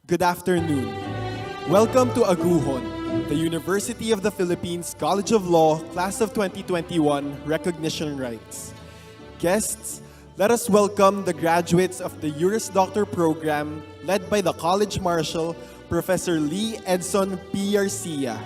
Good afternoon. Welcome to Aguhon, the University of the Philippines College of Law Class of 2021 Recognition Rites. Guests, let us welcome the graduates of the Juris Doctor program led by the College Marshal, Professor Lee Edson P. Garcia.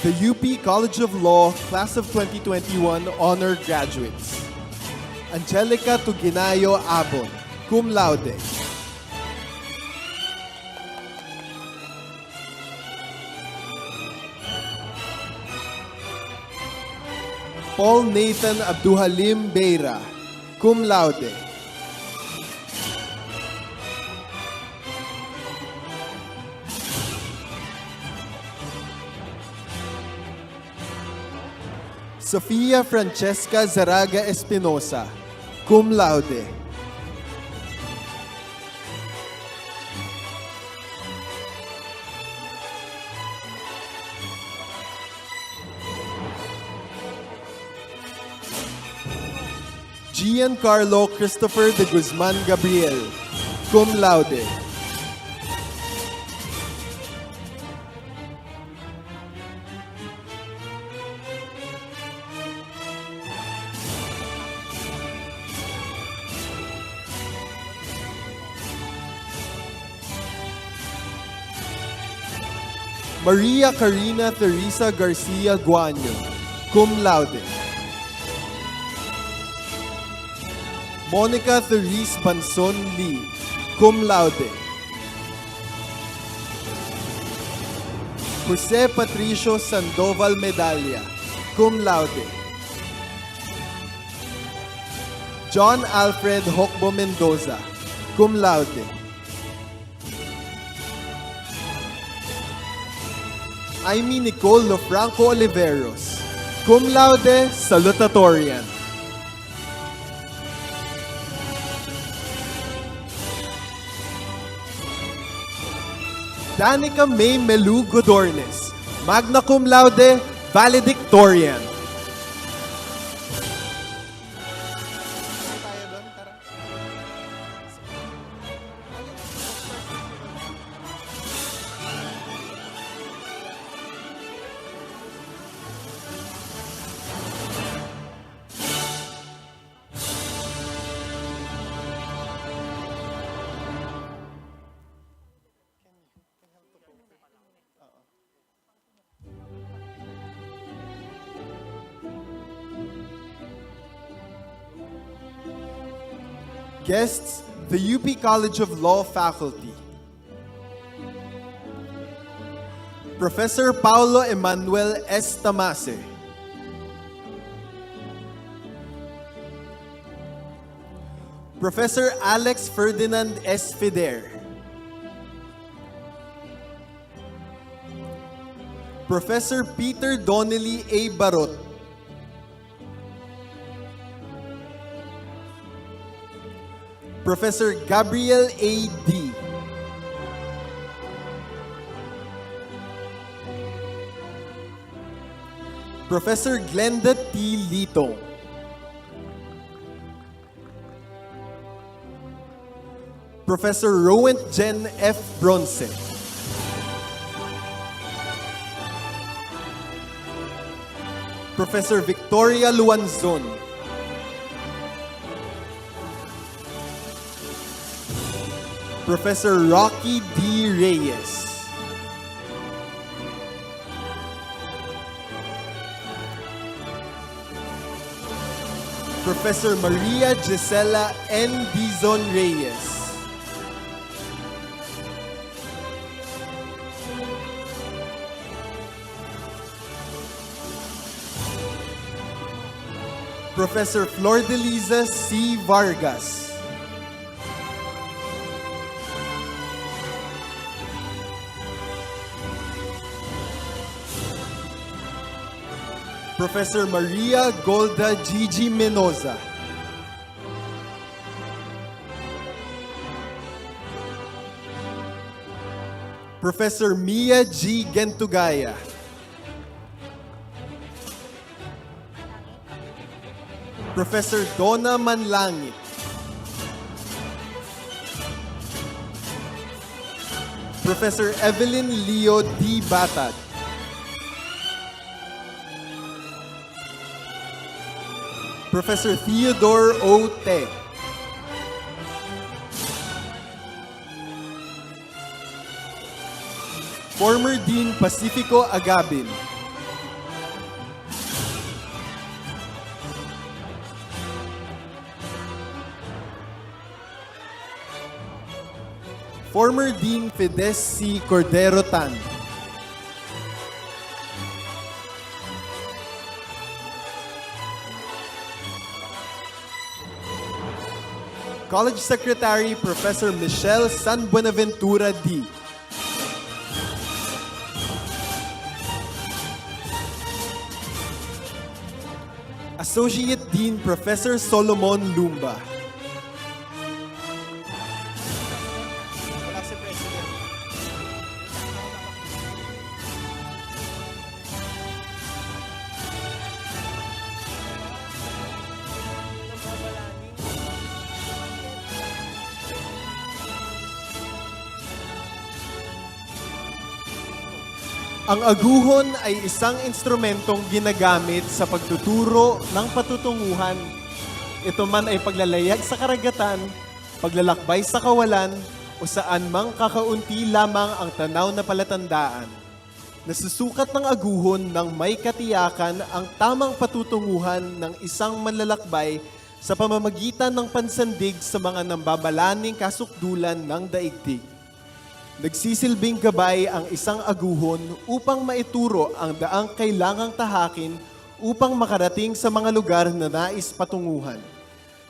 the UP College of Law Class of 2021 Honor Graduates. Angelica Tuginayo Abon, cum laude. Paul Nathan Abduhalim Beira, cum laude. Sofia Francesca Zaraga Espinosa, cum laude. Giancarlo Christopher de Guzman Gabriel, cum laude. Maria Karina Teresa Garcia Guanyo, cum laude. Monica Therese Banson Lee, cum laude. Jose Patricio Sandoval Medalla, cum laude. John Alfred Hokbo Mendoza, cum laude. Amy Nicole Lofranco Oliveros, cum laude, salutatorian. Danica May Melu Godornes, magna cum laude, valedictorian. Guests, the UP College of Law faculty. Professor Paulo Emanuel S. Tamase. Professor Alex Ferdinand S. Fider. Professor Peter Donnelly A. Barot. Professor Gabriel A. D. Professor Glenda T. Litong. Professor Rowent Jen F. Bronce. Professor Victoria Luanzon. Professor Rocky D. Reyes. Professor Maria Gisela N. Dizon Reyes. Professor Flordelisa C. Vargas. Professor Maria Golda Gigi Menoza. Professor Mia G. Gentugaya. Professor Donna Manlangit. Professor Evelyn Leo D. Batad. Professor Theodore O. Te. Former Dean Pacifico Agabin. Former Dean Fides C. Cordero Tan. College Secretary Professor Michelle San Buenaventura D. Associate Dean Professor Solomon Lumba. Ang aguhon ay isang instrumentong ginagamit sa pagtuturo ng patutunguhan. Ito man ay paglalayag sa karagatan, paglalakbay sa kawalan, o saan mang kakaunti lamang ang tanaw na palatandaan. Nasusukat ng aguhon ng may katiyakan ang tamang patutunguhan ng isang manlalakbay sa pamamagitan ng pansandig sa mga nambabalaning kasukdulan ng daigdig. Nagsisilbing gabay ang isang aguhon upang maituro ang daang kailangang tahakin upang makarating sa mga lugar na nais patunguhan.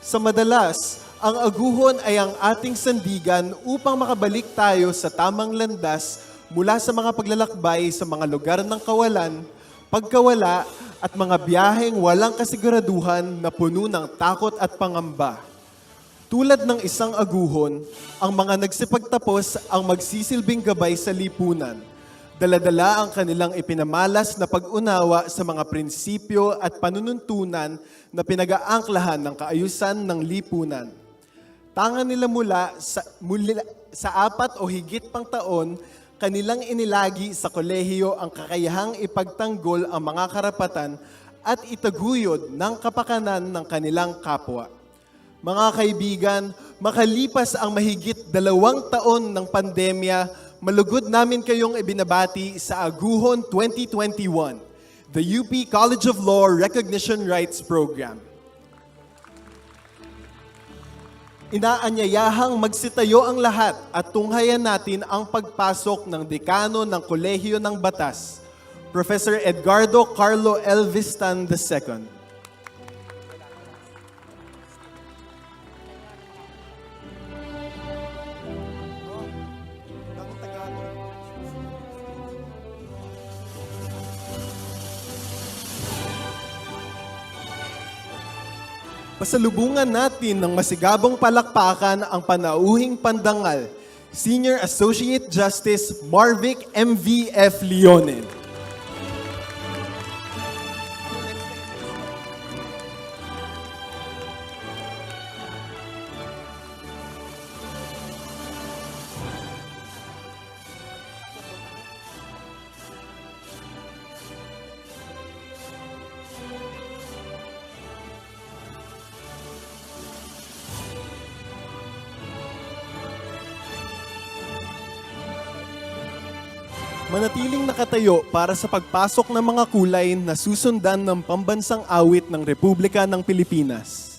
Sa madalas, ang aguhon ay ang ating sandigan upang makabalik tayo sa tamang landas mula sa mga paglalakbay sa mga lugar ng kawalan, pagkawala at mga biyaheng walang kasiguraduhan na puno ng takot at pangamba. Tulad ng isang aguhon, ang mga nagsipagtapos ang magsisilbing gabay sa lipunan. Dala-dala ang kanilang ipinamalas na pag-unawa sa mga prinsipyo at panununtunan na pinag-aangklahan ng kaayusan ng lipunan. Tanga nila mula sa 4 o higit pang taon, kanilang inilagi sa kolehiyo ang kakayahang ipagtanggol ang mga karapatan at itaguyod ng kapakanan ng kanilang kapwa. Mga kaibigan, makalipas ang mahigit 2 taon ng pandemya, malugod namin kayong ibinabati sa Aguhon 2021, the UP College of Law Recognition Rites Program. Inaanyayahang magsitayo ang lahat at tunghayan natin ang pagpasok ng dekano ng Kolehiyo ng Batas, Professor Edgardo Carlo L. Vistan II. Pasalubungan natin ng masigabong palakpakan ang panauhing pandangal, Senior Associate Justice Marvic M.V.F. Leonen. Manatiling nakatayo para sa pagpasok ng mga kulay na susundan ng pambansang awit ng Republika ng Pilipinas.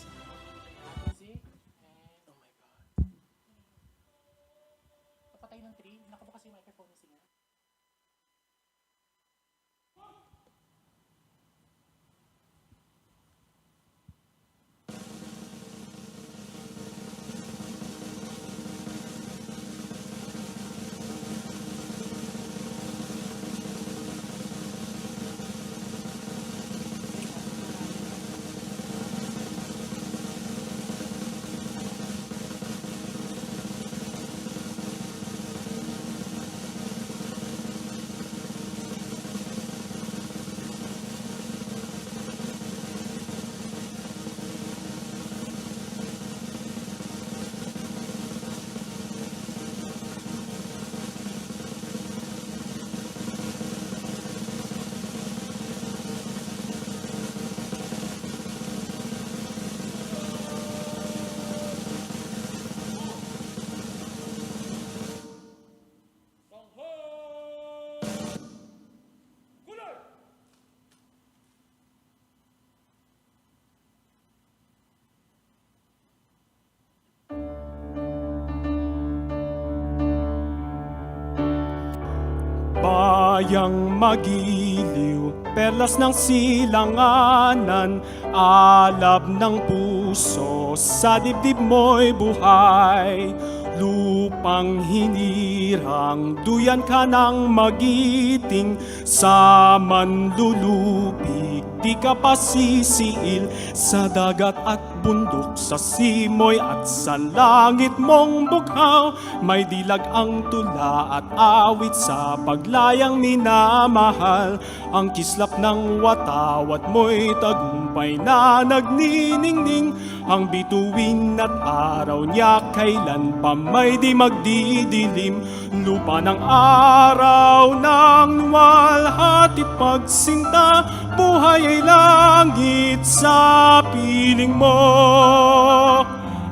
kayang magiliw, perlas ng silanganan, alab ng puso, sa dibdib mo'y buhay. Lupang hinirang, duyan ka ng magiting, sa manlulupig, di ka pasisiil, sa dagat at bundok, sa simoy at sa langit mong bughaw. May dilag ang tula at awit sa paglayang minamahal, ang kislap ng watawat mo'y tagumpay na nagniningning, ang bituin at araw niya kailan pa may di magdidilim. Lupa ng araw ng luwalhati pagsinta, buhay ay langit sa piling mo.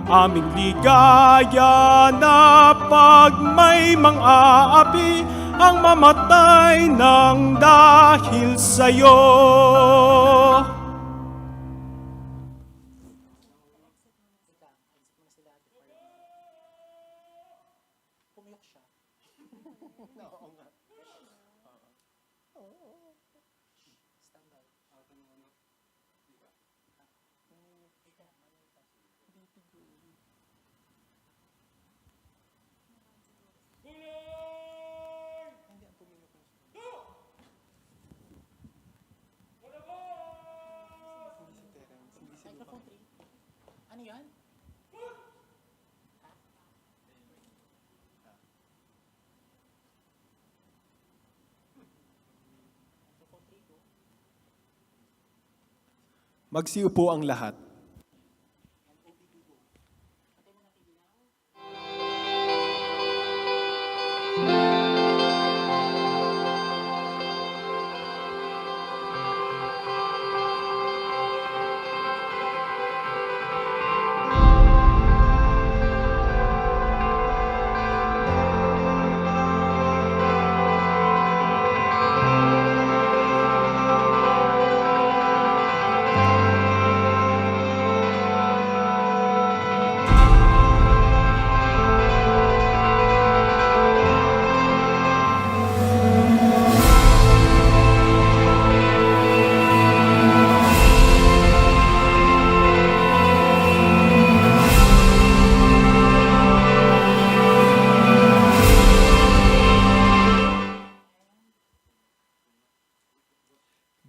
Aming ligaya na pag may mang-aapi, ang mamatay ng dahil sa'yo. Ano yan? Magsiupo ang lahat.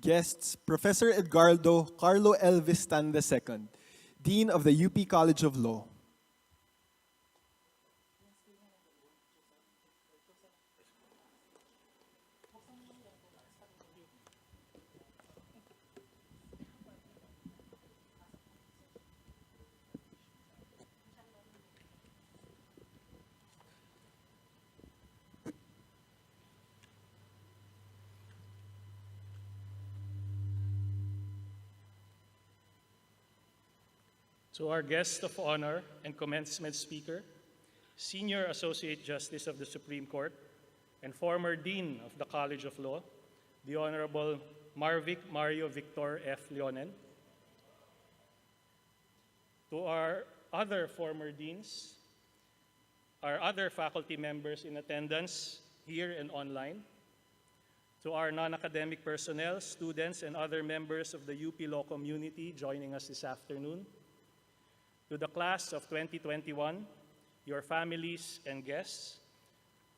Guests, Professor Edgardo Carlo Elvis Tan II, Dean of the UP College of Law. To our guest of honor and commencement speaker, Senior Associate Justice of the Supreme Court and former Dean of the College of Law, the Honorable Mario Victor F. Leonen. To our other former deans, our other faculty members in attendance here and online, to our non-academic personnel, students, and other members of the UP Law community joining us this afternoon, to the class of 2021, your families and guests,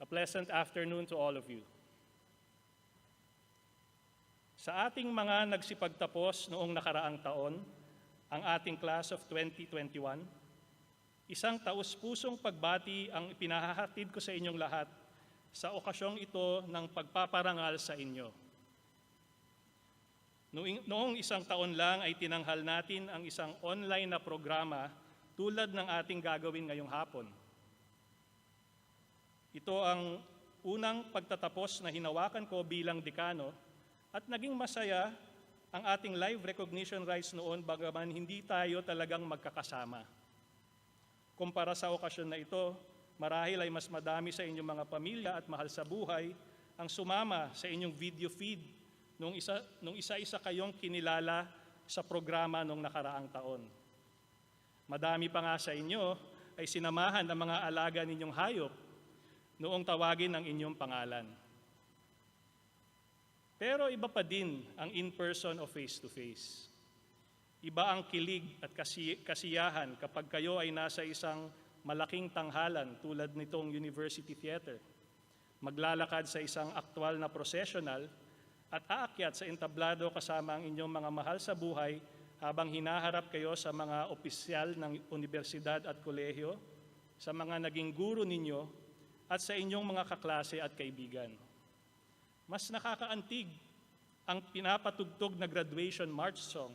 a pleasant afternoon to all of you. Sa ating mga nagsipagtapos noong nakaraang taon, ang ating class of 2021, isang taus-pusong pagbati ang ipinahahatid ko sa inyong lahat sa okasyong ito ng pagpaparangal sa inyo. Noong isang taon lang ay tinanghal natin ang isang online na programa tulad ng ating gagawin ngayong hapon. Ito ang unang pagtatapos na hinawakan ko bilang dekano at naging masaya ang ating live recognition rites noon bagaman hindi tayo talagang magkakasama. Kumpara sa okasyon na ito, marahil ay mas madami sa inyong mga pamilya at mahal sa buhay ang sumama sa inyong video feed nung isa-isa kayong kinilala sa programa nung nakaraang taon. Madami pa nga sa inyo ay sinamahan ng mga alaga ninyong hayop noong tawagin ang inyong pangalan. Pero iba pa din ang in-person o face-to-face. Iba ang kilig at kasiyahan kapag kayo ay nasa isang malaking tanghalan tulad nitong University Theater. Maglalakad sa isang aktwal na processional at aakyat sa entablado kasama ang inyong mga mahal sa buhay habang hinaharap kayo sa mga opisyal ng universidad at kolehiyo, sa mga naging guro ninyo at sa inyong mga kaklase at kaibigan. Mas nakakaantig ang pinapatugtog na graduation march song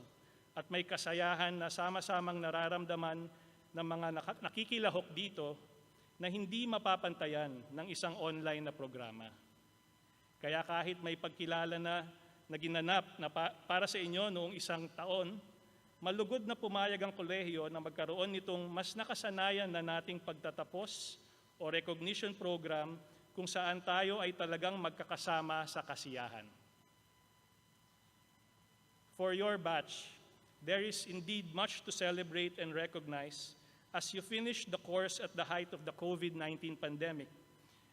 at may kasayahan na sama-samang nararamdaman ng mga nakikilahok dito na hindi mapapantayan ng isang online na programa. Kaya kahit may pagkilala na ginanap na para sa inyo noong isang taon, malugod na pumayag ang kolehiyo na magkaroon nitong mas nakasanayan na nating pagtatapos o recognition program kung saan tayo ay talagang magkakasama sa kasiyahan. For your batch, there is indeed much to celebrate and recognize as you finish the course at the height of the COVID-19 pandemic,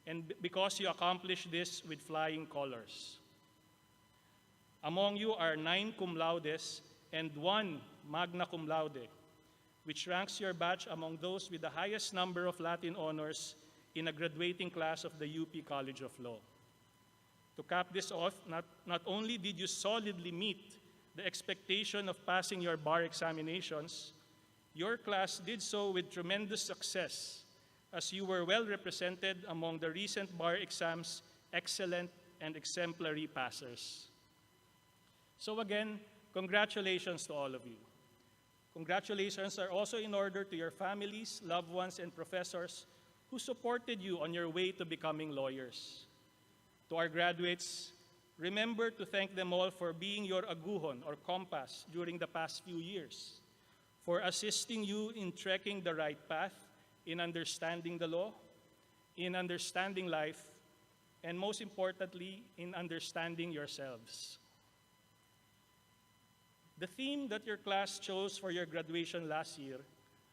and because you accomplished this with flying colors. Among you are 9 cum laudes and 1 magna cum laude, which ranks your batch among those with the highest number of Latin honors in a graduating class of the UP College of Law. To cap this off, not only did you solidly meet the expectation of passing your bar examinations, your class did so with tremendous success as you were well represented among the recent bar exams' excellent and exemplary passers. So again, congratulations to all of you. Congratulations are also in order to your families, loved ones, and professors who supported you on your way to becoming lawyers. To our graduates, remember to thank them all for being your aguhon or compass during the past few years, for assisting you in trekking the right path, in understanding the law, in understanding life, and most importantly, in understanding yourselves. The theme that your class chose for your graduation last year,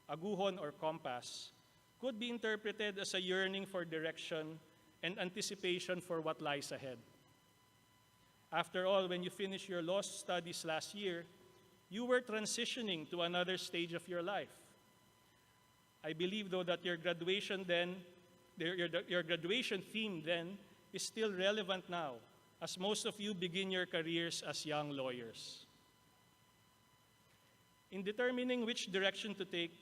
Aguhon or Compass, could be interpreted as a yearning for direction and anticipation for what lies ahead. After all, when you finished your law studies last year, you were transitioning to another stage of your life. I believe, though, that your graduation theme then is still relevant now, as most of you begin your careers as young lawyers. In determining which direction to take,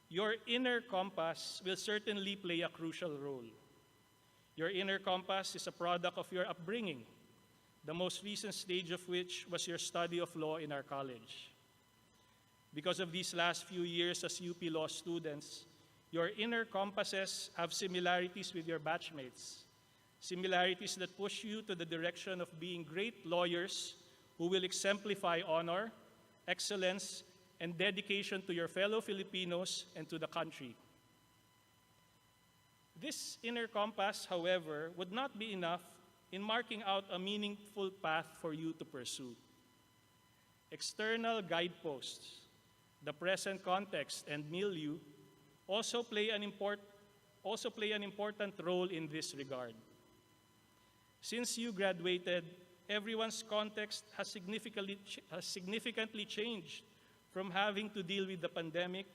your inner compass will certainly play a crucial role. Your inner compass is a product of your upbringing, the most recent stage of which was your study of law in our college. Because of these last few years as UP Law students, your inner compasses have similarities with your batchmates, similarities that push you to the direction of being great lawyers who will exemplify honor, excellence, and dedication to your fellow Filipinos and to the country. This inner compass, however, would not be enough in marking out a meaningful path for you to pursue. External guideposts, the present context, and milieu also play an important role in this regard. Since you graduated, everyone's context has significantly changed, from having to deal with the pandemic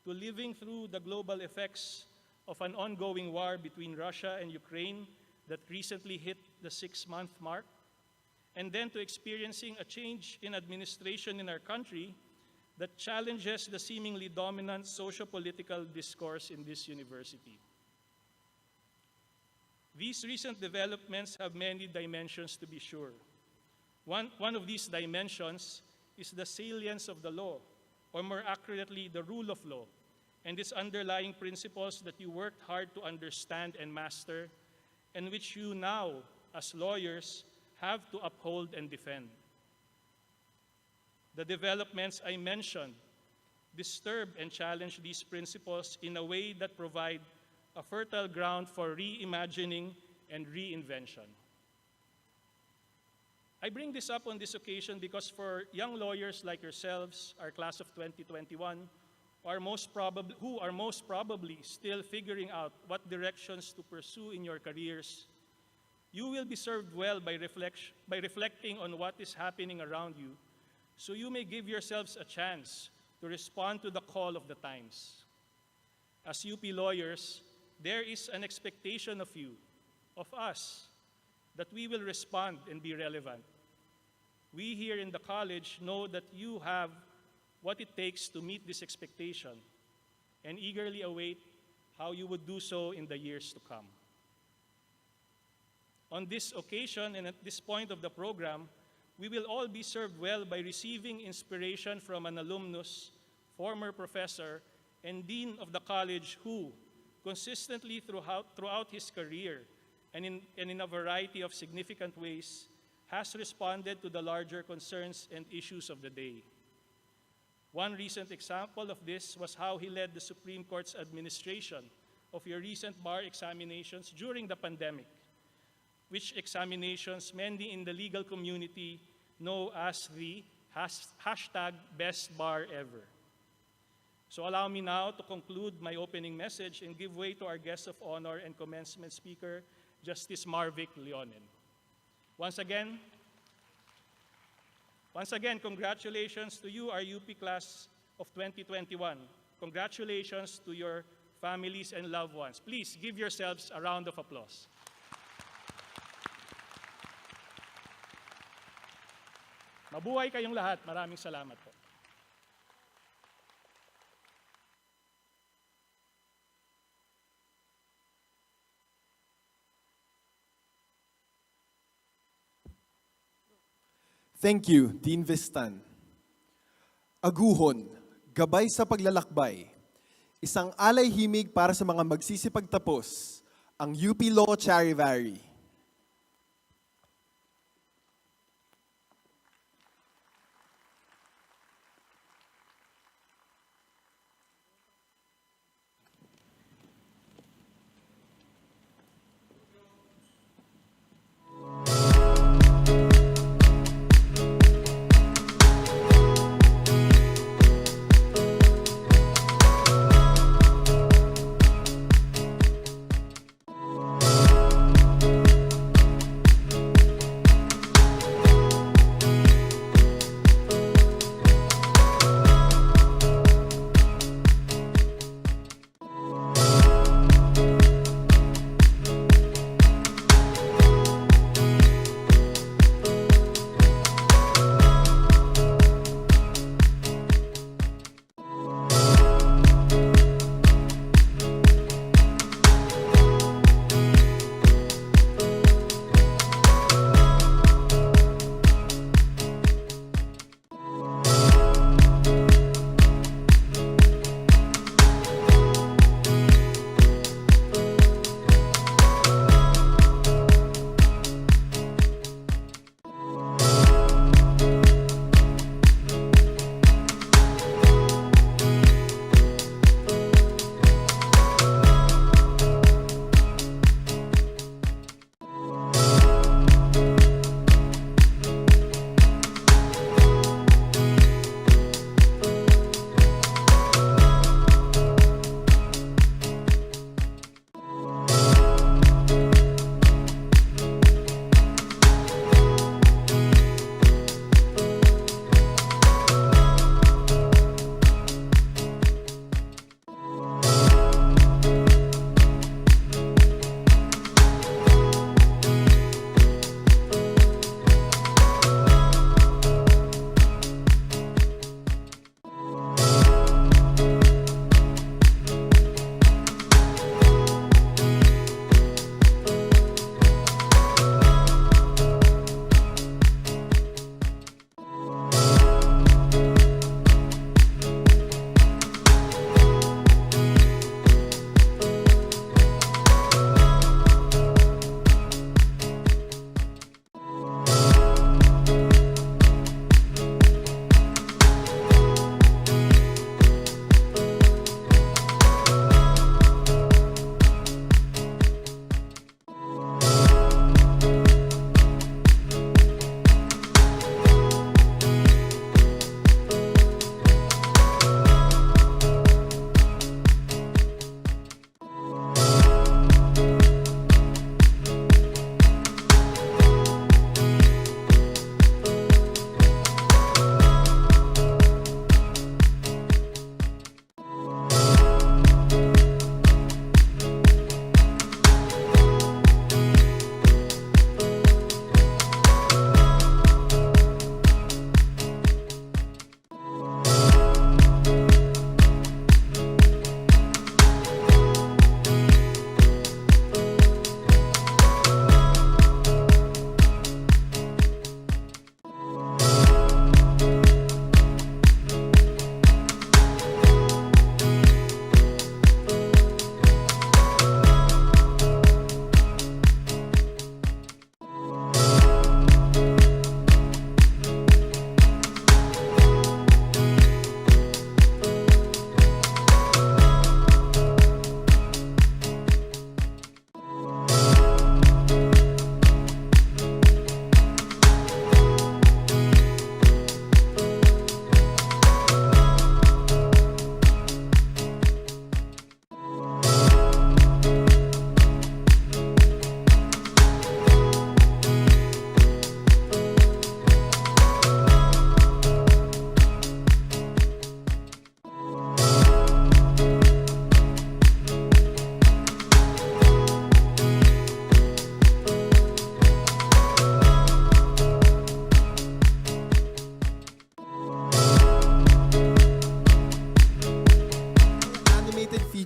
to living through the global effects of an ongoing war between Russia and Ukraine that recently hit the 6-month mark, and then to experiencing a change in administration in our country that challenges the seemingly dominant socio-political discourse in this university. These recent developments have many dimensions, to be sure. One of these dimensions is the salience of the law, or more accurately, the rule of law, and its underlying principles that you worked hard to understand and master, and which you now, as lawyers, have to uphold and defend. The developments I mentioned disturb and challenge these principles in a way that provide a fertile ground for reimagining and reinvention. I bring this up on this occasion because for young lawyers like yourselves, our class of 2021, who are most probably still figuring out what directions to pursue in your careers, You will be served well by reflecting on what is happening around you, so you may give yourselves a chance to respond to the call of the times. As UP lawyers, there is an expectation of you, of us, that we will respond and be relevant. We here in the college know that you have what it takes to meet this expectation and eagerly await how you would do so in the years to come. On this occasion and at this point of the program, we will all be served well by receiving inspiration from an alumnus, former professor, and dean of the college who, consistently throughout his career and in a variety of significant ways, has responded to the larger concerns and issues of the day. One recent example of this was how he led the Supreme Court's administration of your recent bar examinations during the pandemic, which examinations many in the legal community know as the hashtag best bar ever. So allow me now to conclude my opening message and give way to our guest of honor and commencement speaker, Justice Marvic Leonen. Once again, congratulations to you, our UP class of 2021. Congratulations to your families and loved ones. Please give yourselves a round of applause. Mabuhay kayong lahat. Maraming salamat po. Thank you, Dean Vistan. Aguhon, gabay sa paglalakbay. Isang alay-himig para sa mga magsisipagtapos, ang UP Law Charivari.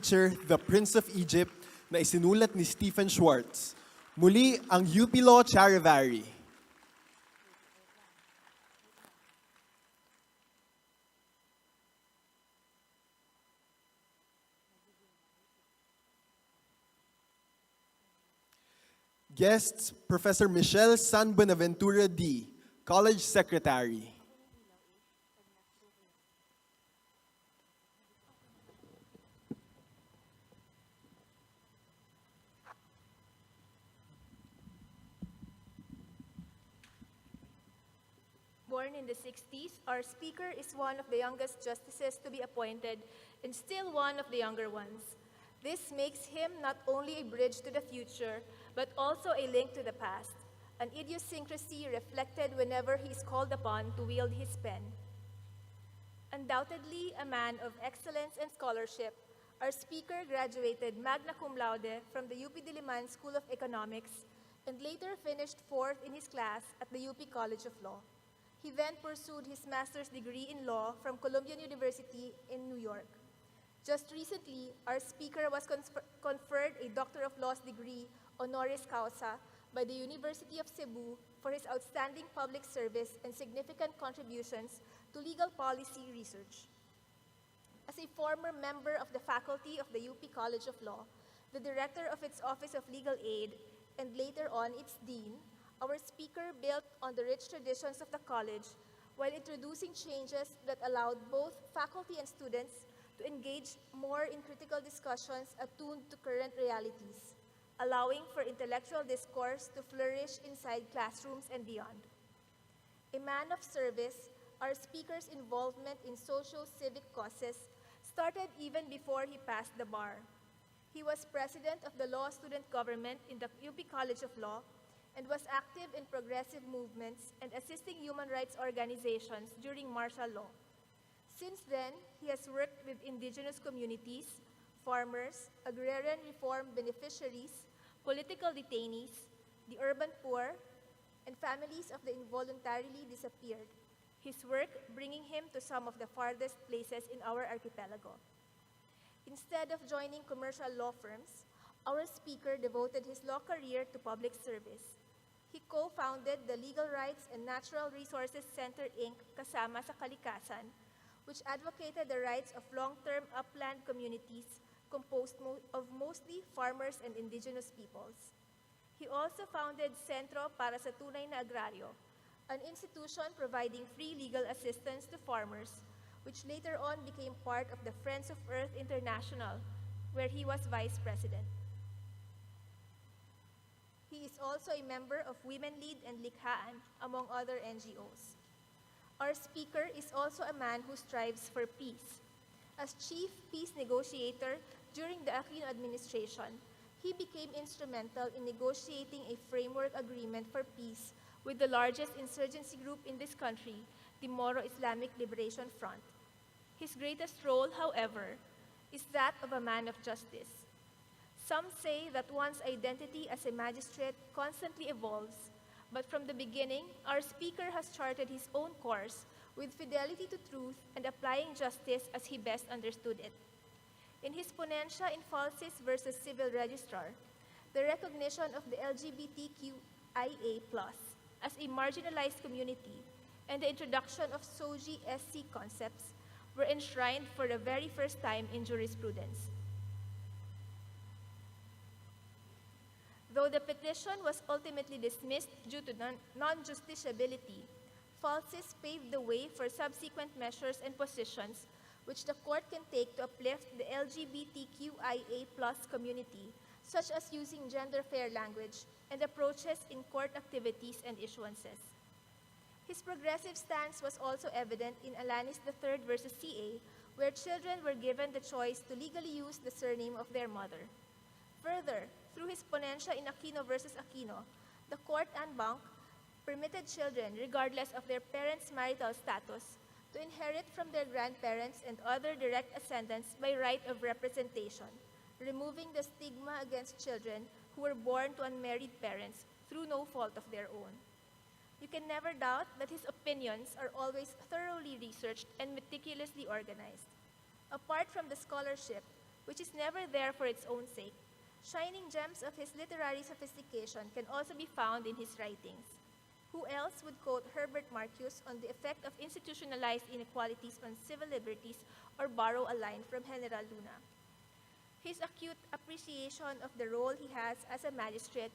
feature The Prince of Egypt na isinulat ni Stephen Schwartz. Muli ang UP Law Charivari. Guests, Professor Michelle San Buenaventura D., College Secretary. Born in the 60s, our speaker is one of the youngest justices to be appointed and still one of the younger ones. This makes him not only a bridge to the future, but also a link to the past, an idiosyncrasy reflected whenever he is called upon to wield his pen. Undoubtedly a man of excellence and scholarship, our speaker graduated magna cum laude from the UP Diliman School of Economics and later finished fourth in his class at the UP College of Law. He then pursued his master's degree in law from Columbia University in New York. Just recently, our speaker was conferred a Doctor of Laws degree honoris causa by the University of Cebu for his outstanding public service and significant contributions to legal policy research. As a former member of the faculty of the UP College of Law, the director of its Office of Legal Aid, and later on its dean, our speaker built on the rich traditions of the college while introducing changes that allowed both faculty and students to engage more in critical discussions attuned to current realities, allowing for intellectual discourse to flourish inside classrooms and beyond. A man of service, our speaker's involvement in socio-civic causes started even before he passed the bar. He was president of the Law Student Government in the UP College of Law and was active in progressive movements and assisting human rights organizations during martial law. Since then, he has worked with indigenous communities, farmers, agrarian reform beneficiaries, political detainees, the urban poor, and families of the involuntarily disappeared, his work bringing him to some of the farthest places in our archipelago. Instead of joining commercial law firms, our speaker devoted his law career to public service. He co-founded the Legal Rights and Natural Resources Center, Inc., Kasama sa Kalikasan, which advocated the rights of long-term upland communities composed of mostly farmers and indigenous peoples. He also founded Centro para sa Tunay na Agrario, an institution providing free legal assistance to farmers, which later on became part of the Friends of Earth International, where he was vice president. He is also a member of Women Lead and Likhaan, among other NGOs. Our speaker is also a man who strives for peace. As chief peace negotiator during the Aquino administration, he became instrumental in negotiating a framework agreement for peace with the largest insurgency group in this country, the Moro Islamic Liberation Front. His greatest role, however, is that of a man of justice. Some say that one's identity as a magistrate constantly evolves, but from the beginning, our speaker has charted his own course with fidelity to truth and applying justice as he best understood it. In his ponencia in Falsis versus Civil Registrar, the recognition of the LGBTQIA+ as a marginalized community and the introduction of SOGI SC concepts were enshrined for the very first time in jurisprudence. Though the petition was ultimately dismissed due to non-justiciability, Falsis paved the way for subsequent measures and positions which the court can take to uplift the LGBTQIA+ community, such as using gender-fair language and approaches in court activities and issuances. His progressive stance was also evident in Alanis III versus CA, where children were given the choice to legally use the surname of their mother. Further, through his ponencia in Aquino versus Aquino, the court en banc permitted children, regardless of their parents' marital status, to inherit from their grandparents and other direct ascendants by right of representation, removing the stigma against children who were born to unmarried parents through no fault of their own. You can never doubt that his opinions are always thoroughly researched and meticulously organized. Apart from the scholarship, which is never there for its own sake, shining gems of his literary sophistication can also be found in his writings. Who else would quote Herbert Marcuse on the effect of institutionalized inequalities on civil liberties or borrow a line from General Luna? His acute appreciation of the role he has as a magistrate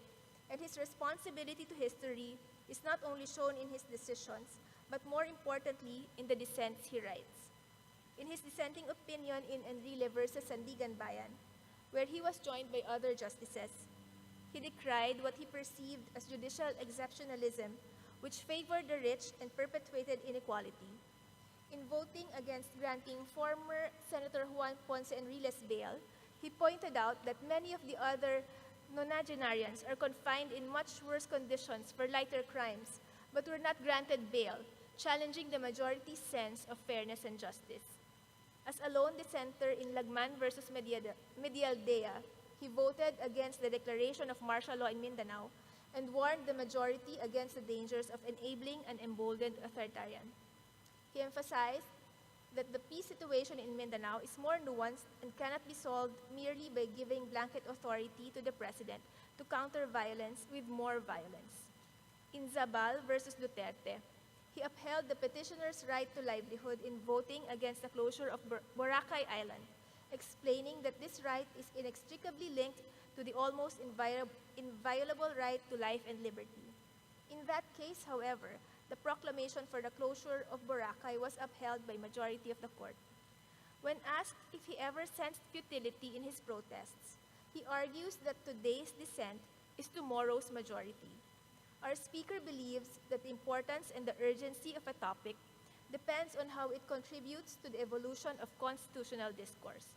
and his responsibility to history is not only shown in his decisions, but more importantly, in the dissents he writes. In his dissenting opinion in Enrile versus Sandigan Bayan, where he was joined by other justices, he decried what he perceived as judicial exceptionalism, which favored the rich and perpetuated inequality. In voting against granting former Senator Juan Ponce Enrile's bail, he pointed out that many of the other nonagenarians are confined in much worse conditions for lighter crimes, but were not granted bail, challenging the majority's sense of fairness and justice. As a lone dissenter in Lagman versus Medialdea, he voted against the declaration of martial law in Mindanao and warned the majority against the dangers of enabling an emboldened authoritarian. He emphasized that the peace situation in Mindanao is more nuanced and cannot be solved merely by giving blanket authority to the president to counter violence with more violence. In Zabal versus Duterte, he upheld the petitioner's right to livelihood in voting against the closure of Boracay Island, explaining that this right is inextricably linked to the almost inviolable right to life and liberty. In that case, however, the proclamation for the closure of Boracay was upheld by majority of the court. When asked if he ever sensed futility in his protests, he argues that today's dissent is tomorrow's majority. Our speaker believes that the importance and the urgency of a topic depends on how it contributes to the evolution of constitutional discourse.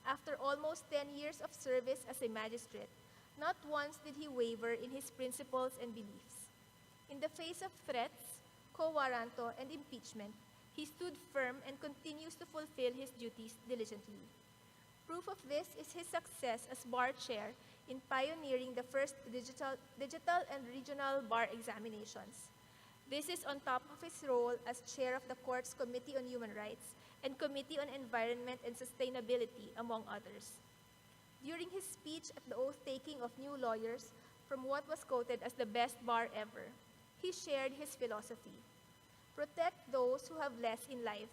After almost 10 years of service as a magistrate, not once did he waver in his principles and beliefs. In the face of threats, quo warranto, and impeachment, he stood firm and continues to fulfill his duties diligently. Proof of this is his success as bar chair in pioneering the first digital and regional bar examinations. This is on top of his role as chair of the court's Committee on Human Rights and Committee on Environment and Sustainability, among others. During his speech at the oath-taking of new lawyers from what was quoted as the best bar ever, he shared his philosophy. Protect those who have less in life.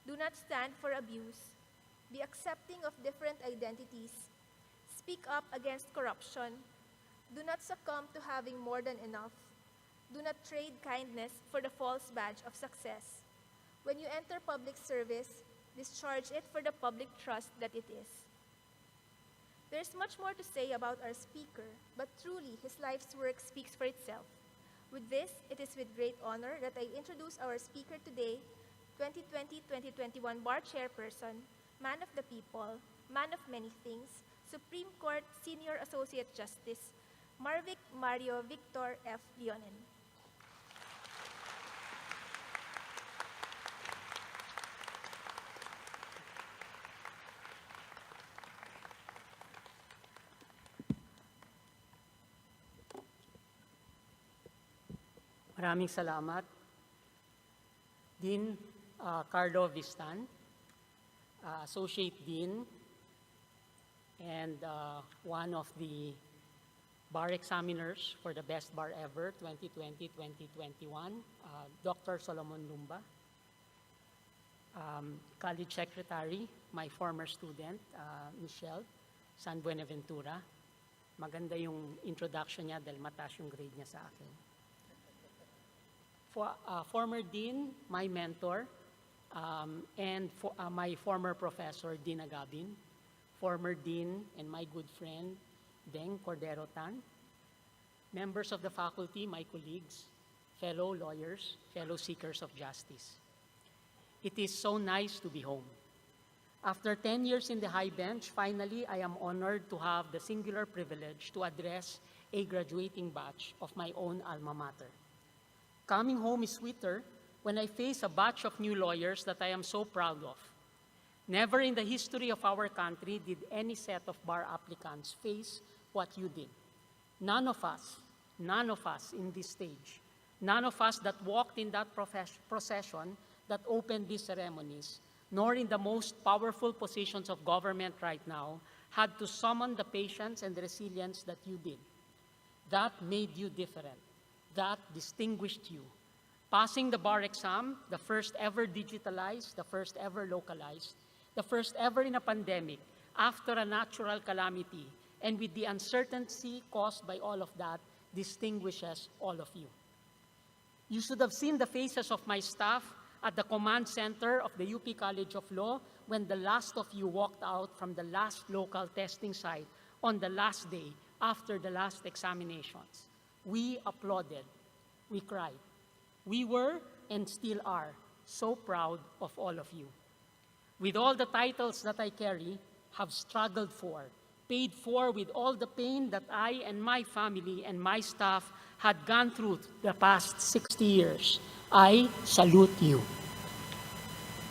Do not stand for abuse. Be accepting of different identities. Speak up against corruption. Do not succumb to having more than enough. Do not trade kindness for the false badge of success. When you enter public service, discharge it for the public trust that it is. There's much more to say about our speaker, but truly his life's work speaks for itself. With this, it is with great honor that I introduce our speaker today, 2020-2021 Bar Chairperson, man of the people, man of many things, Supreme Court Senior Associate Justice, Marvic Mario Victor F. Leonen. Maraming salamat. Dean Carlo Vistan, Associate Dean, and one of the bar examiners for the Best Bar Ever 2020-2021, Dr. Solomon Lumba. College Secretary, my former student, Michelle San Buenaventura. Maganda yung introduction niya dahil mataas yung grade niya sa akin. Former Dean, my mentor, and my former professor, Dean Agabin, former Dean and my good friend, Deng Cordero Tan, members of the faculty, my colleagues, fellow lawyers, fellow seekers of justice. It is so nice to be home. After 10 years in the high bench, finally, I am honored to have the singular privilege to address a graduating batch of my own alma mater. Coming home is sweeter when I face a batch of new lawyers that I am so proud of. Never in the history of our country did any set of bar applicants face what you did. None of us in this stage, none of us that walked in that procession that opened these ceremonies, nor in the most powerful positions of government right now, had to summon the patience and resilience that you did. That made you different. That distinguished you. Passing the bar exam, the first ever digitalized, the first ever localized, the first ever in a pandemic, after a natural calamity, and with the uncertainty caused by all of that, distinguishes all of you. You should have seen the faces of my staff at the command center of the UP College of Law when the last of you walked out from the last local testing site on the last day after the last examinations. We applauded. We cried. We were and still are so proud of all of you. With all the titles that I carry, have struggled for, paid for with all the pain that I and my family and my staff had gone through the past 60 years, I salute you.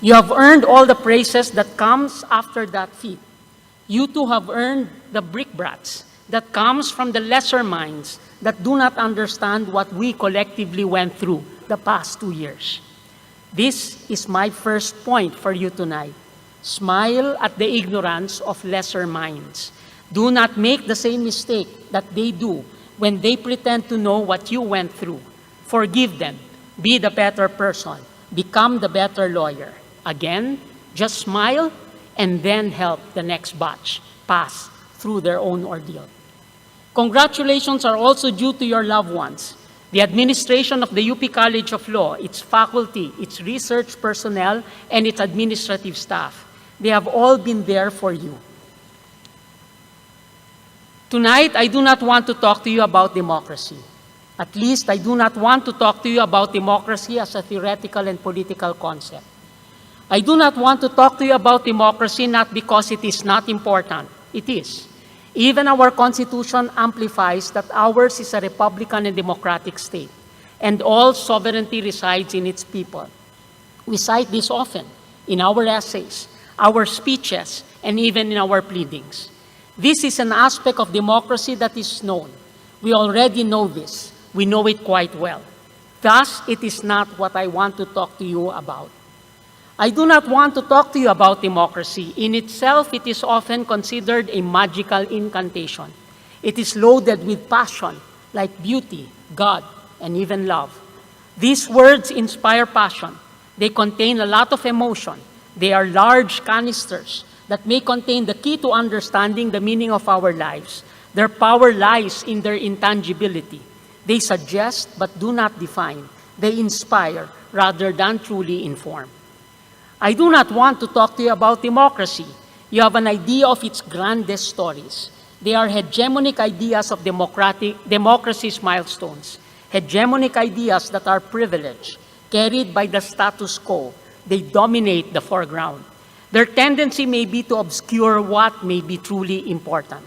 You have earned all the praises that comes after that feat. You too have earned the brickbats that comes from the lesser minds that do not understand what we collectively went through the past 2 years. This is my first point for you tonight. Smile at the ignorance of lesser minds. Do not make the same mistake that they do when they pretend to know what you went through. Forgive them. Be the better person. Become the better lawyer. Again, just smile and then help the next batch pass through their own ordeal. Congratulations are also due to your loved ones. The administration of the UP College of Law, its faculty, its research personnel, and its administrative staff. They have all been there for you. Tonight, I do not want to talk to you about democracy. At least, I do not want to talk to you about democracy as a theoretical and political concept. I do not want to talk to you about democracy not because it is not important. It is. Even our Constitution amplifies that ours is a republican and democratic state, and all sovereignty resides in its people. We cite this often in our essays, our speeches, and even in our pleadings. This is an aspect of democracy that is known. We already know this. We know it quite well. Thus, it is not what I want to talk to you about. I do not want to talk to you about democracy. In itself, it is often considered a magical incantation. It is loaded with passion, like beauty, God, and even love. These words inspire passion. They contain a lot of emotion. They are large canisters that may contain the key to understanding the meaning of our lives. Their power lies in their intangibility. They suggest but do not define. They inspire rather than truly inform. I do not want to talk to you about democracy. You have an idea of its grandest stories. They are hegemonic ideas of democracy's milestones, hegemonic ideas that are privileged, carried by the status quo. They dominate the foreground. Their tendency may be to obscure what may be truly important.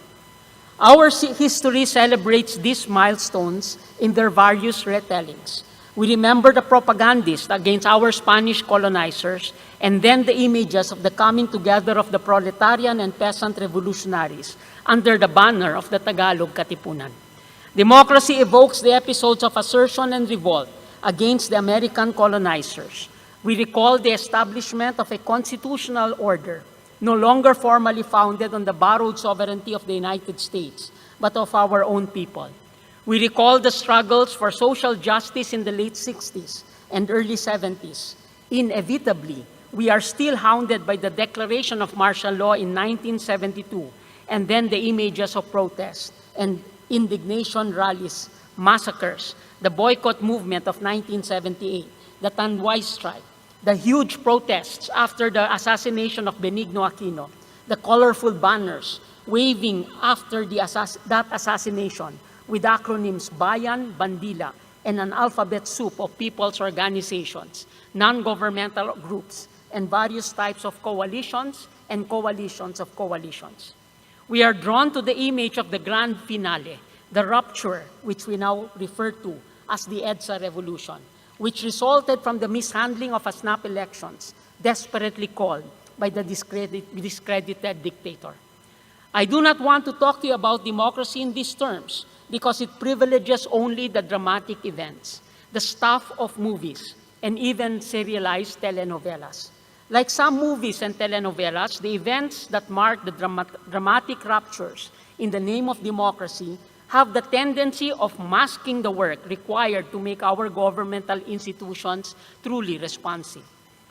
Our history celebrates these milestones in their various retellings. We remember the propagandists against our Spanish colonizers, and then the images of the coming together of the proletarian and peasant revolutionaries under the banner of the Tagalog Katipunan. Democracy evokes the episodes of assertion and revolt against the American colonizers. We recall the establishment of a constitutional order, no longer formally founded on the borrowed sovereignty of the United States, but of our own people. We recall the struggles for social justice in the late 60s and early 70s. Inevitably, we are still hounded by the declaration of martial law in 1972, and then the images of protest and indignation rallies, massacres, the boycott movement of 1978, the Tanduay strike, the huge protests after the assassination of Benigno Aquino, the colorful banners waving after that assassination, with acronyms Bayan, Bandila, and an alphabet soup of people's organizations, non-governmental groups, and various types of coalitions and coalitions of coalitions. We are drawn to the image of the grand finale, the rupture, which we now refer to as the EDSA revolution, which resulted from the mishandling of a snap elections, desperately called by the discredited dictator. I do not want to talk to you about democracy in these terms, because it privileges only the dramatic events, the stuff of movies, and even serialized telenovelas. Like some movies and telenovelas, the events that mark the dramatic ruptures in the name of democracy have the tendency of masking the work required to make our governmental institutions truly responsive.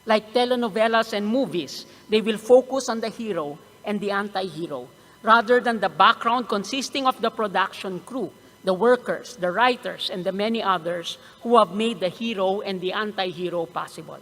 Like telenovelas and movies, they will focus on the hero and the anti-hero, rather than the background consisting of the production crew, the workers, the writers, and the many others who have made the hero and the anti-hero possible.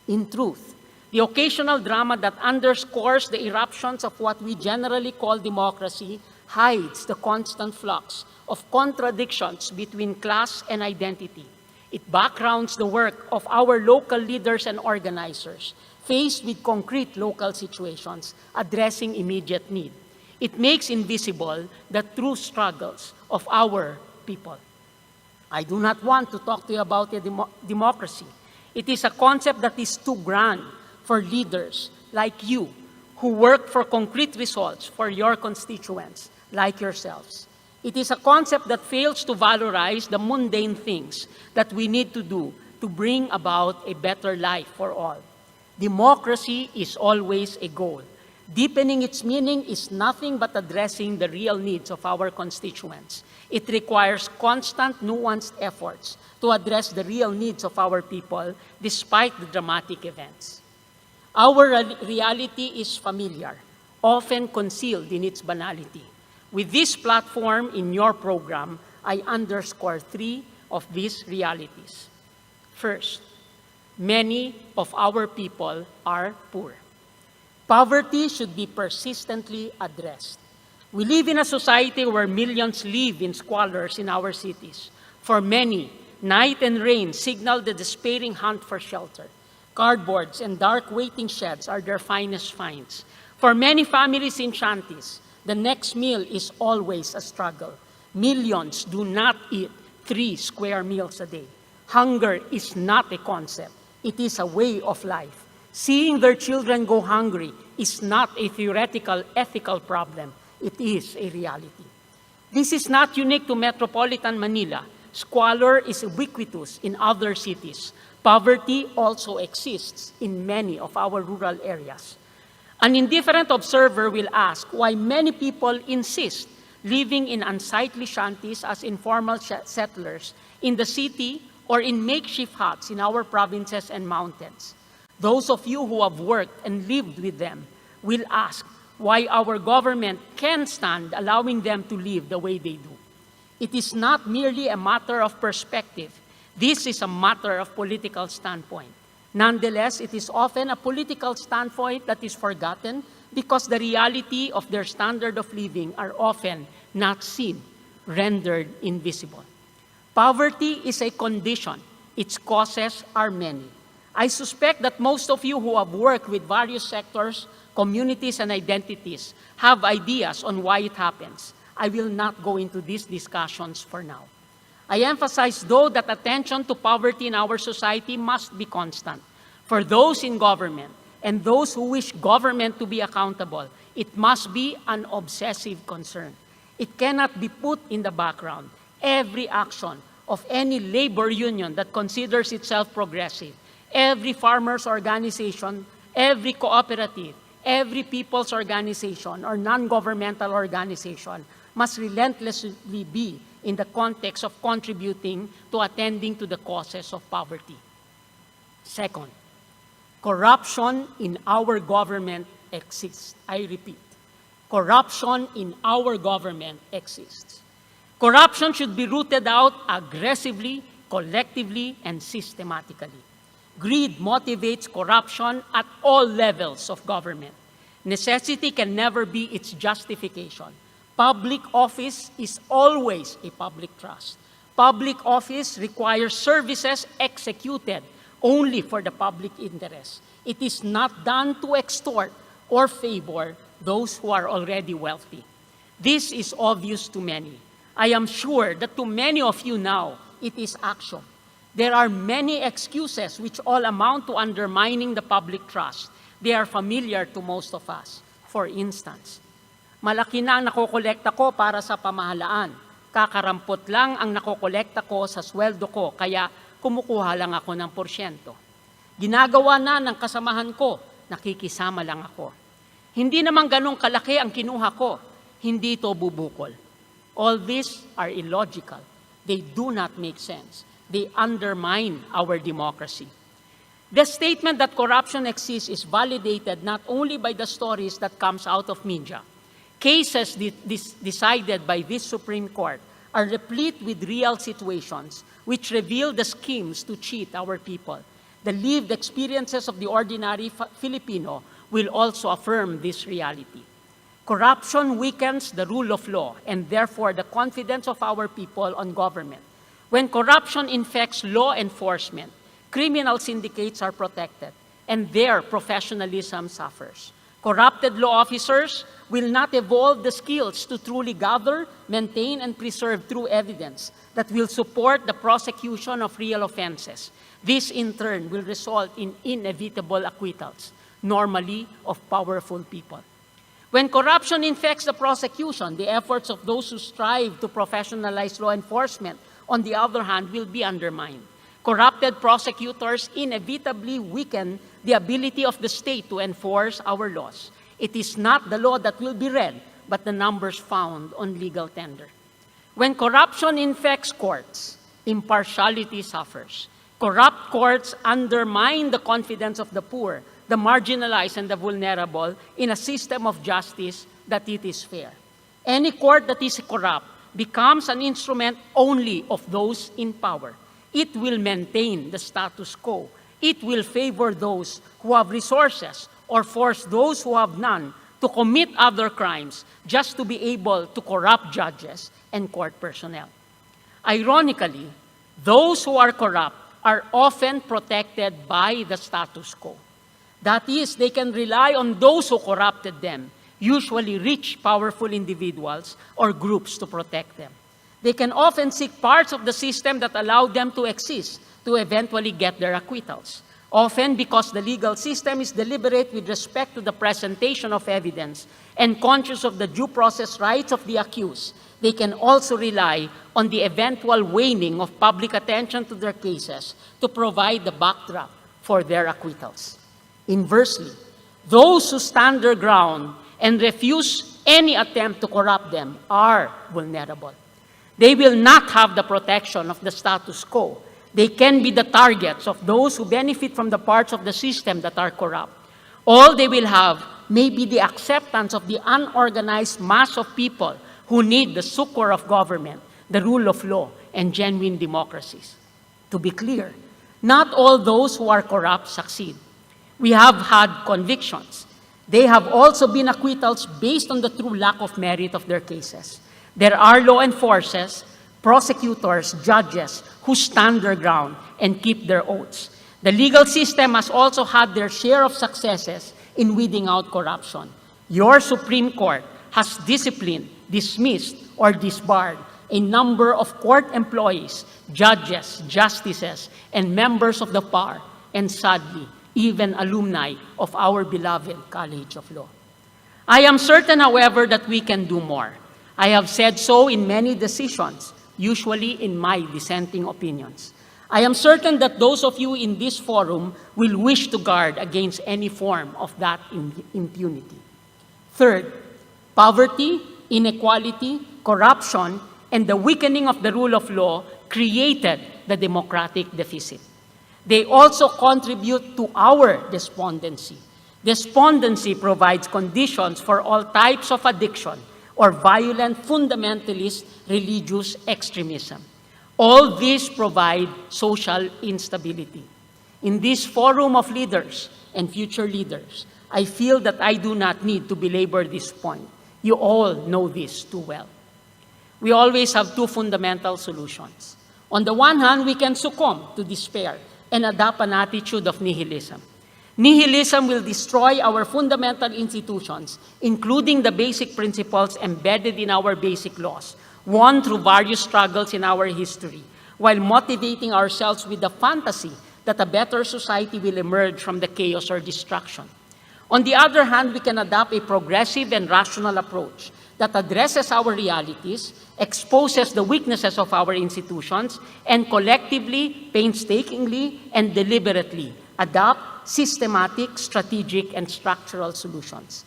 In truth, the occasional drama that underscores the eruptions of what we generally call democracy hides the constant flux of contradictions between class and identity. It backgrounds the work of our local leaders and organizers, faced with concrete local situations, addressing immediate need. It makes invisible the true struggles of our people. I do not want to talk to you about a democracy. It is a concept that is too grand for leaders like you, who work for concrete results for your constituents, like yourselves. It is a concept that fails to valorize the mundane things that we need to do to bring about a better life for all. Democracy is always a goal. Deepening its meaning is nothing but addressing the real needs of our constituents. It requires constant, nuanced efforts to address the real needs of our people despite the dramatic events. Our reality is familiar, often concealed in its banality. With this platform in your program, I underscore 3 of these realities. First, many of our people are poor. Poverty should be persistently addressed. We live in a society where millions live in squalors in our cities. For many, night and rain signal the despairing hunt for shelter. Cardboards and dark waiting sheds are their finest finds. For many families in shanties, the next meal is always a struggle. Millions do not eat 3 square meals a day. Hunger is not a concept. It is a way of life. Seeing their children go hungry is not a theoretical ethical problem. It is a reality. This is not unique to metropolitan Manila. Squalor is ubiquitous in other cities. Poverty also exists in many of our rural areas. An indifferent observer will ask why many people insist living in unsightly shanties as informal settlers in the city or in makeshift huts in our provinces and mountains. Those of you who have worked and lived with them will ask why our government can stand allowing them to live the way they do. It is not merely a matter of perspective. This is a matter of political standpoint. Nonetheless, it is often a political standpoint that is forgotten because the reality of their standard of living are often not seen, rendered invisible. Poverty is a condition. Its causes are many. I suspect that most of you who have worked with various sectors, communities, and identities have ideas on why it happens. I will not go into these discussions for now. I emphasize, though, that attention to poverty in our society must be constant. For those in government and those who wish government to be accountable, it must be an obsessive concern. It cannot be put in the background. Every action of any labor union that considers itself progressive, every farmers' organization, every cooperative, every people's organization or non-governmental organization must relentlessly be in the context of contributing to attending to the causes of poverty. Second, corruption in our government exists. I repeat, corruption in our government exists. Corruption should be rooted out aggressively, collectively, and systematically. Greed motivates corruption at all levels of government. Necessity can never be its justification. Public office is always a public trust. Public office requires services executed only for the public interest. It is not done to extort or favor those who are already wealthy. This is obvious to many. I am sure that to many of you now, it is action. There are many excuses which all amount to undermining the public trust. They are familiar to most of us. For instance, malaki na ang nakokolekta ko para sa pamahalaan. Kakarampot lang ang nakokolekta ko sa sweldo ko, kaya kumukuha lang ako ng porsyento. Ginagawa na ng kasamahan ko, nakikisama lang ako. Hindi naman ganong kalaki ang kinuha ko, hindi ito bubukol. All these are illogical. They do not make sense. They undermine our democracy. The statement that corruption exists is validated not only by the stories that comes out of media. Cases decided by this Supreme Court are replete with real situations which reveal the schemes to cheat our people. The lived experiences of the ordinary Filipino will also affirm this reality. Corruption weakens the rule of law and therefore the confidence of our people on government. When corruption infects law enforcement, criminal syndicates are protected and their professionalism suffers. Corrupted law officers will not evolve the skills to truly gather, maintain, and preserve true evidence that will support the prosecution of real offenses. This, in turn, will result in inevitable acquittals, normally of powerful people. When corruption infects the prosecution, the efforts of those who strive to professionalize law enforcement, on the other hand, will be undermined. Corrupted prosecutors inevitably weaken the ability of the state to enforce our laws. It is not the law that will be read, but the numbers found on legal tender. When corruption infects courts, impartiality suffers. Corrupt courts undermine the confidence of the poor, the marginalized, and the vulnerable in a system of justice that it is fair. Any court that is corrupt becomes an instrument only of those in power. It will maintain the status quo. It will favor those who have resources or force those who have none to commit other crimes just to be able to corrupt judges and court personnel. Ironically, those who are corrupt are often protected by the status quo. That is, they can rely on those who corrupted them, usually rich, powerful individuals or groups, to protect them. They can often seek parts of the system that allow them to exist to eventually get their acquittals. Often because the legal system is deliberate with respect to the presentation of evidence and conscious of the due process rights of the accused, they can also rely on the eventual waning of public attention to their cases to provide the backdrop for their acquittals. Inversely, those who stand their ground and refuse any attempt to corrupt them are vulnerable. They will not have the protection of the status quo. They can be the targets of those who benefit from the parts of the system that are corrupt. All they will have may be the acceptance of the unorganized mass of people who need the succor of government, the rule of law, and genuine democracies. To be clear, not all those who are corrupt succeed. We have had convictions. They have also been acquittals based on the true lack of merit of their cases. There are law enforcers, prosecutors, judges who stand their ground and keep their oaths. The legal system has also had their share of successes in weeding out corruption. Your Supreme Court has disciplined, dismissed, or disbarred a number of court employees, judges, justices, and members of the bar, and sadly, even alumni of our beloved College of Law. I am certain, however, that we can do more. I have said so in many decisions, usually in my dissenting opinions. I am certain that those of you in this forum will wish to guard against any form of that impunity. Third, poverty, inequality, corruption, and the weakening of the rule of law created the democratic deficit. They also contribute to our despondency. Despondency provides conditions for all types of addiction or violent fundamentalist religious extremism. All these provide social instability. In this forum of leaders and future leaders, I feel that I do not need to belabor this point. You all know this too well. We always have two fundamental solutions. On the one hand, we can succumb to despair and adopt an attitude of nihilism. Nihilism will destroy our fundamental institutions, including the basic principles embedded in our basic laws, won through various struggles in our history, while motivating ourselves with the fantasy that a better society will emerge from the chaos or destruction. On the other hand, we can adopt a progressive and rational approach that addresses our realities, exposes the weaknesses of our institutions, and collectively, painstakingly, and deliberately adopt systematic, strategic, and structural solutions.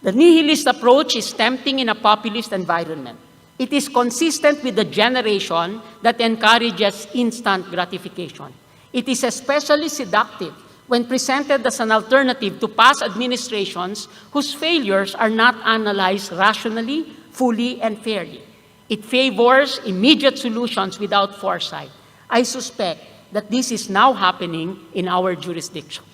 The nihilist approach is tempting in a populist environment. It is consistent with the generation that encourages instant gratification. It is especially seductive when presented as an alternative to past administrations whose failures are not analyzed rationally, fully, and fairly. It favors immediate solutions without foresight. I suspect that this is now happening in our jurisdiction.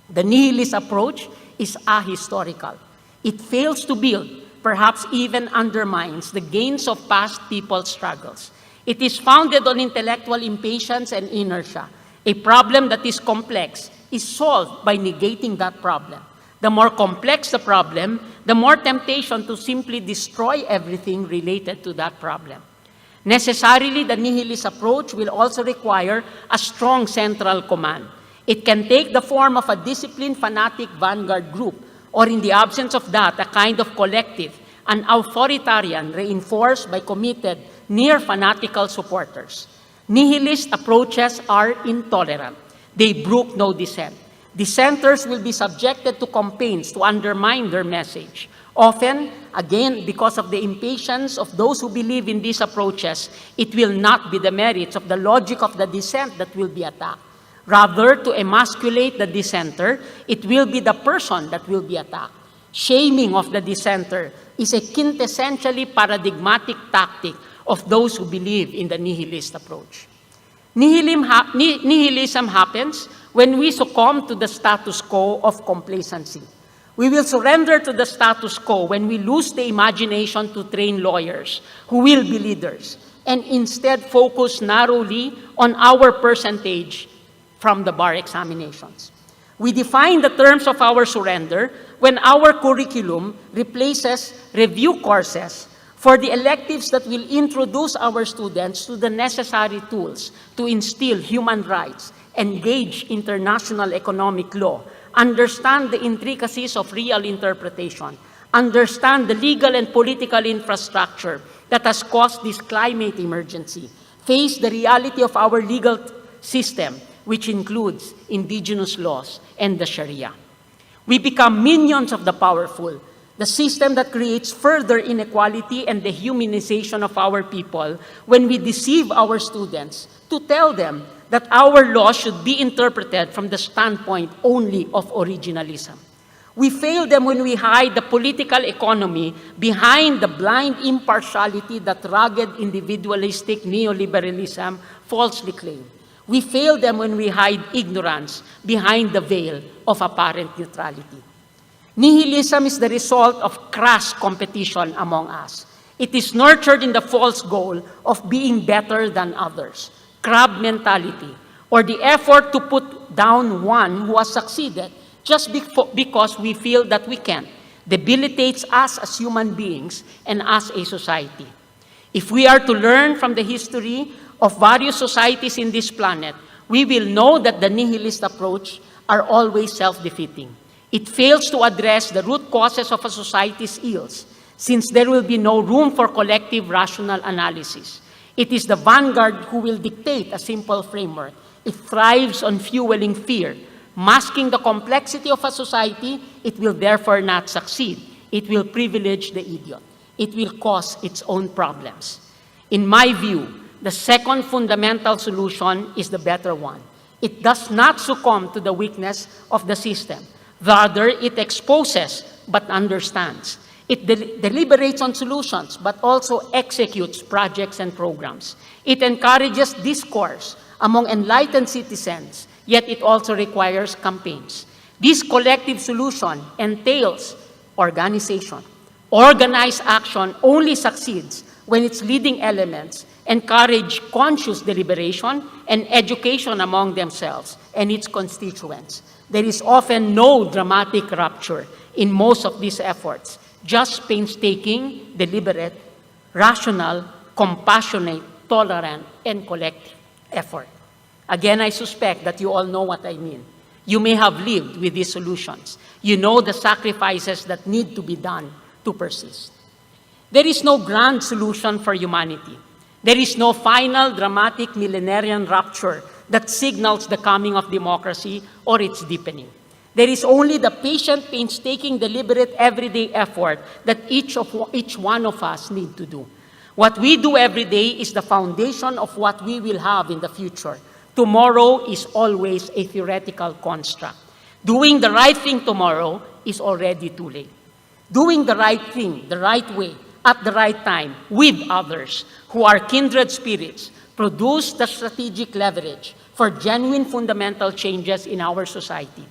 The nihilist approach is ahistorical. It fails to build, perhaps even undermines, the gains of past people's struggles. It is founded on intellectual impatience and inertia. A problem that is complex is solved by negating that problem. The more complex the problem, the more temptation to simply destroy everything related to that problem. Necessarily, the nihilist approach will also require a strong central command. It can take the form of a disciplined fanatic vanguard group, or in the absence of that, a kind of collective, an authoritarian reinforced by committed, near-fanatical supporters. Nihilist approaches are intolerant. They brook no dissent. Dissenters will be subjected to campaigns to undermine their message. Often, again, because of the impatience of those who believe in these approaches, it will not be the merits of the logic of the dissent that will be attacked. Rather, to emasculate the dissenter, it will be the person that will be attacked. Shaming of the dissenter is a quintessentially paradigmatic tactic of those who believe in the nihilist approach. Nihilism happens when we succumb to the status quo of complacency. We will surrender to the status quo when we lose the imagination to train lawyers who will be leaders, and instead focus narrowly on our percentage from the bar examinations. We define the terms of our surrender when our curriculum replaces review courses for the electives that will introduce our students to the necessary tools to instill human rights, engage international economic law, understand the intricacies of real interpretation, understand the legal and political infrastructure that has caused this climate emergency, face the reality of our legal system, which includes indigenous laws and the Sharia. We become minions of the powerful, the system that creates further inequality and dehumanization of our people when we deceive our students to tell them that our law should be interpreted from the standpoint only of originalism. We fail them when we hide the political economy behind the blind impartiality that rugged individualistic neoliberalism falsely claims. We fail them when we hide ignorance behind the veil of apparent neutrality. Nihilism is the result of crass competition among us. It is nurtured in the false goal of being better than others, crab mentality, or the effort to put down one who has succeeded just because we feel that we can't, debilitates us as human beings and as a society. If we are to learn from the history of various societies in this planet, we will know that the nihilist approach are always self-defeating. It fails to address the root causes of a society's ills, since there will be no room for collective rational analysis. It is the vanguard who will dictate a simple framework. It thrives on fueling fear. Masking the complexity of a society, it will therefore not succeed. It will privilege the idiot. It will cause its own problems. In my view, the second fundamental solution is the better one. It does not succumb to the weakness of the system. Rather, it exposes but understands. It deliberates on solutions but also executes projects and programs. It encourages discourse among enlightened citizens, yet it also requires campaigns. This collective solution entails organization. Organized action only succeeds when its leading elements encourage conscious deliberation and education among themselves and its constituents. There is often no dramatic rupture in most of these efforts, just painstaking, deliberate, rational, compassionate, tolerant, and collective effort. Again, I suspect that you all know what I mean. You may have lived with these solutions. You know the sacrifices that need to be done to persist. There is no grand solution for humanity. There is no final dramatic millenarian rapture that signals the coming of democracy or its deepening. There is only the patient, painstaking, deliberate, everyday effort that each one of us need to do. What we do every day is the foundation of what we will have in the future. Tomorrow is always a theoretical construct. Doing the right thing tomorrow is already too late. Doing the right thing, the right way, at the right time, with others who are kindred spirits, produce the strategic leverage for genuine fundamental changes in our society.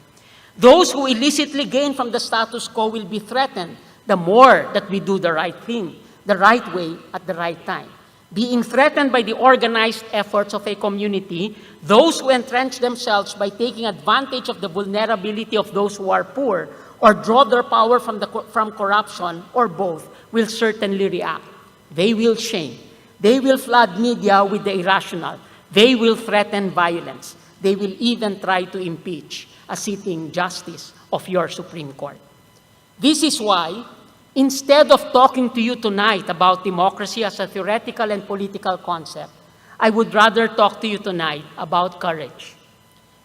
Those who illicitly gain from the status quo will be threatened the more that we do the right thing, the right way, at the right time. Being threatened by the organized efforts of a community, those who entrench themselves by taking advantage of the vulnerability of those who are poor or draw their power from corruption, or both, will certainly react. They will shame. They will flood media with the irrational. They will threaten violence. They will even try to impeach a sitting justice of your Supreme Court. This is why, instead of talking to you tonight about democracy as a theoretical and political concept, I would rather talk to you tonight about courage.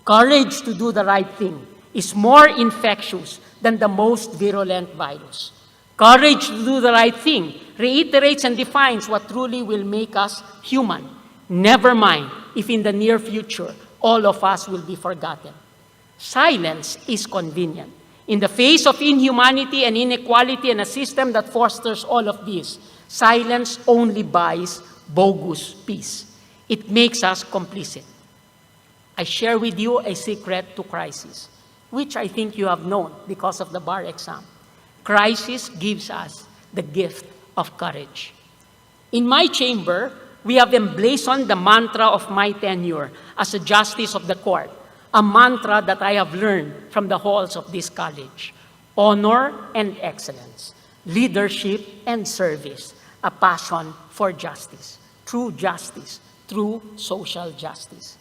Courage to do the right thing is more infectious than the most virulent virus. Courage to do the right thing reiterates and defines what truly will make us human. Never mind if in the near future all of us will be forgotten. Silence is convenient. In the face of inhumanity and inequality and a system that fosters all of this, silence only buys bogus peace. It makes us complicit. I share with you a secret to crisis, which I think you have known because of the bar exam. Crisis gives us the gift of courage. In my chamber, we have emblazoned the mantra of my tenure as a justice of the court, a mantra that I have learned from the halls of this college. Honor and excellence, leadership and service, a passion for justice, true social justice.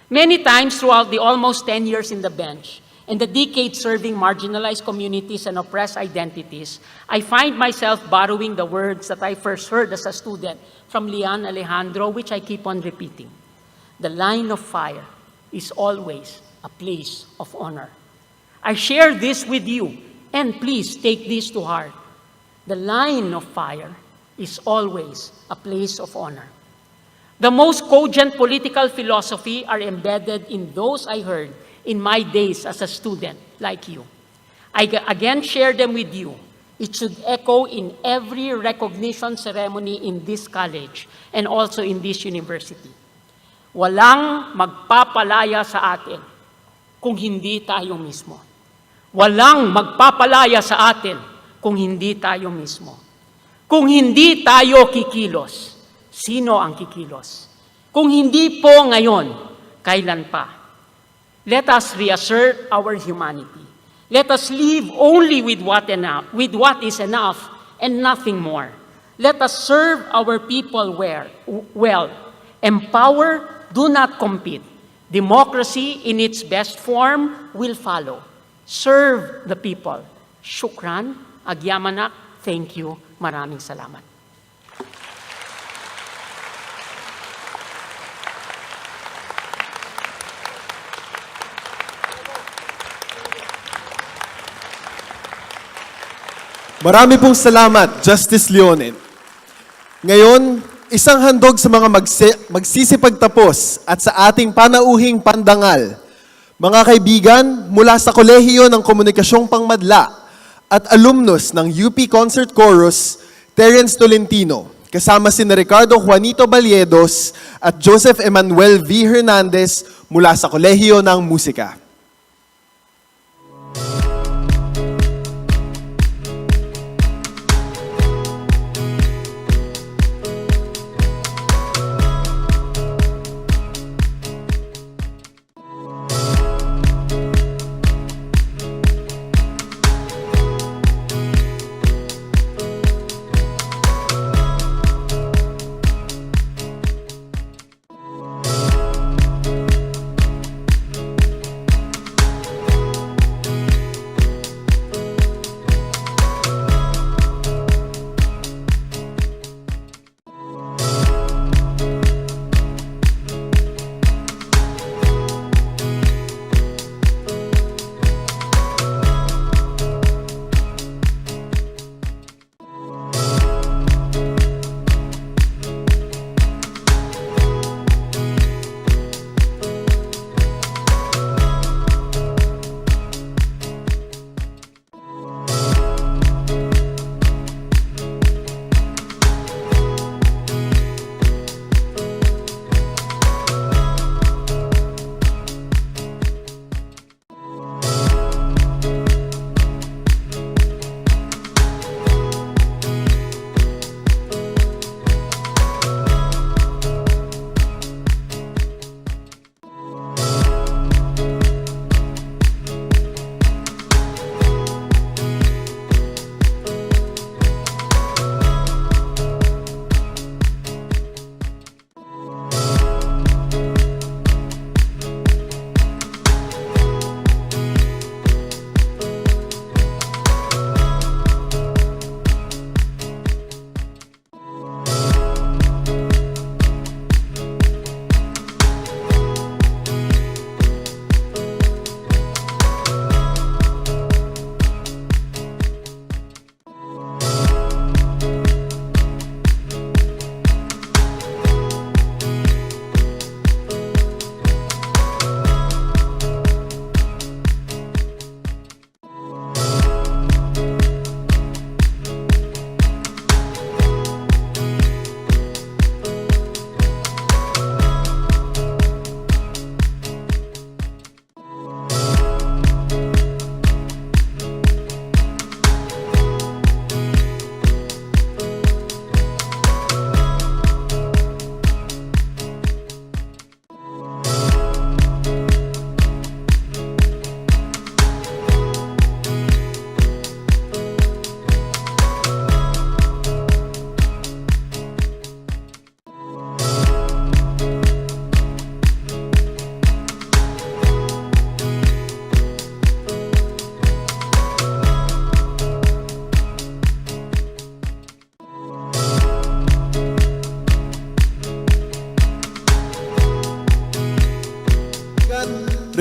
Many times throughout the almost 10 years in the bench, and the decades serving marginalized communities and oppressed identities, I find myself borrowing the words that I first heard as a student from Lian Alejandro, which I keep on repeating. The line of fire is always a place of honor. I share this with you, and please take this to heart. The line of fire is always a place of honor. The most cogent political philosophy are embedded in those I heard in my days as a student like you. I again share them with you. It should echo in every recognition ceremony in this college and also in this university. Walang magpapalaya sa atin kung hindi tayo mismo. Walang magpapalaya sa atin kung hindi tayo mismo. Kung hindi tayo kikilos, sino ang kikilos? Kung hindi po ngayon, kailan pa? Let us reassert our humanity. Let us live only with what is enough and nothing more. Let us serve our people well. Empower, do not compete. Democracy in its best form will follow. Serve the people. Shukran, agyamanak, thank you, maraming salamat. Marami pong salamat, Justice Leonen. Ngayon, isang handog sa mga magsisipagtapos at sa ating panauhing pandangal. Mga kaibigan, mula sa Kolehiyo ng Komunikasyong Pangmadla at alumnus ng UP Concert Chorus, Terence Tolentino, kasama sina Ricardo Juanito Balyedos at Joseph Emmanuel V. Hernandez mula sa Kolehiyo ng Musika.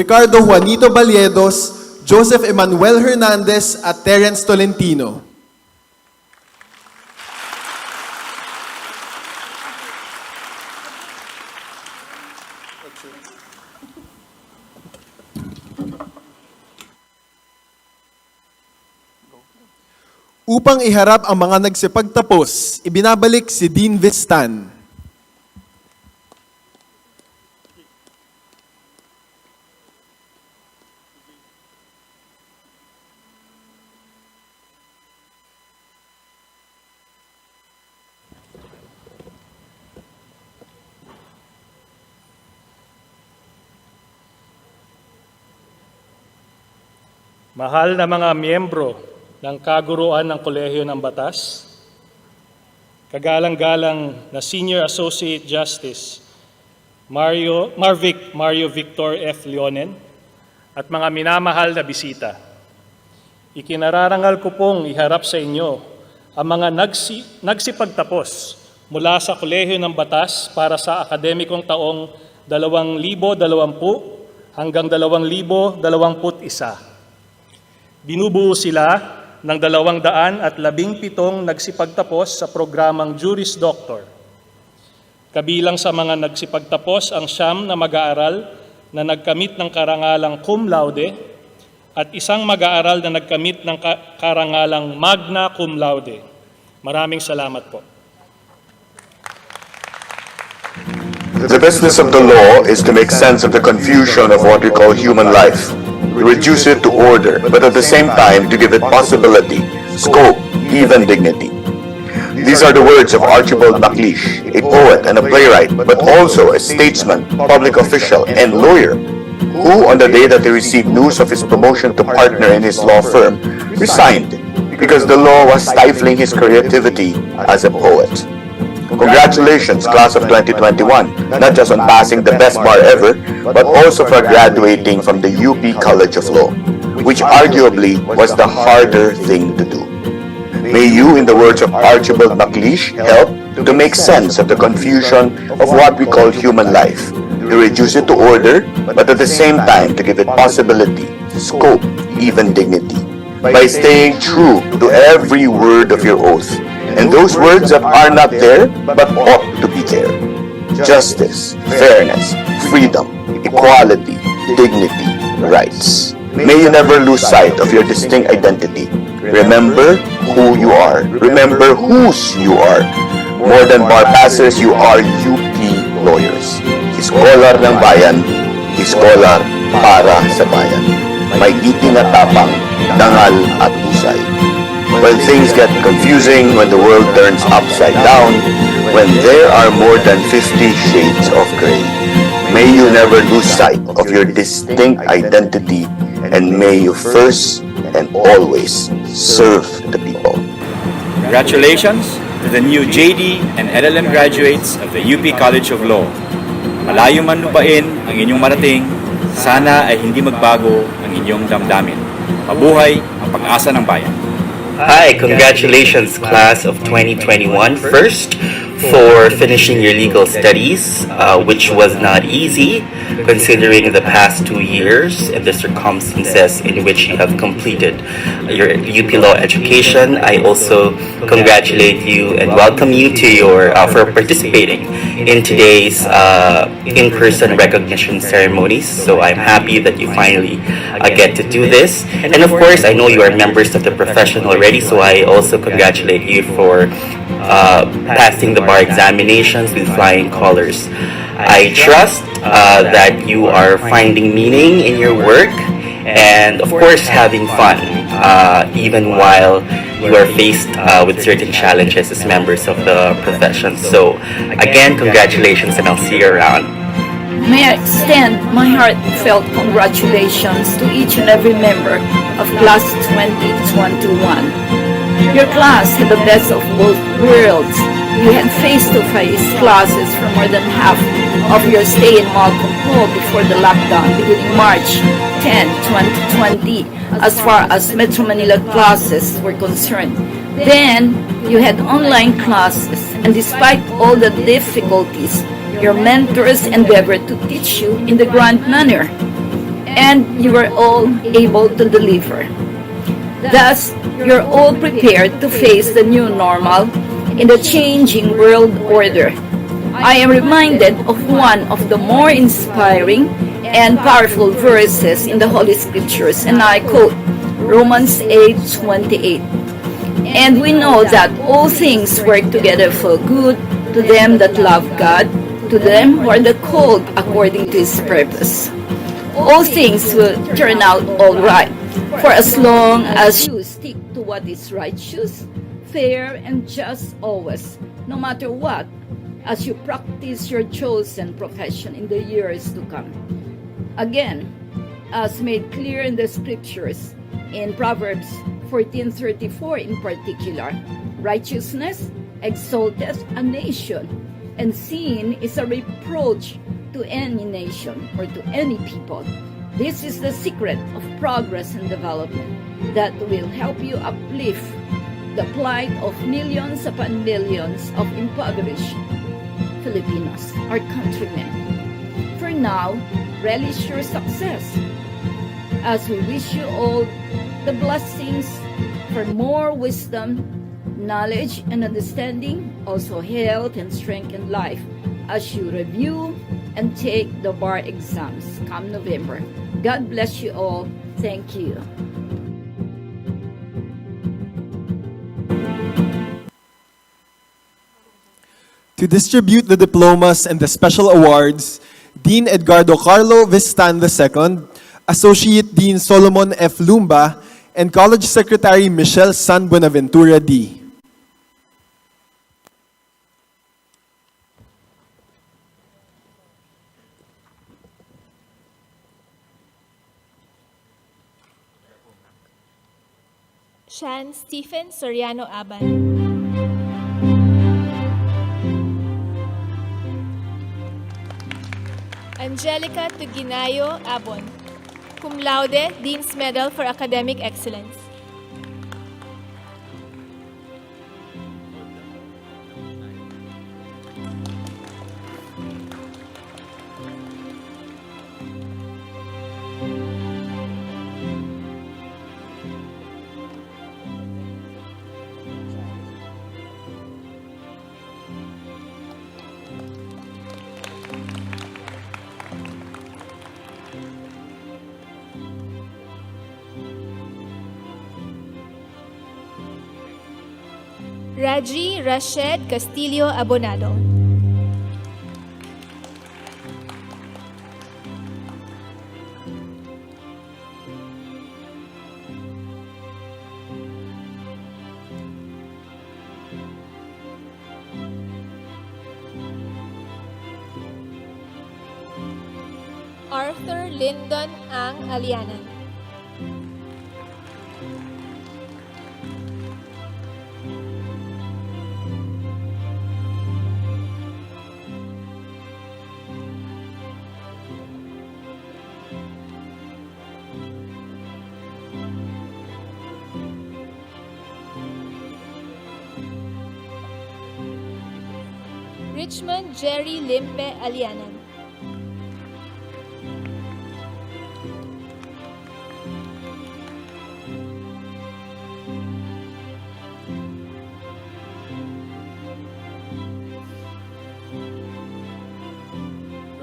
Ricardo Juanito Baliedos, Joseph Emmanuel Hernandez at Terence Tolentino. Upang iharap ang mga nagsipagtapos, ibinabalik si Dean Vistan. Mahal na mga miyembro ng kaguruan ng Kolehiyo ng Batas, kagalang-galang na Senior Associate Justice Mario Victor F. Leonen, at mga minamahal na bisita. Ikinararangal ko pong iharap sa inyo ang mga nagsipagtapos mula sa Kolehiyo ng Batas para sa akademikong taong 2020 hanggang 2021. Binubuo sila ng 217 nagsipagtapos sa programang Juris Doctor. Kabilang sa mga nagsipagtapos ang 9 na mag-aaral na nagkamit ng karangalang cum laude at isang mag-aaral na nagkamit ng karangalang magna cum laude. Maraming salamat po. The business of the law is to make sense of the confusion of what we call human life, reduce it to order, but at the same time to give it possibility, scope, even dignity. These are the words of Archibald MacLeish, a poet and a playwright, but also a statesman, public official, and lawyer, who on the day that he received news of his promotion to partner in his law firm, resigned because the law was stifling his creativity as a poet. Congratulations, class of 2021, not just on passing the best bar ever, but also for graduating from the UP College of Law, which arguably was the harder thing to do. May you, in the words of Archibald MacLeish, help to make sense of the confusion of what we call human life, to reduce it to order, but at the same time to give it possibility, scope, even dignity, by staying true to every word of your oath. And those words that are not there, but ought to be there. Justice, fairness, freedom, equality, dignity, rights. May you never lose sight of your distinct identity. Remember who you are. Remember whose you are. More than bar passers, you are UP lawyers. Iskolar ng bayan, iskolar para sa bayan. May iting at tapang, dangal at husay. When things get confusing, when the world turns upside down, when there are more than 50 shades of gray, may you never lose sight of your distinct identity, and may you first and always serve the people. Congratulations to the new JD and LLM graduates of the UP College of Law. Malayo man lupain ang inyong marating, sana ay hindi magbago ang inyong damdamin. Mabuhay ang pag-asa ng bayan. Hi, congratulations class of 2021. First, for finishing your legal studies, which was not easy considering the past 2 years and the circumstances in which you have completed your UP Law education. I also congratulate you and welcome you to your for participating in today's in-person recognition ceremonies. So I'm happy that you finally get to do this. And of course, I know you are members of the profession already, so I also congratulate you for passing the bar examinations with flying colors. I trust that you are finding meaning in your work and of course having fun even while you are faced with certain challenges as members of the profession. So again, congratulations, and I'll see you around. May I extend my heartfelt congratulations to each and every member of Class 2021. Your class had the best of both worlds. You had face-to-face classes for more than half of your stay in Malcolm Hall before the lockdown beginning March 10, 2020, as far as Metro Manila classes were concerned. Then, you had online classes, and despite all the difficulties, your mentors endeavored to teach you in the grand manner. and you are all able to deliver. Thus, you're all prepared to face the new normal in the changing world order. I am reminded of one of the more inspiring and powerful verses in the Holy Scriptures, and I quote Romans 8:28. And we know that all things work together for good to them that love God, to them who are the called according to His purpose. All things will turn out all right, for as long as you stick to what is righteous, fair, and just always, no matter what, as you practice your chosen profession in the years to come. Again, as made clear in the scriptures, in Proverbs 14:34 in particular, righteousness exalteth a nation, and sin is a reproach to any nation or to any people. This is the secret of progress and development that will help you uplift the plight of millions upon millions of impoverished Filipinos, our countrymen. For now, relish your success as we wish you all the blessings for more wisdom, knowledge, and understanding, also health and strength in life as you review and take the bar exams come November. God bless you all. Thank you. To distribute the diplomas and the special awards, Dean Edgardo Carlo Vistan II, Associate Dean Solomon F. Lumba, and College Secretary Michelle San Buenaventura D. Shan Stephen Soriano Aban. Angelica Tuginayo Abon, cum laude, Dean's Medal for Academic Excellence. Raji Rashed Castillo Abonado. Arthur Lyndon Ang Alianan. Richmond Jerry Limpe Alianan.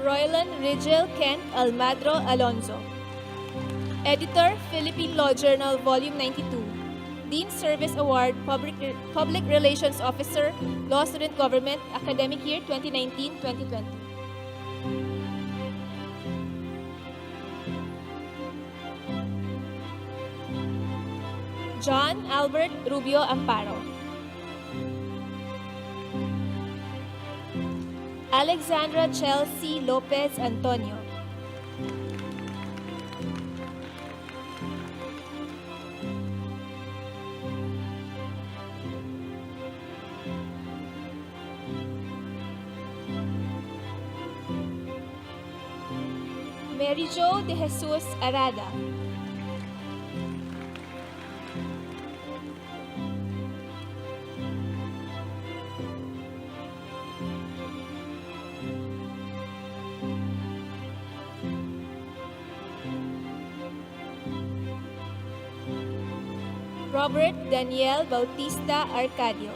Roylan Rigel Kent Almadro Alonzo. Editor, Philippine Law Journal, Volume 92. Dean Service Award, Public Relations Officer, Law Student Government, Academic Year 2019-2020. John Albert Rubio Amparo. Alexandra Chelsea Lopez Antonio. Mary Jo de Jesus Arada. Robert Daniel Bautista Arcadio.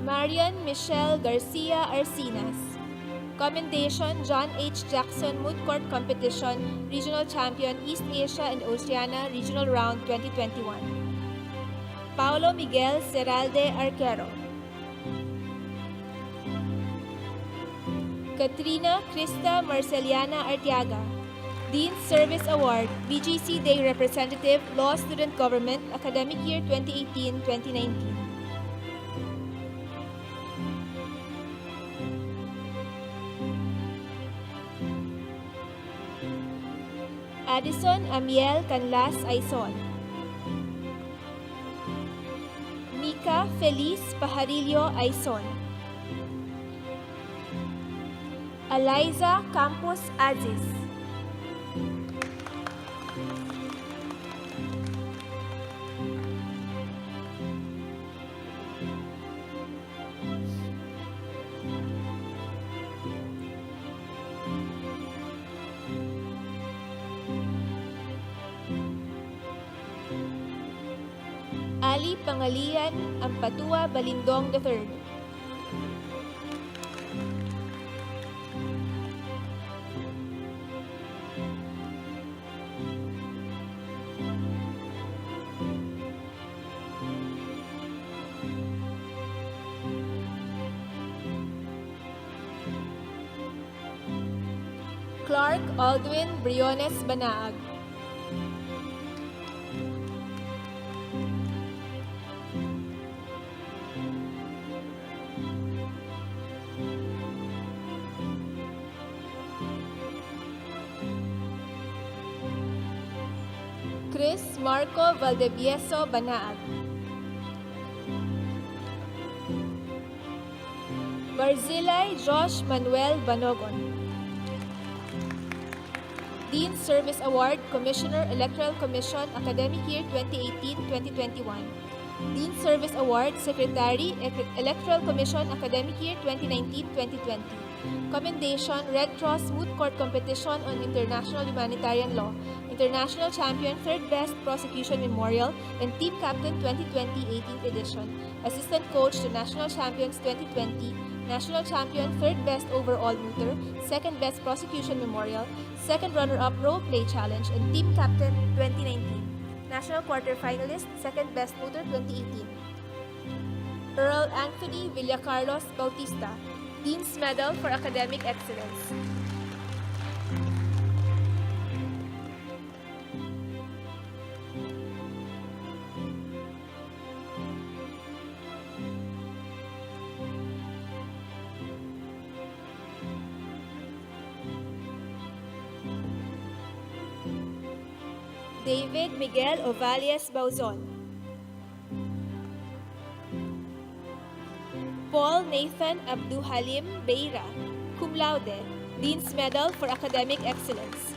Marian Michelle Garcia Arcinas. Commendation John H. Jackson Moot Court Competition Regional Champion East Asia and Oceania Regional Round 2021. Paulo Miguel Serralde Arquero. Katrina Krista Marceliana Artiaga. Dean's Service Award, BGC Day Representative, Law Student Government, Academic Year 2018-2019. Addison Amiel Canlas Aizon. Mika Feliz Pajarillo Aizon. Eliza Campos Aziz. Ali Pangalian Ampatua Balindong III. Clark Aldwin Briones Banaag. Chris Marco Valdevieso Banaag. Barzilay Josh Manuel Banogon. Dean's Service Award, Commissioner, Electoral Commission, Academic Year 2018-2021. Dean's Service Award, Secretary, Electoral Commission, Academic Year 2019-2020. Commendation, Red Cross Moot Court Competition on International Humanitarian Law, International Champion, 3rd Best Prosecution Memorial, and Team Captain 2020 18th Edition. Assistant Coach to National Champions 2020, National Champion, 3rd Best Overall Mooter, 2nd Best Prosecution Memorial, 2nd Runner-Up Role Play Challenge, and Team Captain 2019. National Quarterfinalist, 2nd Best Mooter 2018. Earl Anthony Villacarlos Bautista, Dean's Medal for Academic Excellence. David Miguel Ovalias Bauzon. Paul Nathan Abduhalim Beira, cum laude, Dean's Medal for Academic Excellence.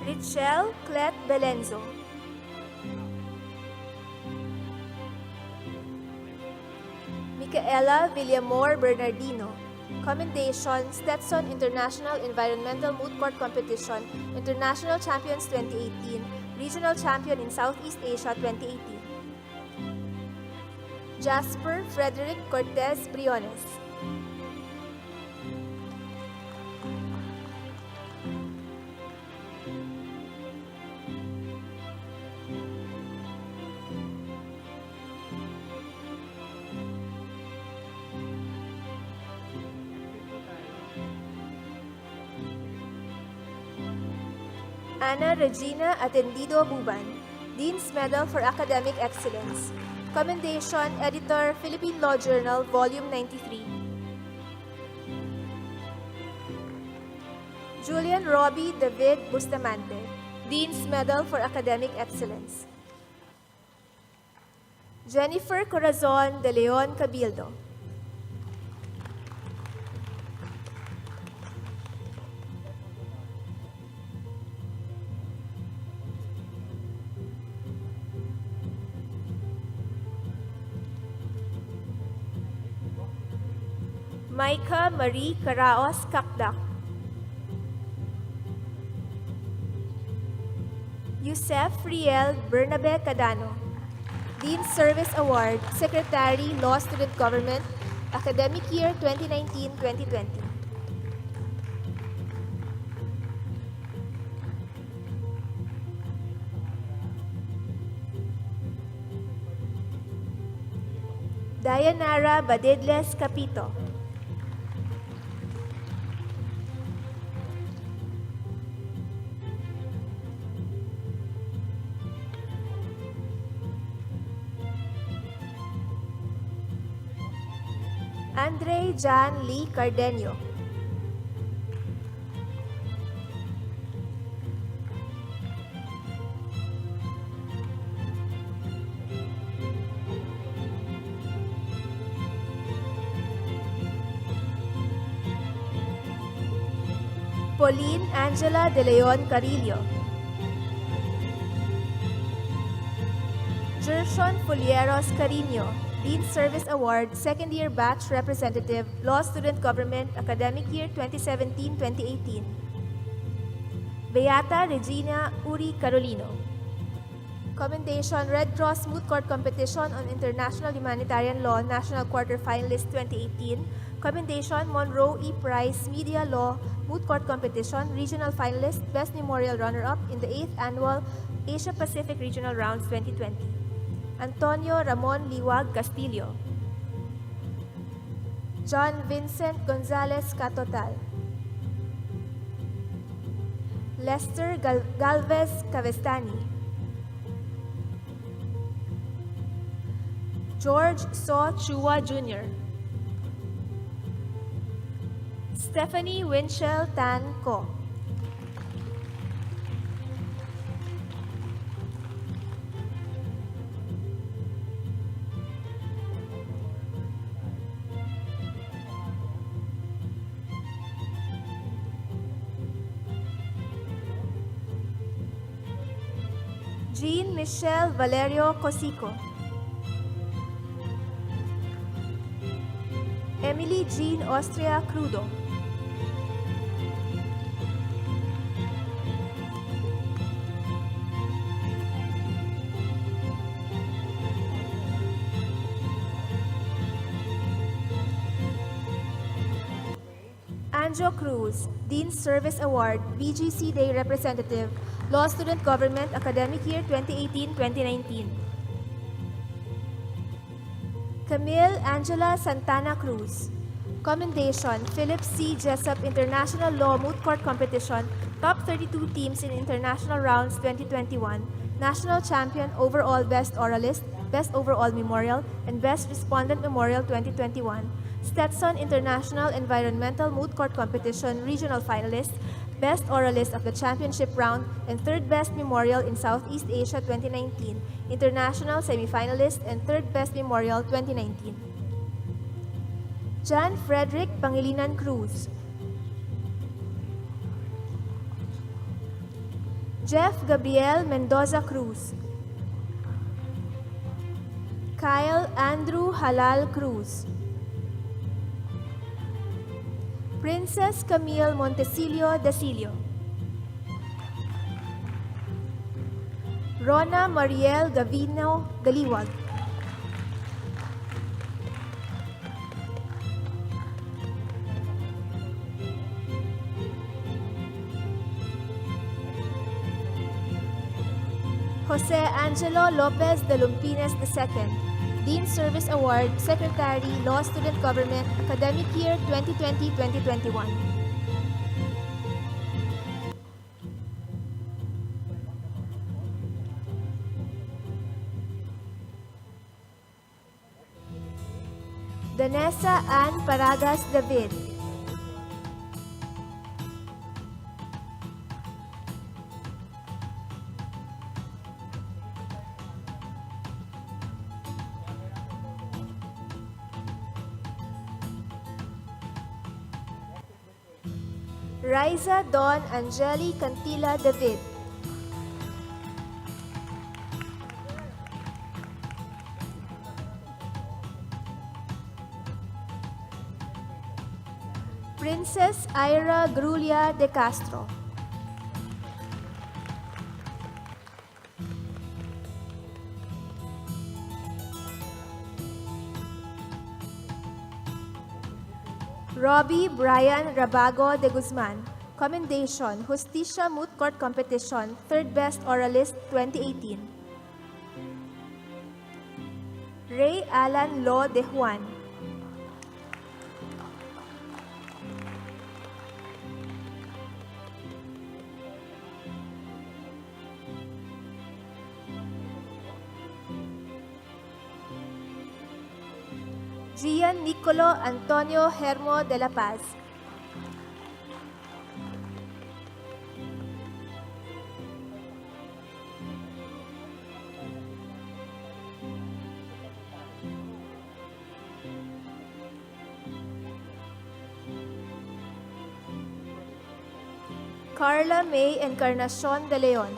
Richelle Clet Belenzo. Micaela Villamor Bernardino. Commendation, Stetson International Environmental Moot Court Competition, International Champions 2018, Regional Champion in Southeast Asia 2018. Jasper Frederick Cortez Briones. Ana Regina Atendido Buban, Dean's Medal for Academic Excellence. Commendation, Editor, Philippine Law Journal, Volume 93. Julian Robbie David Bustamante, Dean's Medal for Academic Excellence. Jennifer Corazon de Leon Cabildo. Micah Marie Caraos Kakdak. Yusef Riel Bernabe Cadano, Dean's Service Award, Secretary, Law Student Government, Academic Year 2019-2020. Dayanara Badedles Capito. Andre Jan Lee Cardenio. Pauline Angela De Leon Carillo. Gershon Fulieros Carino, Dean's Service Award, Second Year Batch Representative, Law Student Government, Academic Year 2017-2018. Beata Regina Uri Carolino. Commendation, Red Cross Moot Court Competition on International Humanitarian Law, National Quarter Finalist 2018. Commendation, Monroe E. Price, Media Law, Moot Court Competition, Regional Finalist, Best Memorial Runner-Up in the 8th Annual Asia Pacific Regional Rounds 2020. Antonio Ramon Liwag Castillo. John Vincent Gonzalez Catotal. Lester Galvez Cavestani. George So Chua Jr. Stephanie Winchell Tan Ko. Jean Michelle Valerio Cosico. Emily Jean Austria Crudo. Anjo Cruz, Dean's Service Award, BGC Day Representative, Law Student Government, Academic Year 2018-2019. Camille Angela Santana Cruz. Commendation, Philip C. Jessup International Law Moot Court Competition, Top 32 Teams in International Rounds 2021, National Champion Overall Best Oralist, Best Overall Memorial, and Best Respondent Memorial 2021. Stetson International Environmental Moot Court Competition Regional Finalist, Best Oralist of the Championship Round, and Third Best Memorial in Southeast Asia 2019, International Semifinalist, and Third Best Memorial 2019. John Frederick Pangilinan Cruz. Jeff Gabriel Mendoza Cruz. Kyle Andrew Halal Cruz. Princess Camille Montesilio Desilio. Rona Mariel Gavino Galiwag. Jose Angelo Lopez de Lumpines II, Dean's Service Award, Secretary, Law Student Government, Academic Year 2020-2021. Danessa Ann Paragas David. Riza Dawn Angeli Cantila David. Princess Ira Grulia de Castro. Robbie Brian Rabago de Guzman. Commendation, Justicia Moot Court Competition, Third Best Oralist 2018. Ray Alan Lo de Juan. Gian Nicolo Antonio Hermo de la Paz. Carla May Encarnacion de Leon.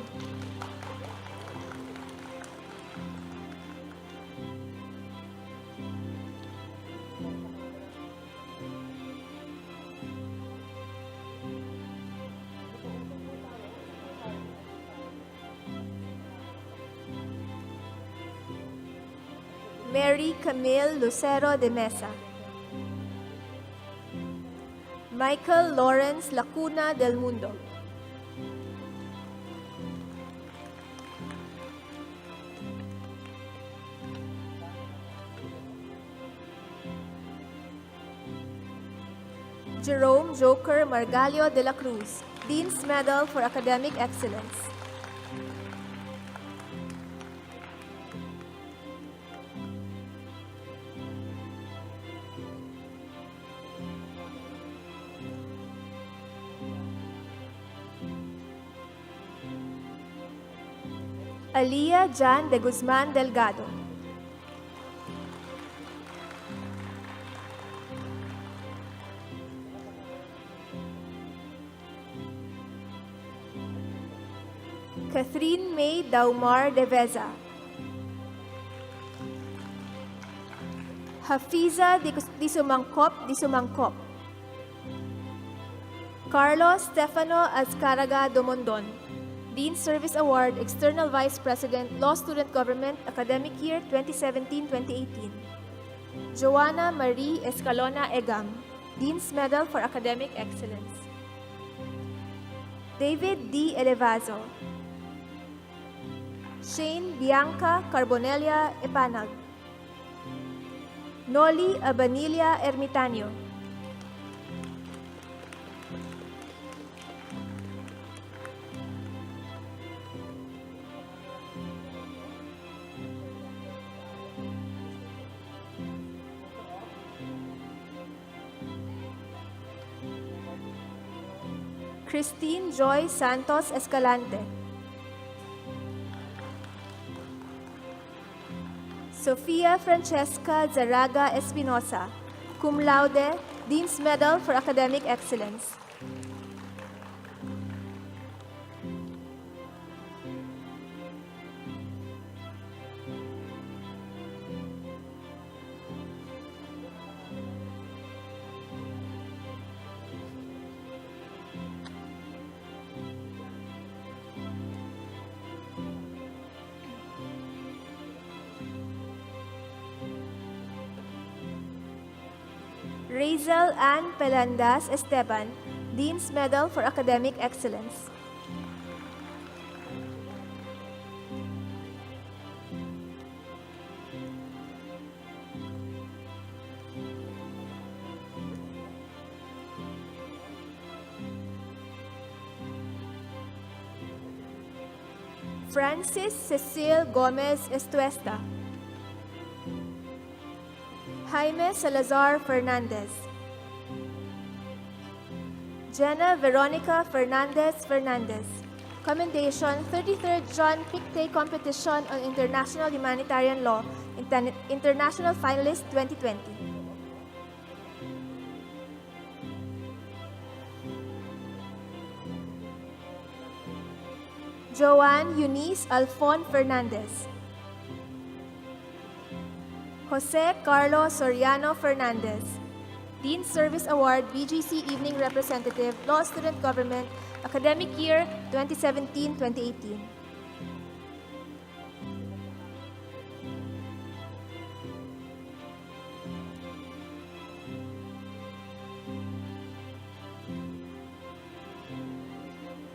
Mary Camille Lucero de Mesa. Michael Lawrence Lacuna del Mundo. Jerome Joker Margalio de la Cruz, Dean's Medal for Academic Excellence. Aliyah Jan de Guzman Delgado. Catherine May Daumar de Veza. Hafiza di Sumangkop. Carlos Stefano Azcaraga Domondon. Dean Service Award, External Vice President, Law Student Government, Academic Year 2017-2018. Joanna Marie Escalona Egam, Dean's Medal for Academic Excellence. David D. Elevazo. Shane Bianca Carbonelia Epanag. Noli Abanilia Ermitanio. Christine Joy Santos Escalante. Sofia Francesca Zaraga Espinosa, cum laude, Dean's Medal for Academic Excellence. Razel Ann Pelandas Esteban, Dean's Medal for Academic Excellence. Francis Cecile Gomez Estuesta. Jaime Salazar Fernandez. Jenna Veronica Fernandez Fernandez. Commendation 33rd John Pictet Competition on International Humanitarian Law, International Finalist 2020. Joanne Eunice Alfon Fernandez. Jose Carlos Soriano Fernandez. Dean Service Award BGC Evening Representative, Law Student Government, Academic Year 2017-2018.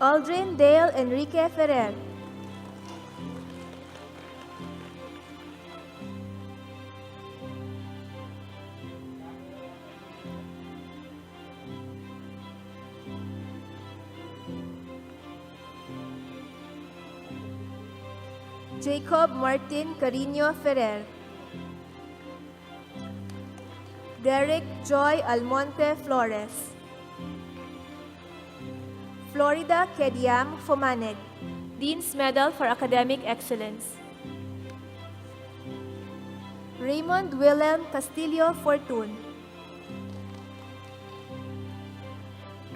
Aldrin Dale Enrique Ferrer. Jacob Martin Carino Ferrer. Derek Joy Almonte Flores. Florida Kediam Fomaneg, Dean's Medal for Academic Excellence. Raymond Willem Castillo Fortun.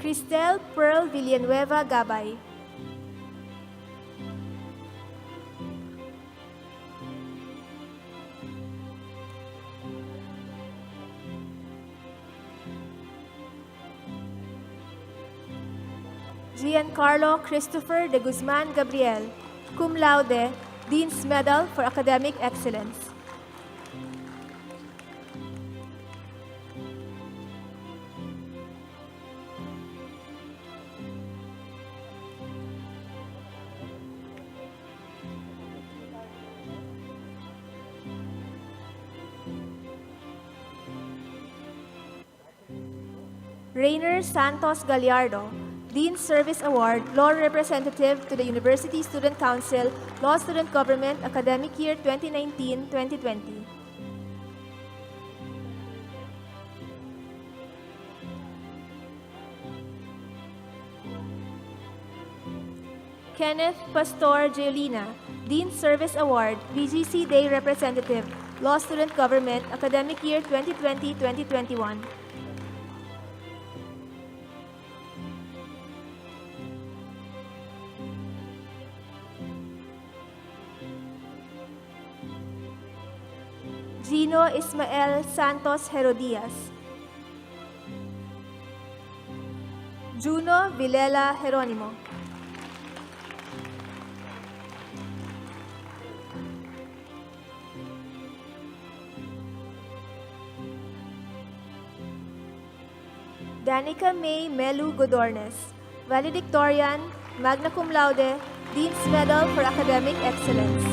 Cristel Pearl Villanueva Gabay. Giancarlo Christopher de Guzman Gabriel, cum laude, Dean's Medal for Academic Excellence. Rainer Santos Gallardo, Dean's Service Award, Law Representative to the University Student Council, Law Student Government, Academic Year 2019-2020. Kenneth Pastor Giolina, Dean's Service Award, BGC Day Representative, Law Student Government, Academic Year 2020-2021. Gino Ismael Santos Herodias. Juno Vilela Jeronimo. Danica May Melu Godornes, valedictorian, magna cum laude, Dean's Medal for Academic Excellence.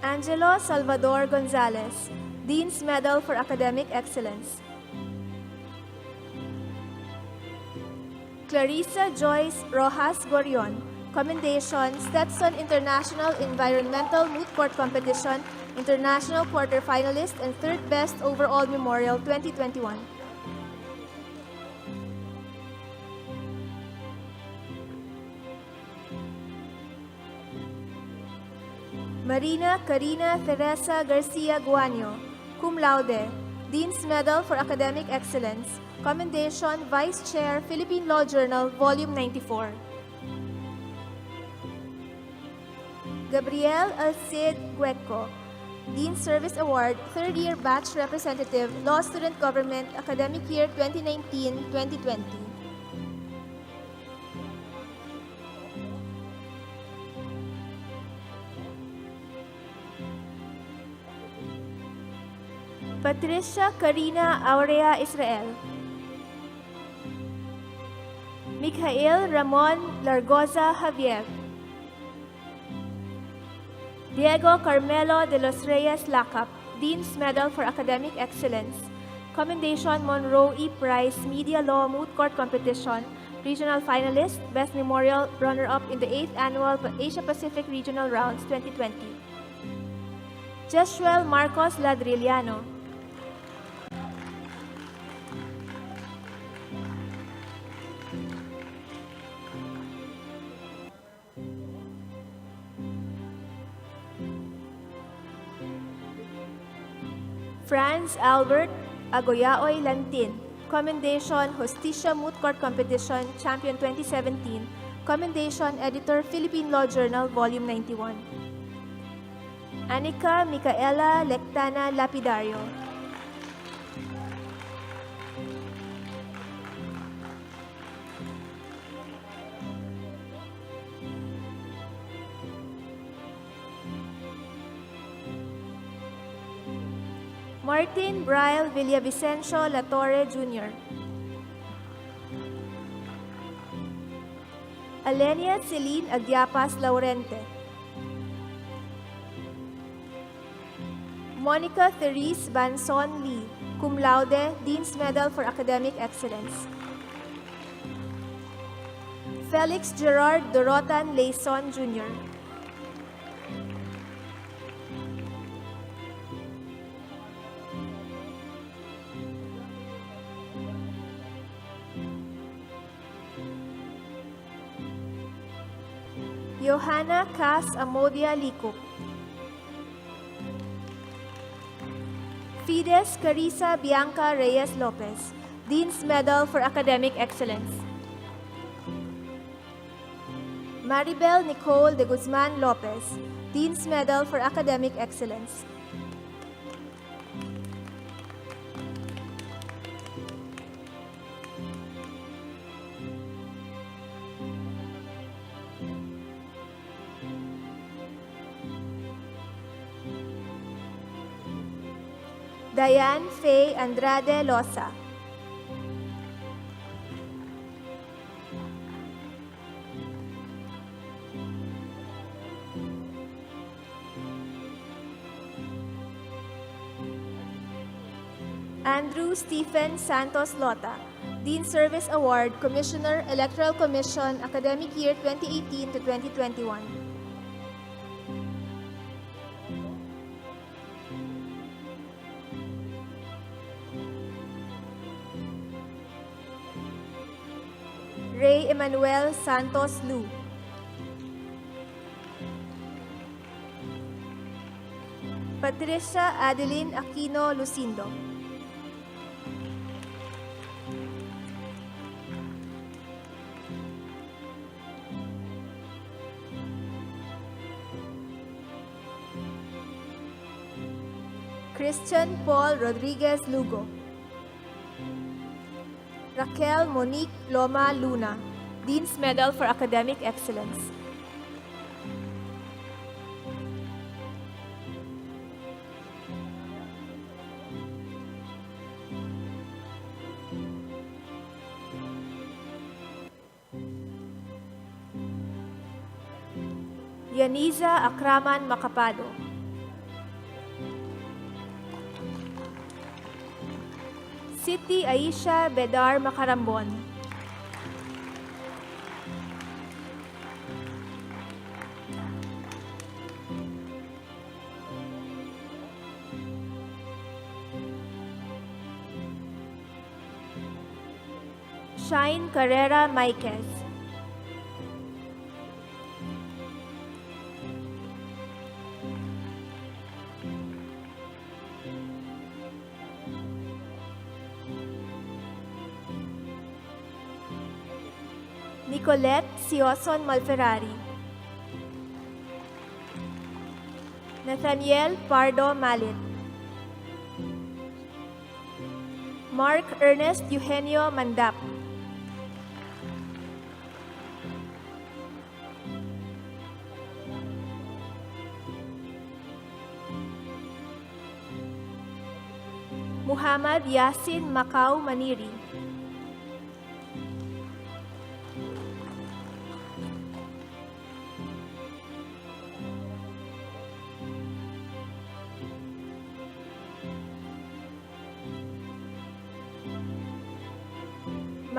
Angelo Salvador Gonzalez, Dean's Medal for Academic Excellence. Clarissa Joyce Rojas Gorion, Commendation, Stetson International Environmental Moot Court Competition, International Quarterfinalist and Third Best Overall Memorial 2021. Marina Karina Teresa Garcia Guanyo, cum laude, Dean's Medal for Academic Excellence, Commendation, Vice Chair, Philippine Law Journal, Volume 94. Gabriel Alcid Gueco, Dean's Service Award, Third Year Batch Representative, Law Student Government, Academic Year 2019-2020. Patricia Karina Aurea Israel. Mikhail Ramon Largoza Javier, Diego Carmelo de los Reyes Lacap, Dean's Medal for Academic Excellence. Commendation Monroe E. Price Media Law Moot Court Competition, Regional Finalist, Best Memorial Runner-Up in the 8th Annual Asia Pacific Regional Rounds 2020. Jeshuel Marcos Ladrillano. Franz Albert Agoyaoy Lantin, Commendation Justicia Moot Court Competition, Champion 2017, Commendation Editor, Philippine Law Journal, Volume 91. Anika Micaela Lectana Lapidario. Martin Braille Villavicencio Latorre Jr. Alenia Celine Agiapas Laurente. Monica Therese Banson Lee, cum laude, Dean's Medal for Academic Excellence. Felix Gerard Dorotan Leison Jr. Johanna Cas Amodia Licuk. Fides Carissa Bianca Reyes Lopez, Dean's Medal for Academic Excellence. Maribel Nicole de Guzman Lopez, Dean's Medal for Academic Excellence. Diane Faye Andrade Losa. Andrew Stephen Santos Lota, Dean Service Award, Commissioner, Electoral Commission, Academic Year 2018 to 2021. Ray Emmanuel Santos Lu. Patricia Adeline Aquino Lucindo. Christian Paul Rodriguez Lugo. Raquel Monique Loma Luna, Dean's Medal for Academic Excellence. Yaniza Akraman Macapado. Siti Aisha Bedar Macarambon. Shine Carrera Maiquez. Nicolette Sioson Malferrari. Nathaniel Pardo Malit. Mark Ernest Eugenio Mandap. Muhammad Yasin Macau Maniri.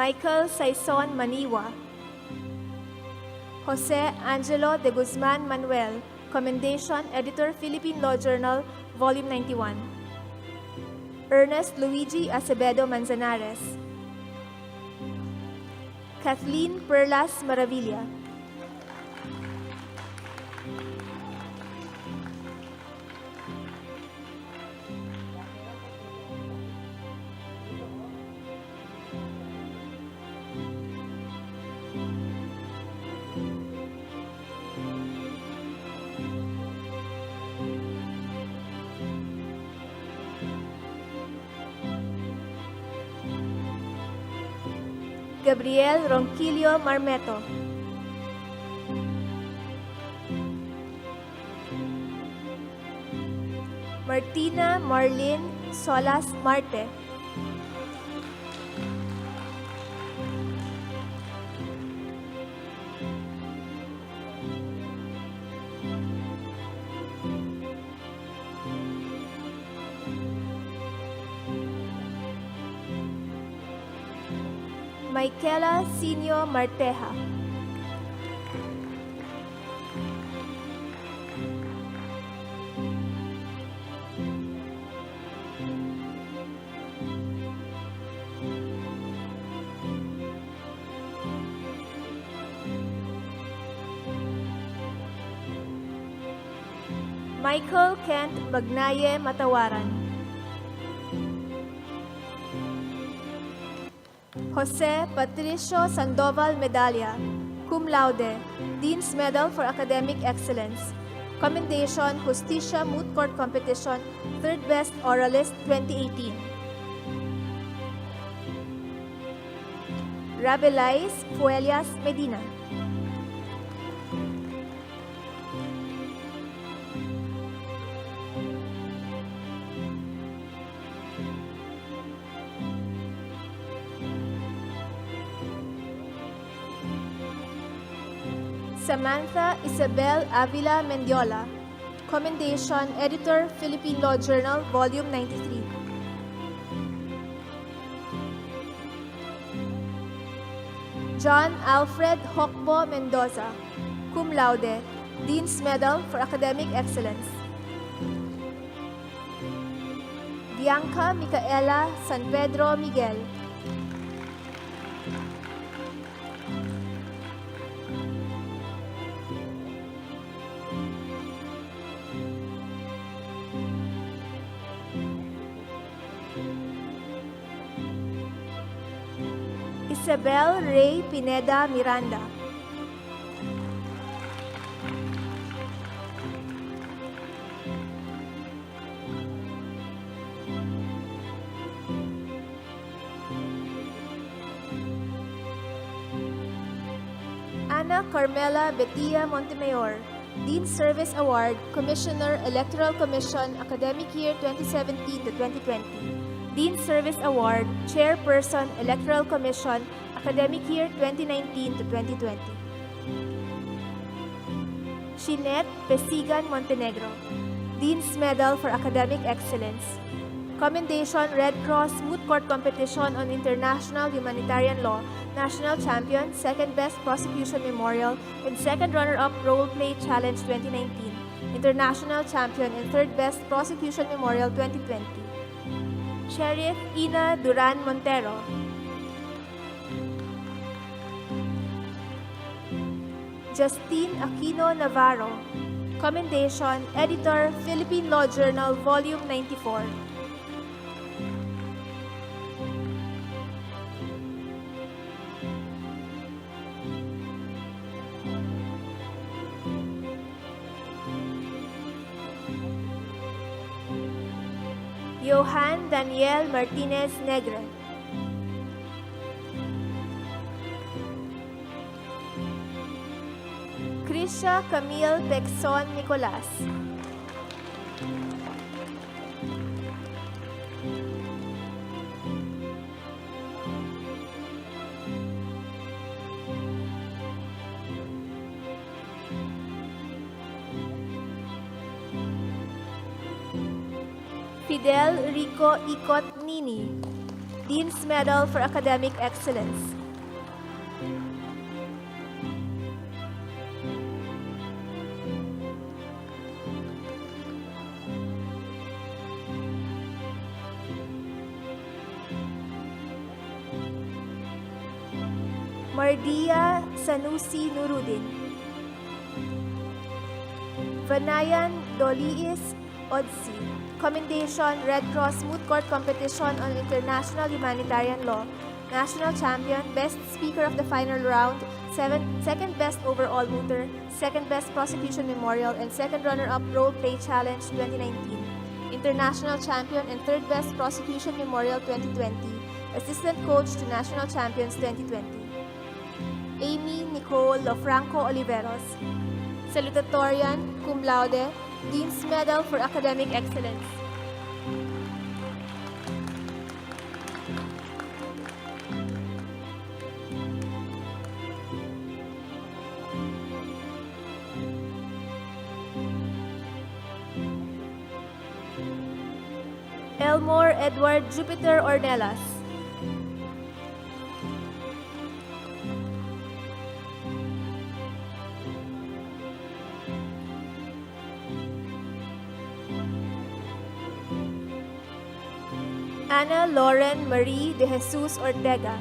Michael Saison Maniwa. Jose Angelo de Guzman Manuel, Commendation, Editor, Philippine Law Journal, Volume 91. Ernest Luigi Acevedo Manzanares. Kathleen Perlas Maravilla. Gabriel Ronquillo Marmeto. Martina Marlene Solas Marte. Michaela Sinio Marteja. Michael Kent Magnaye Matawaran. Jose Patricio Sandoval Medalla, cum laude, Dean's Medal for Academic Excellence. Commendation, Justicia Moot Court Competition, Third Best Oralist 2018. Rabelais Fuelias Medina. Samantha Isabel Avila Mendiola, Commendation, Editor, Philippine Law Journal, Volume 93. John Alfred Hokbo Mendoza, cum laude, Dean's Medal for Academic Excellence. Bianca Micaela San Pedro Miguel. Isabel Ray Pineda Miranda. Ana Carmela Betia Montemayor, Dean Service Award, Commissioner, Electoral Commission, Academic Year 2017 to 2020. Dean Service Award, Chairperson, Electoral Commission, Academic Year 2019 to 2020. Shinette Pesigan Montenegro, Dean's Medal for Academic Excellence. Commendation, Red Cross Moot Court Competition on International Humanitarian Law, National Champion, Second Best Prosecution Memorial, and Second Runner-Up Role Play Challenge 2019, International Champion and Third Best Prosecution Memorial 2020. Sheriff Ina Duran Montero. Justine Aquino Navarro, Commendation, Editor, Philippine Law Journal, Volume 94. Johan Daniel Martinez Negre. Krisha Camille Pexon Nicolas. Fidel Rico Ikot Nini. Dean's Medal for Academic Excellence. Mardia Sanusi Nurudin. Vanayan Doliis Odsi. Commendation Red Cross Moot Court Competition on International Humanitarian Law. National Champion, Best Speaker of the Final Round, Second Best Overall Mooter, Second Best Prosecution Memorial, and Second Runner-Up Role Play Challenge 2019. International Champion and Third Best Prosecution Memorial 2020. Assistant Coach to National Champions 2020. Amy Nicole Lofranco Oliveros. Salutatorian, cum laude, Dean's Medal for Academic Excellence. Elmore Edward Jupiter Ornelas. Ana Lauren Marie de Jesus Ortega.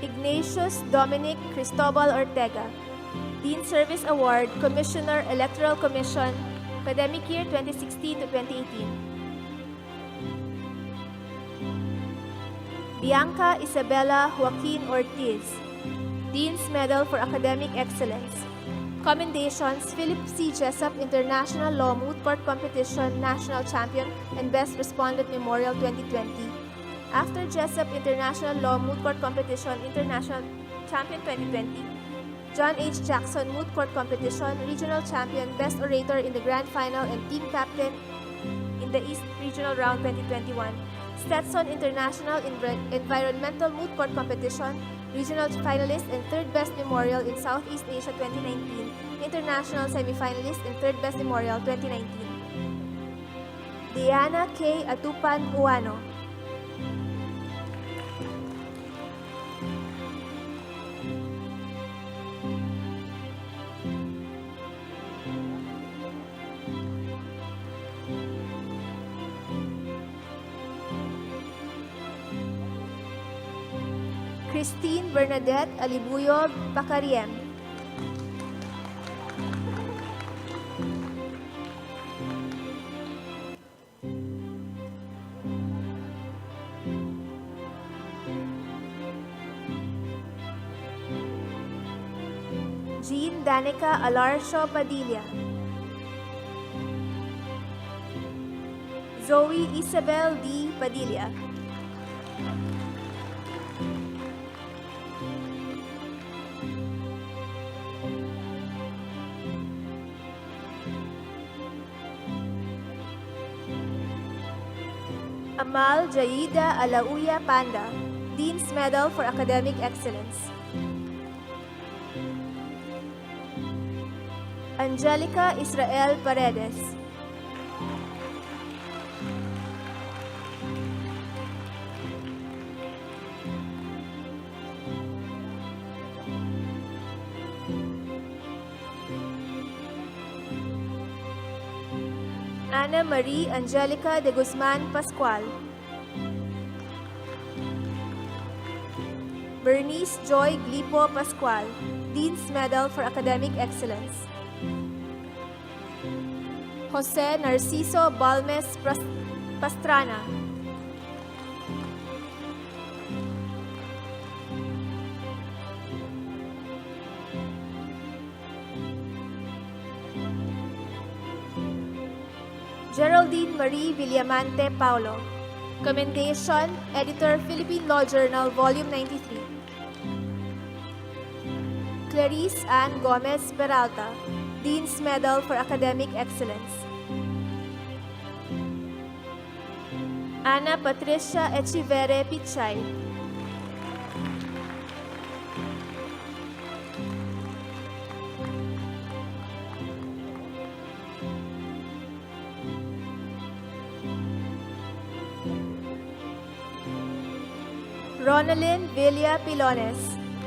Ignatius Dominic Cristobal Ortega. Dean Service Award, Commissioner, Electoral Commission, Academic Year 2016 to 2018. Bianca Isabella Joaquin Ortiz. Dean's Medal for Academic Excellence. Commendations, Philip C. Jessup International Law Moot Court Competition National Champion and Best Respondent Memorial 2020. After Jessup International Law Moot Court Competition International Champion 2020, John H. Jackson Moot Court Competition Regional Champion, Best Orator in the Grand Final and Team Captain in the East Regional Round 2021, Stetson International Environmental Moot Court Competition Regional Finalist and Third Best Memorial in Southeast Asia 2019, International Semifinalist and Third Best Memorial 2019. Diana K. Atupan Uano. Christine Bernadette Alibuyog Pacariem. Jean Danica Alarcio Padilla. Zoe Isabel D. Padilla. Amal Jaida Alauya Panda, Dean's Medal for Academic Excellence. Angelica Israel Paredes. Ana Marie Angelica de Guzman Pascual. Bernice Joy Glipo Pascual, Dean's Medal for Academic Excellence. Jose Narciso Balmes Pastrana. Geraldine Marie Villamante Paulo. Commendation, Editor, Philippine Law Journal, Volume 93. Clarice Ann Gomez Peralta, Dean's Medal for Academic Excellence. Ana Patricia Echivere Pichay. Ronalyn Villa Pilones,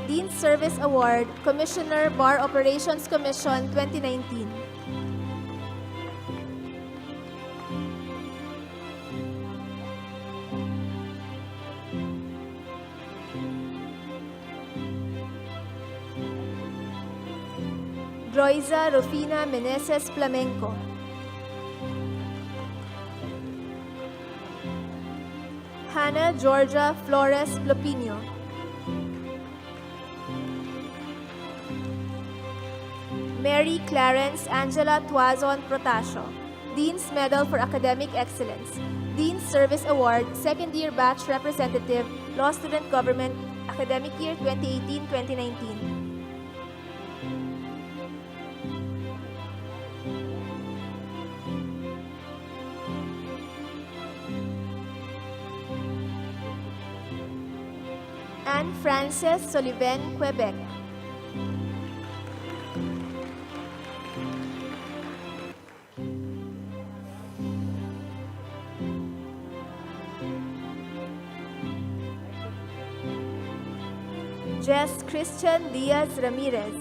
Dean Service Award, Commissioner Bar Operations Commission 2019. Roiza Rufina Meneses Flamenco. Hannah Georgia Flores Plopino. Mary Clarence Angela Tuazon Protasio, Dean's Medal for Academic Excellence, Dean's Service Award, Second Year Batch Representative, Law Student Government, Academic Year 2018-2019. Anne Frances Sullivan, Quebec. Jess Christian Diaz Ramirez.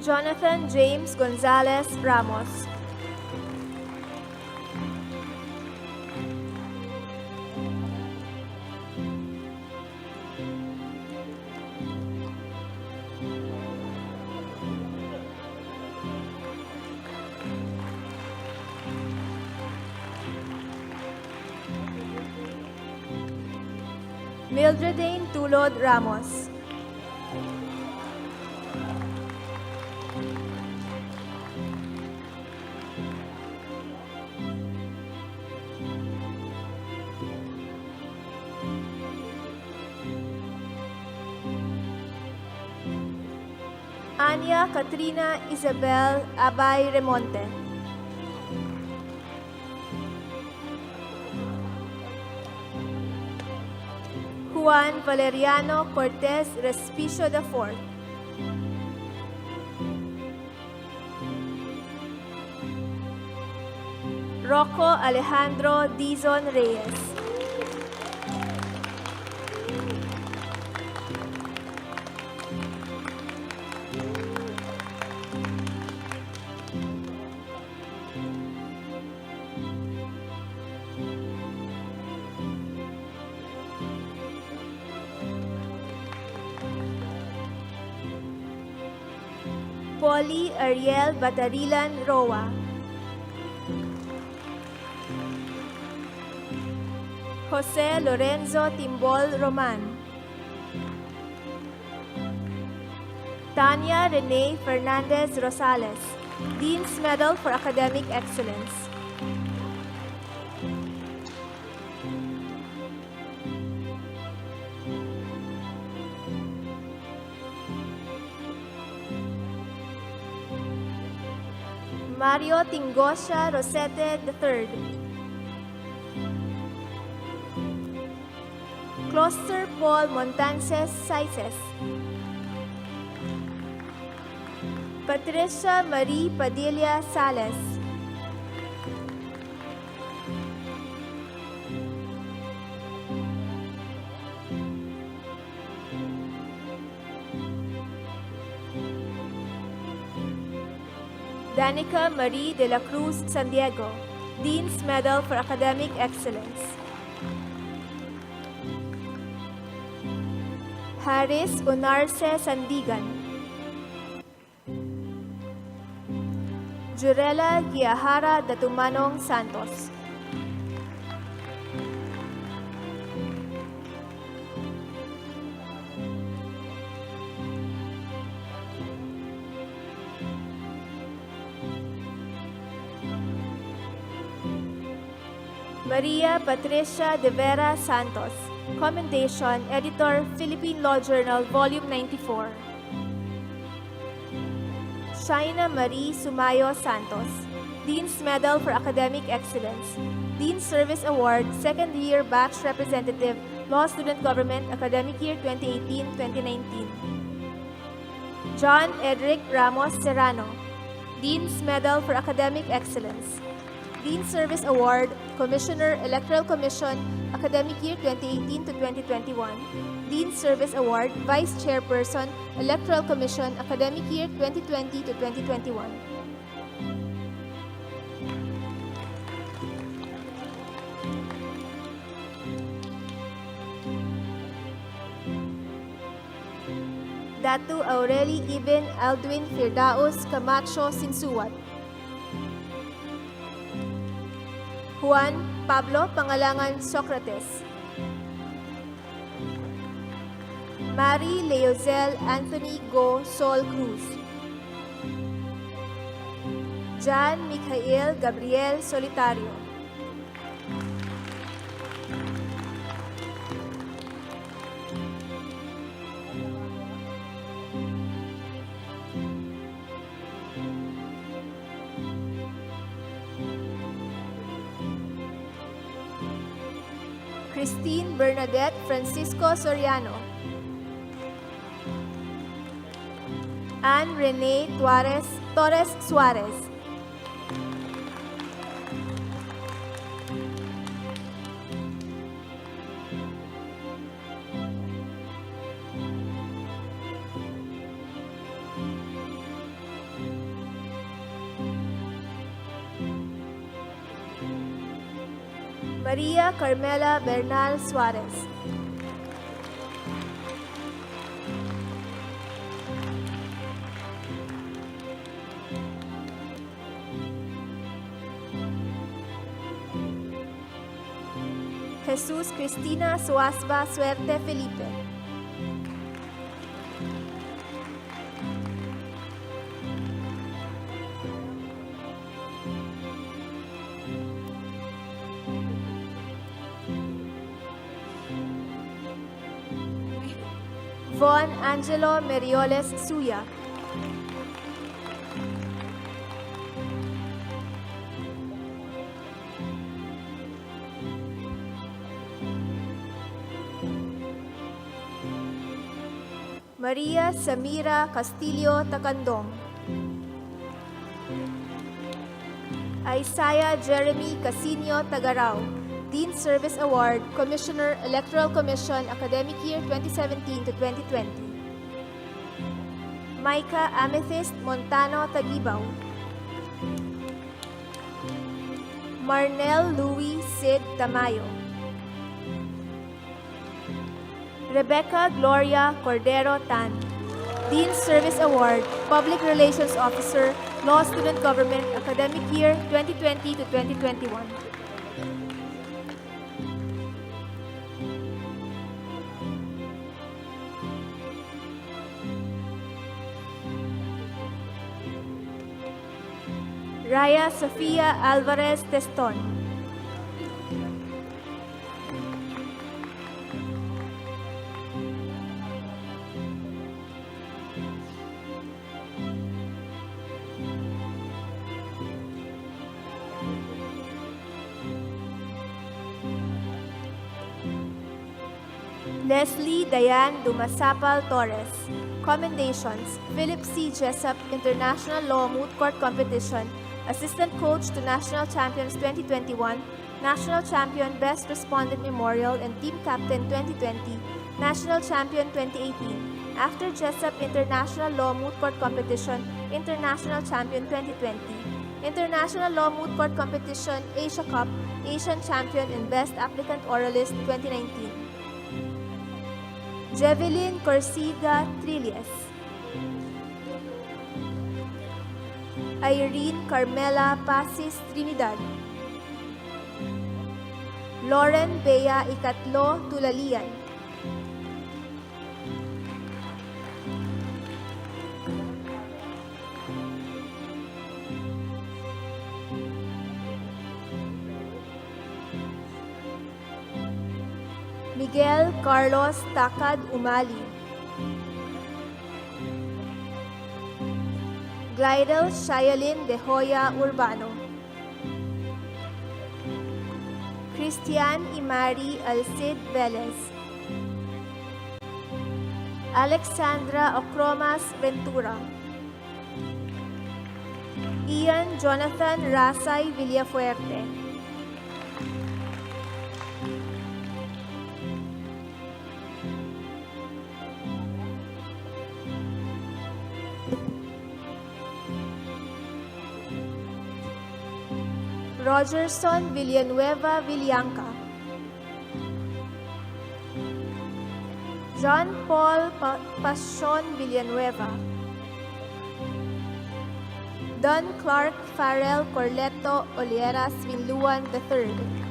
Jonathan James Gonzalez Ramos. Mildredane Tulod Ramos. Anya Katrina Isabel Abay Remonte. Juan Valeriano Cortez Respicio IV. Rocco Alejandro Dizon Reyes. Polly Ariel Batarilan Roa. Jose Lorenzo Timbol Roman. Tanya Renee Fernandez Rosales, Dean's Medal for Academic Excellence. Mario Tingosha Rosete III. Closter Paul Montances Saices. Patricia Marie Padilla Sales. Danica Marie de la Cruz San Diego, Dean's Medal for Academic Excellence. Haris Unarce Sandigan. Jurela Giahara Datumanong Santos. Maria Patricia de Vera Santos, Commendation, Editor, Philippine Law Journal, Volume 94. Shaina Marie Sumayo Santos, Dean's Medal for Academic Excellence, Dean's Service Award, Second Year Batch Representative, Law Student Government, Academic Year 2018-2019. John Edric Ramos Serrano, Dean's Medal for Academic Excellence, Dean's Service Award, Commissioner, Electoral Commission, Academic Year 2018-2021, Dean's Service Award, Vice Chairperson, Electoral Commission, Academic Year 2020-2021. Datu Aureli Ibn Aldwin Firdaus Camacho Sinsuat. Juan Pablo Pangalangan Socrates. Mary Leozel Anthony Go Sol Cruz. Jan Mikhail Gabriel Solitario. Christine Bernadette Francisco Soriano. Anne Renee Torres Suarez. Maria Carmela Bernal Suarez. Jesus Cristina Suasba Suerte Felipe. Von Angelo Merioles Suya. Maria Samira Castillo Tacandong. Isaiah Jeremy Casinio Tagarao, Dean Service Award, Commissioner, Electoral Commission, Academic Year 2017 to 2020. Micah Amethyst Montano Tagibaw. Marnel Louis Sid Tamayo. Rebecca Gloria Cordero Tan, Dean Service Award, Public Relations Officer, Law Student Government, Academic Year 2020 to 2021. Raya Sofia Alvarez Teston. Leslie Diane Dumasapal Torres. Commendations, Philip C. Jessup International Law Moot Court Competition, Assistant Coach to National Champions 2021, National Champion Best Respondent Memorial and Team Captain 2020, National Champion 2018, After Jessup International Law Moot Court Competition, International Champion 2020, International Law Moot Court Competition, Asia Cup, Asian Champion and Best Applicant Oralist 2019. Jevelyn Corsiga Trillies. Irene Carmela Pasis Trinidad. Lauren Bea Ikatlo Tulalian. Miguel Carlos Takad Umali, Glidel Shayalin De Hoya Urbano, Christian Imari Alcid Velez, Alexandra Ocromas Ventura, Ian Jonathan Rasay Villafuerte, Rogerson Villanueva Villanca, John Paul Pasion Villanueva, Don Clark Farrell Corleto Olieras Vinluan III,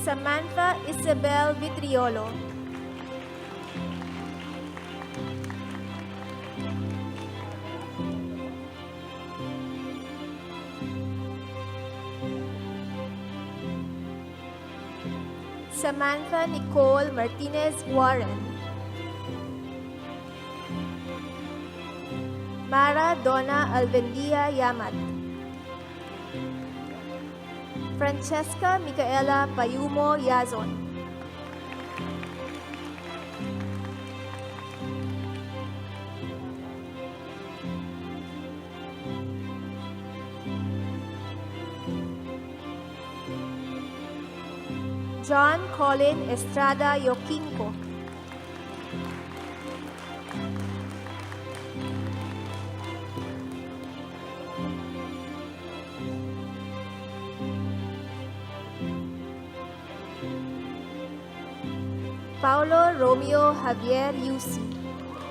Samantha Isabel Vitriolo, Samantha Nicole Martinez Warren, Mara Donna Alvendia Yamat, Francesca Micaela Payumo Yazon, John Colin Estrada Yokinko, Paulo Romeo Javier Yusi.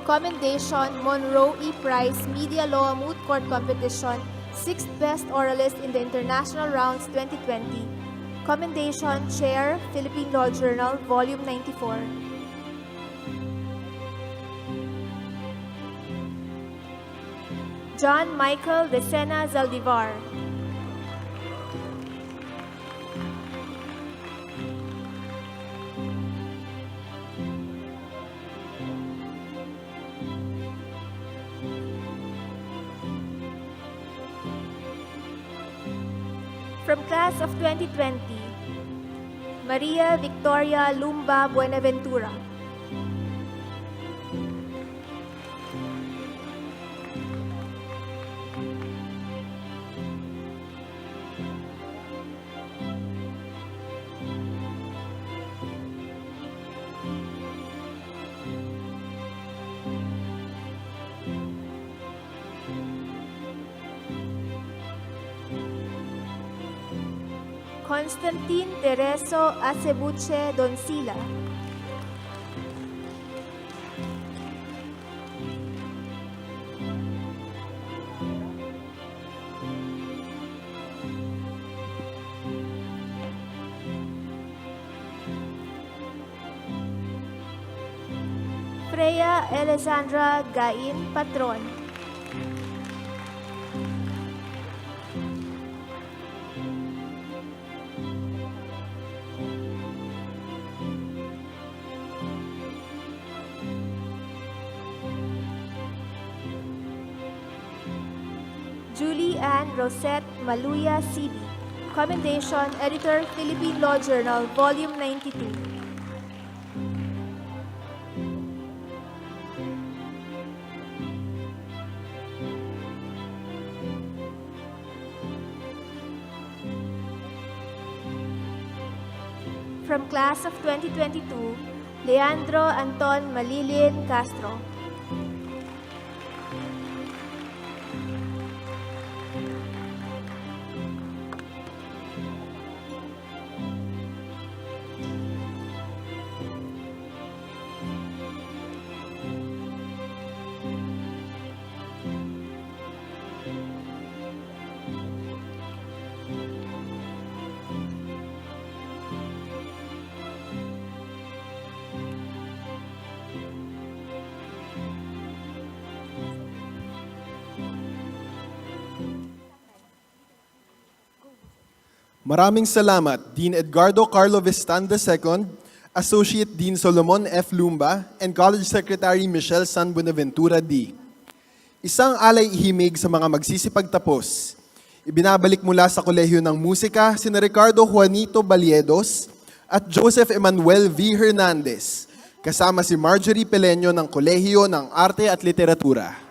Commendation Monroe E. Price Media Law Moot Court Competition, 6th Best Oralist in the International Rounds 2020. Commendation Chair, Philippine Law Journal, Volume 94. John Michael Decena Zaldivar. From class of 2020, Maria Victoria Lumba Buenaventura. Constantine Tereso Acebuche Doncila. Freya Alessandra Gain Patron. Julie Ann Rosette Maluya CB. Commendation, Editor, Philippine Law Journal, Volume 92. From class of 2022, Leandro Anton Malilin Castro. Maraming salamat, Dean Edgardo Carlo Vistan II, Associate Dean Solomon F. Lumba, and College Secretary Michelle San Buenaventura D. Isang alay ihimig sa mga magsisipagtapos. Ibinabalik mula sa Kolehiyo ng Musika sina Ricardo Juanito Baliedos at Joseph Emmanuel V. Hernandez, kasama si Marjorie Peleño ng Kolehiyo ng Arte at Literatura.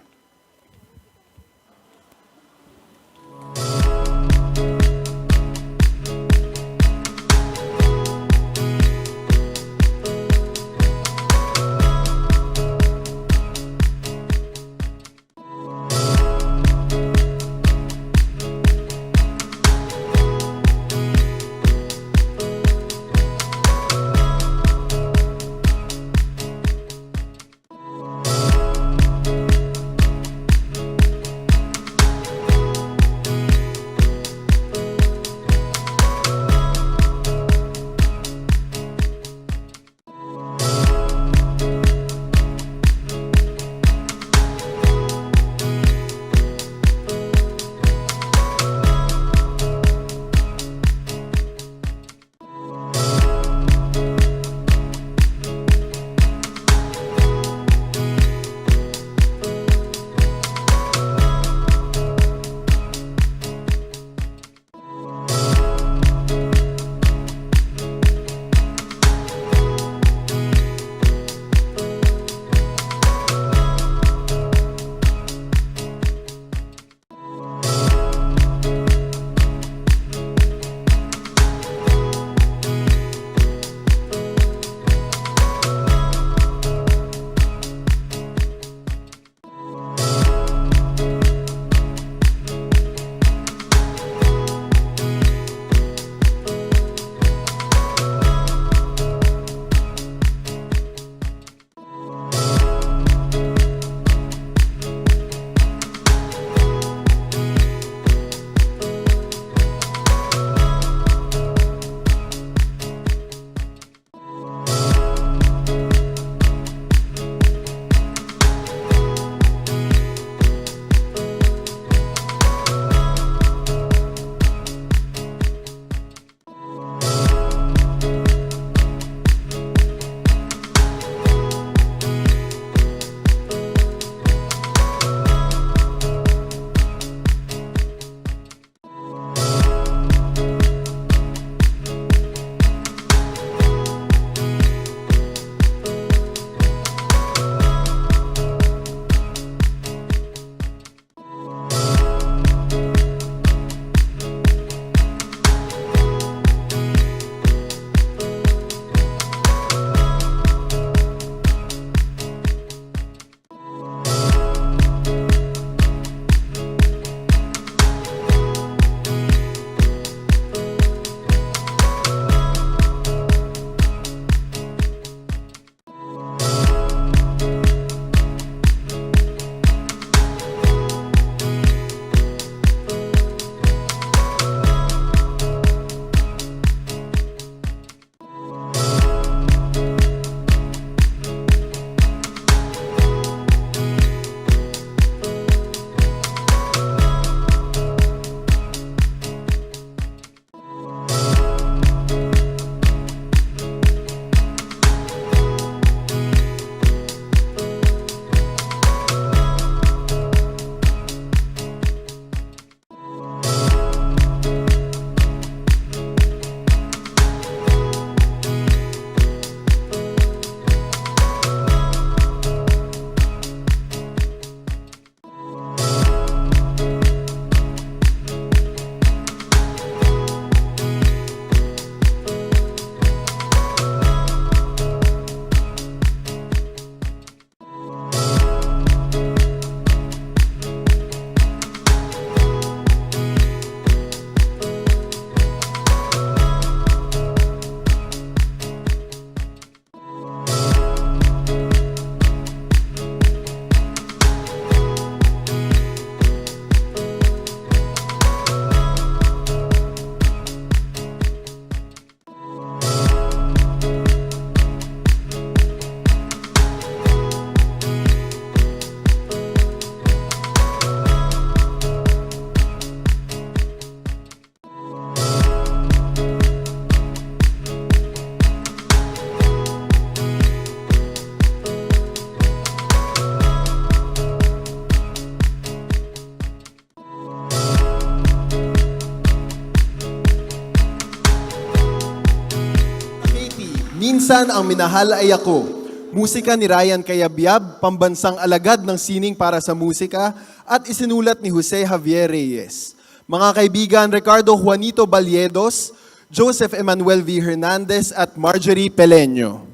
Minsan ang minahal ay ako. Musika ni Ryan Cayabyab, pambansang alagad ng sining para sa musika at isinulat ni Jose Javier Reyes. Mga kaibigan Ricardo Juanito Balyedos, Joseph Emmanuel V. Hernandez at Marjorie Peleño.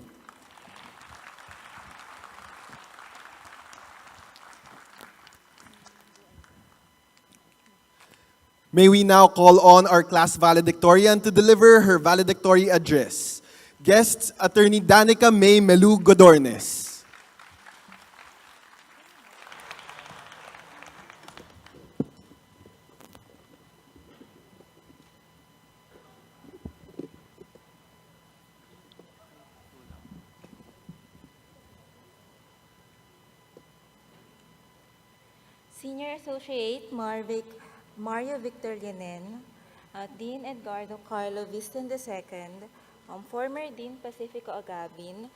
May we now call on our class valedictorian to deliver her valedictory address. Guests, Attorney Danica May Melu Godornes. Senior Associate Mario Victor Yanen, Dean Edgardo Carlo Viston II, former Dean Pacifico Agabin,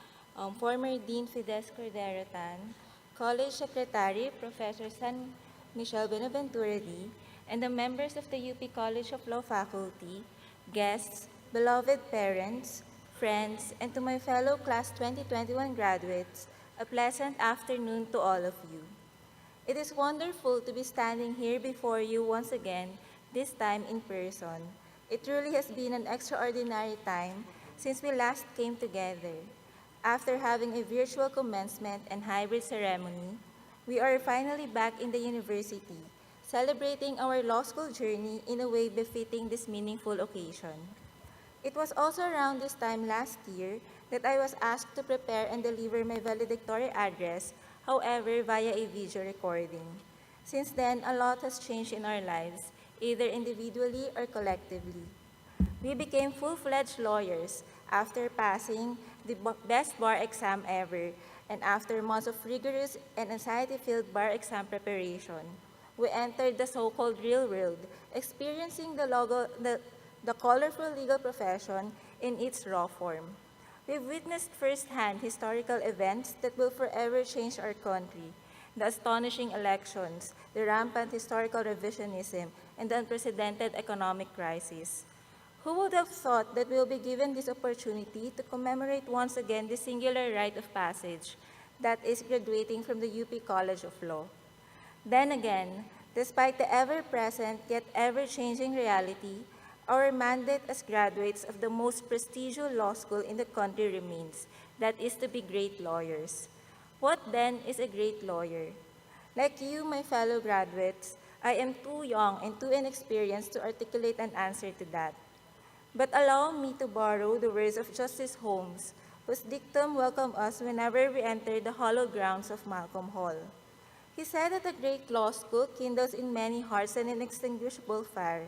former Dean Fides Cordero Tan, College Secretary Professor San Michel Benaventura D, and the members of the UP College of Law faculty, guests, beloved parents, friends, and to my fellow Class 2021 graduates, a pleasant afternoon to all of you. It is wonderful to be standing here before you once again, this time in person. It truly has been an extraordinary time since we last came together. After having a virtual commencement and hybrid ceremony, we are finally back in the university, celebrating our law school journey in a way befitting this meaningful occasion. It was also around this time last year that I was asked to prepare and deliver my valedictory address, however, via a video recording. Since then, a lot has changed in our lives, either individually or collectively. We became full-fledged lawyers after passing the best bar exam ever, and after months of rigorous and anxiety-filled bar exam preparation, we entered the so-called real world, experiencing the colorful legal profession in its raw form. We've witnessed firsthand historical events that will forever change our country, the astonishing elections, the rampant historical revisionism, and the unprecedented economic crisis. Who would have thought that we'll be given this opportunity to commemorate once again the singular rite of passage that is graduating from the UP College of Law? Then again, despite the ever-present yet ever-changing reality, our mandate as graduates of the most prestigious law school in the country remains, that is to be great lawyers. What then is a great lawyer? Like you, my fellow graduates, I am too young and too inexperienced to articulate an answer to that. But allow me to borrow the words of Justice Holmes, whose dictum welcomed us whenever we entered the hallowed grounds of Malcolm Hall. He said that a great law school kindles in many hearts an inextinguishable fire.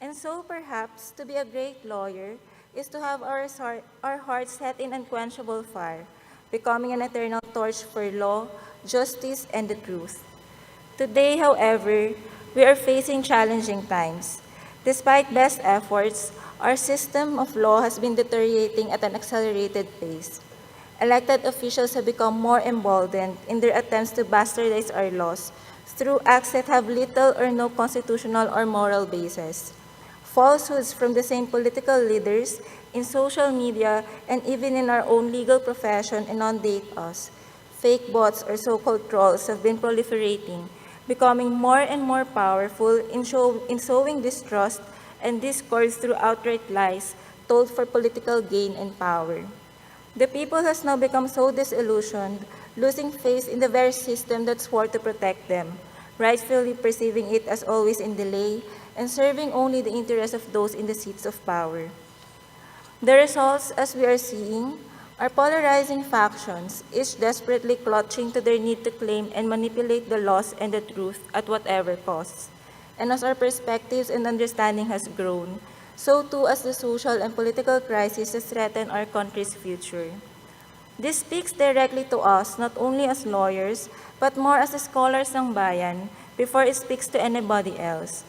And so perhaps to be a great lawyer is to have our hearts set in unquenchable fire, becoming an eternal torch for law, justice, and the truth. Today, however, we are facing challenging times. Despite best efforts, our system of law has been deteriorating at an accelerated pace. Elected officials have become more emboldened in their attempts to bastardize our laws through acts that have little or no constitutional or moral basis. Falsehoods from the same political leaders in social media and even in our own legal profession inundate us. Fake bots or so-called trolls have been proliferating, becoming more and more powerful in sowing distrust and discord through outright lies told for political gain and power. The people has now become so disillusioned, losing faith in the very system that swore to protect them, rightfully perceiving it as always in delay, and serving only the interests of those in the seats of power. The results, as we are seeing, are polarizing factions, each desperately clutching to their need to claim and manipulate the laws and the truth at whatever cost. And as our perspectives and understanding has grown, so too as the social and political crisis has threatened our country's future. This speaks directly to us, not only as lawyers, but more as the scholars ng bayan, before it speaks to anybody else.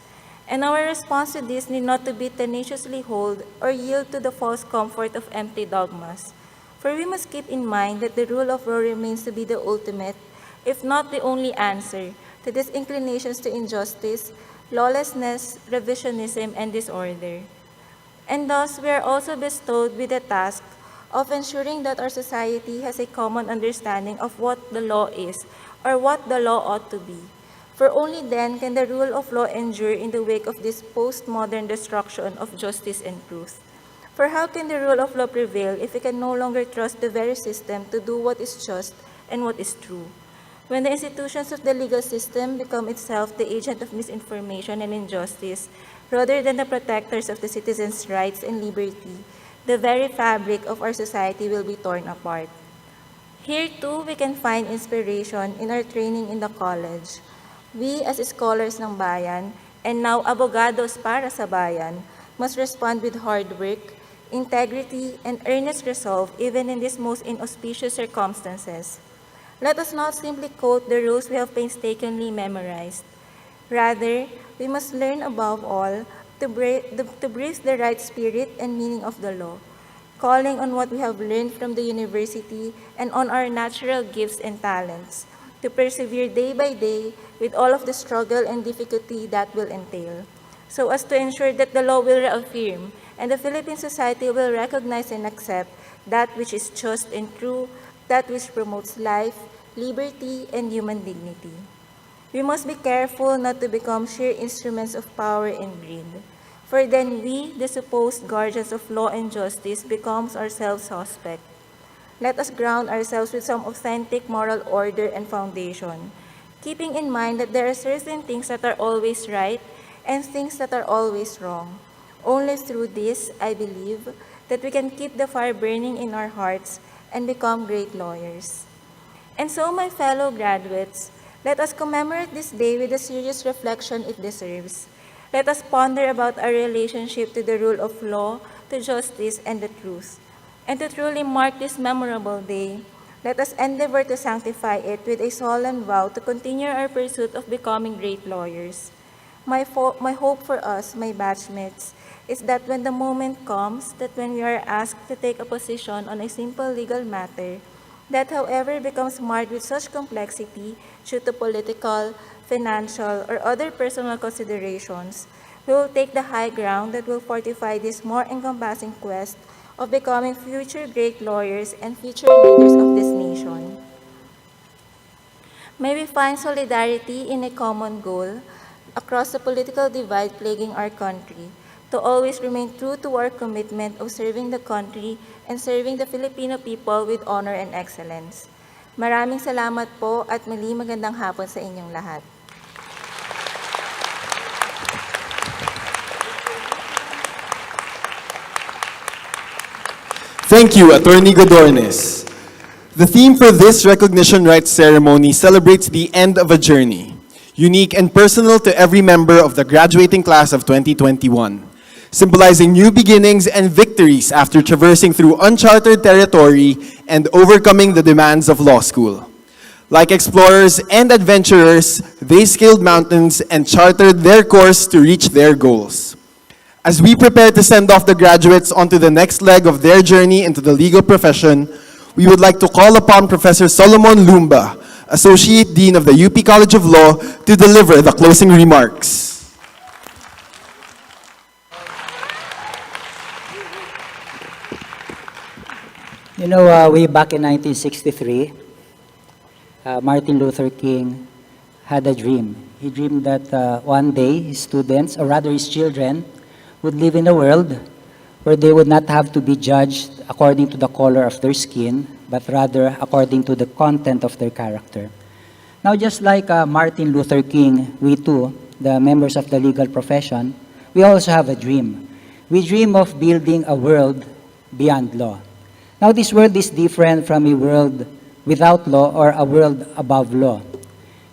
And our response to this need not to be tenaciously hold or yield to the false comfort of empty dogmas. For we must keep in mind that the rule of law remains to be the ultimate, if not the only answer, to these inclinations to injustice, lawlessness, revisionism, and disorder. And thus, we are also bestowed with the task of ensuring that our society has a common understanding of what the law is or what the law ought to be. For only then can the rule of law endure in the wake of this postmodern destruction of justice and truth. For how can the rule of law prevail if we can no longer trust the very system to do what is just and what is true? When the institutions of the legal system become itself the agent of misinformation and injustice, rather than the protectors of the citizens' rights and liberty, the very fabric of our society will be torn apart. Here too, we can find inspiration in our training in the college. We as scholars ng bayan, and now abogados para sa bayan, must respond with hard work, integrity, and earnest resolve even in these most inauspicious circumstances. Let us not simply quote the rules we have painstakingly memorized. Rather, we must learn above all to breathe the right spirit and meaning of the law, calling on what we have learned from the university and on our natural gifts and talents, to persevere day by day with all of the struggle and difficulty that will entail, so as to ensure that the law will reaffirm and the Philippine society will recognize and accept that which is just and true, that which promotes life, liberty, and human dignity. We must be careful not to become sheer instruments of power and greed, for then we, the supposed guardians of law and justice, becomes ourselves suspect. Let us ground ourselves with some authentic moral order and foundation, keeping in mind that there are certain things that are always right and things that are always wrong. Only through this, I believe, that we can keep the fire burning in our hearts and become great lawyers. And so, my fellow graduates, let us commemorate this day with the serious reflection it deserves. Let us ponder about our relationship to the rule of law, to justice, and the truth. And to truly mark this memorable day, let us endeavor to sanctify it with a solemn vow to continue our pursuit of becoming great lawyers. My hope for us, my batchmates, is that when the moment comes, that when we are asked to take a position on a simple legal matter, that however becomes marred with such complexity due to political, financial, or other personal considerations, we will take the high ground that will fortify this more encompassing quest of becoming future great lawyers and future leaders of this nation. May we find solidarity in a common goal across the political divide plaguing our country, to always remain true to our commitment of serving the country and serving the Filipino people with honor and excellence. Maraming salamat po at muli magandang hapon sa inyong lahat. Thank you, Attorney Godornes. The theme for this recognition rites ceremony celebrates the end of a journey, unique and personal to every member of the graduating class of 2021, symbolizing new beginnings and victories after traversing through unchartered territory and overcoming the demands of law school. Like explorers and adventurers, they scaled mountains and chartered their course to reach their goals. As we prepare to send off the graduates onto the next leg of their journey into the legal profession, we would like to call upon Professor Solomon Lumba, Associate Dean of the UP College of Law, to deliver the closing remarks. You know, way back in 1963, Martin Luther King had a dream. He dreamed that one day his students, or rather his children, would live in a world where they would not have to be judged according to the color of their skin, but rather according to the content of their character. Now, just like Martin Luther King, we too, the members of the legal profession, we also have a dream. We dream of building a world beyond law. Now, this world is different from a world without law or a world above law.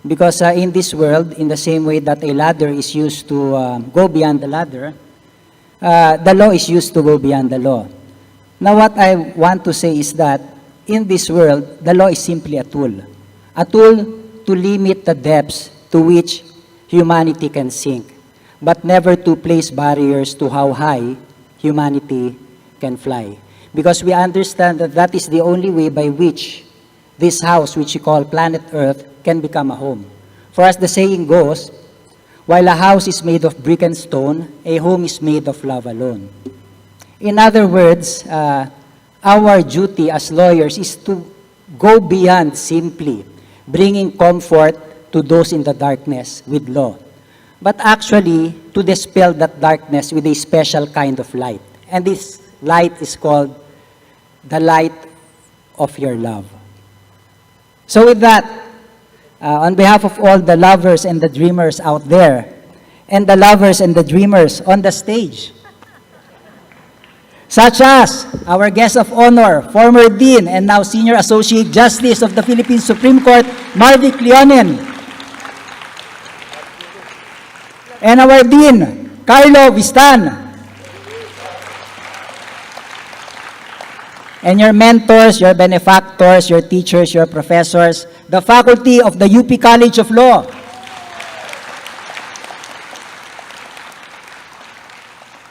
Because in this world, in the same way that a ladder is used to go beyond the ladder, the law is used to go beyond the law. Now, what I want to say is that in this world, the law is simply a tool to limit the depths to which humanity can sink, but never to place barriers to how high humanity can fly. Because we understand that that is the only way by which this house, which we call planet Earth, can become a home. For as the saying goes, while a house is made of brick and stone, a home is made of love alone. In other words, our duty as lawyers is to go beyond simply bringing comfort to those in the darkness with law, but actually to dispel that darkness with a special kind of light. And this light is called the light of your love. So with that, on behalf of all the lovers and the dreamers out there, and the lovers and the dreamers on the stage, such as our guest of honor, former Dean and now Senior Associate Justice of the Philippine Supreme Court, Marvic Leonin, and our Dean, Carlo Vistan, and your mentors, your benefactors, your teachers, your professors, the faculty of the UP College of Law,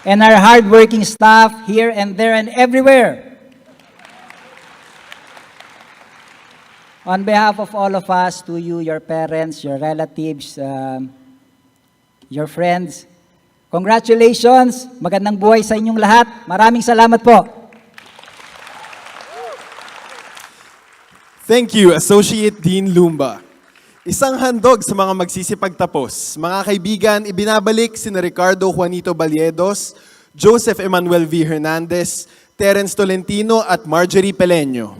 and our hardworking staff here and there and everywhere. On behalf of all of us, to you, your parents, your relatives, your friends, congratulations! Magandang buhay sa inyong lahat. Maraming salamat po. Thank you, Associate Dean Lumba. Isang handog sa mga magsisipagtapos. Mga kaibigan, ibinabalik sina Ricardo Juanito Balyedos, Joseph Emmanuel V. Hernandez, Terence Tolentino at Marjorie Peleño.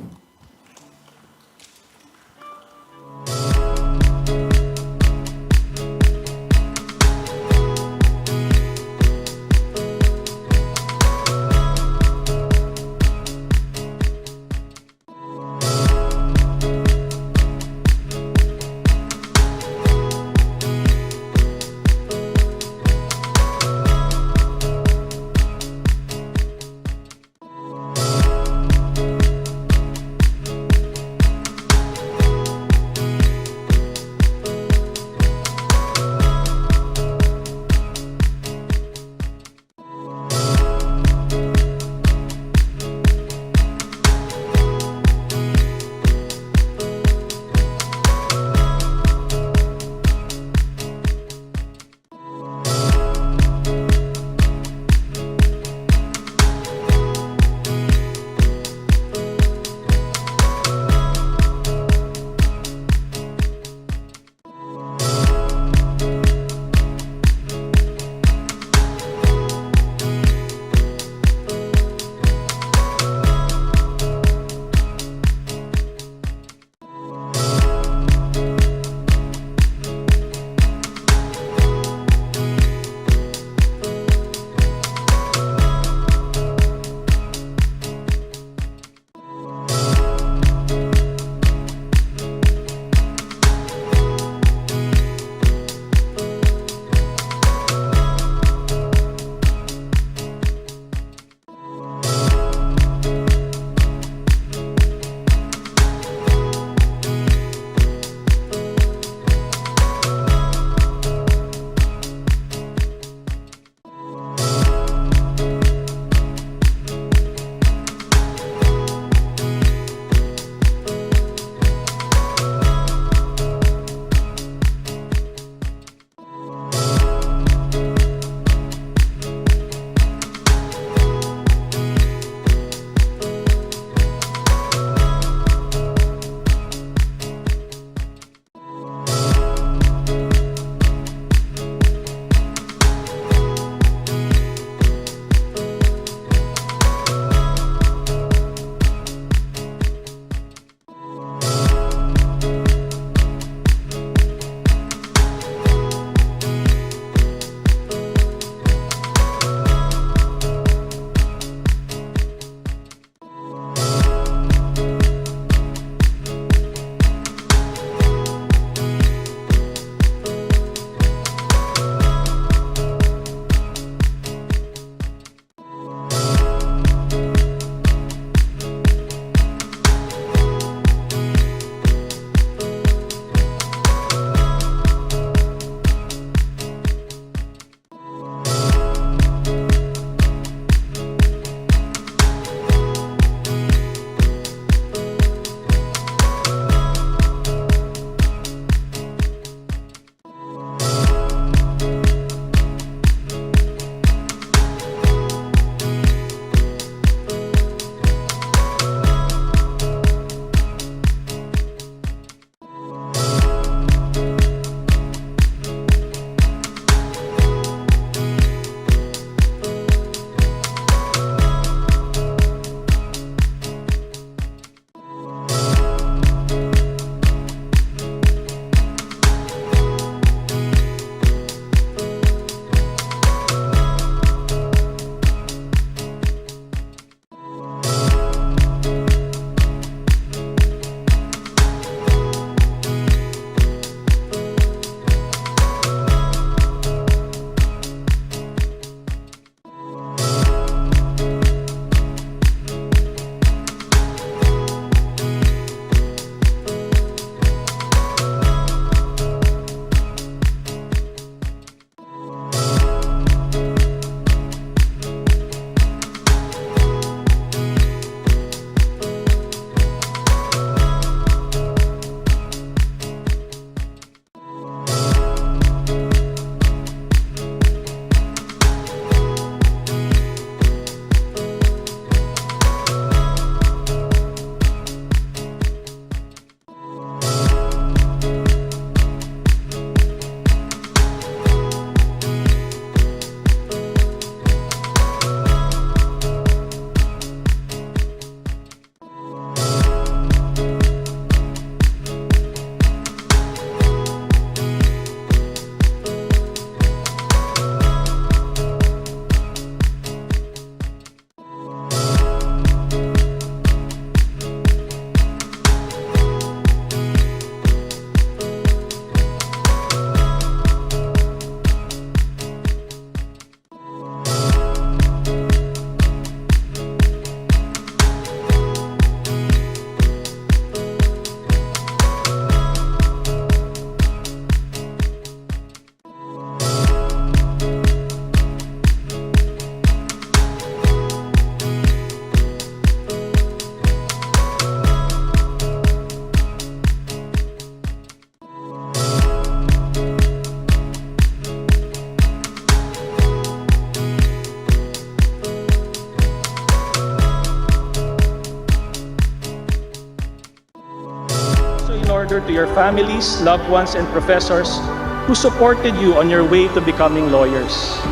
order to your families, loved ones, and professors who supported you on your way to becoming lawyers.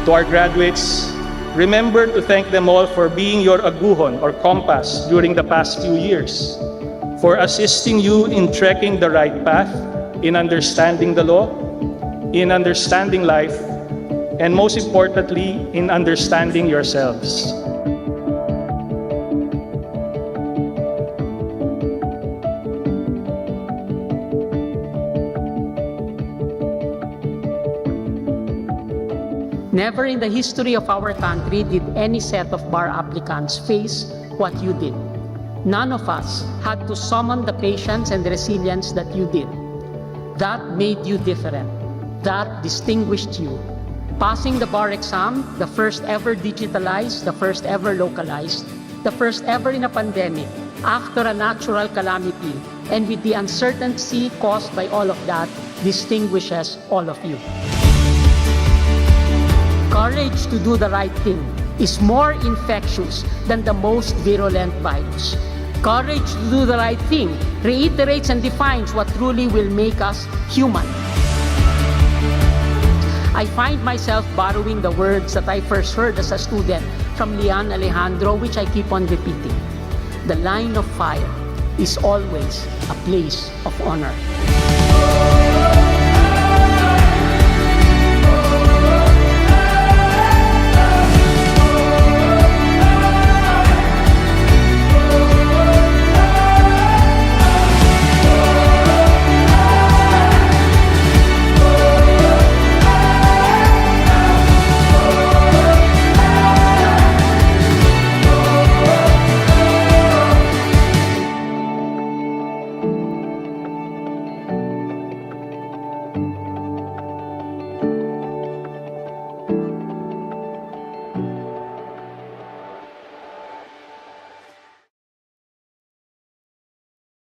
To our graduates, remember to thank them all for being your aguhon or compass during the past few years, for assisting you in trekking the right path, in understanding the law, in understanding life, and most importantly, in understanding yourselves. Never in the history of our country did any set of bar applicants face what you did. None of us had to summon the patience and resilience that you did. That made you different. That distinguished you. Passing the bar exam, the first ever digitalized, the first ever localized, the first ever in a pandemic, after a natural calamity, and with the uncertainty caused by all of that, distinguishes all of you. Courage to do the right thing is more infectious than the most virulent virus. Courage to do the right thing reiterates and defines what truly will make us human. I find myself borrowing the words that I first heard as a student from Lian Alejandro, which I keep on repeating. The line of fire is always a place of honor.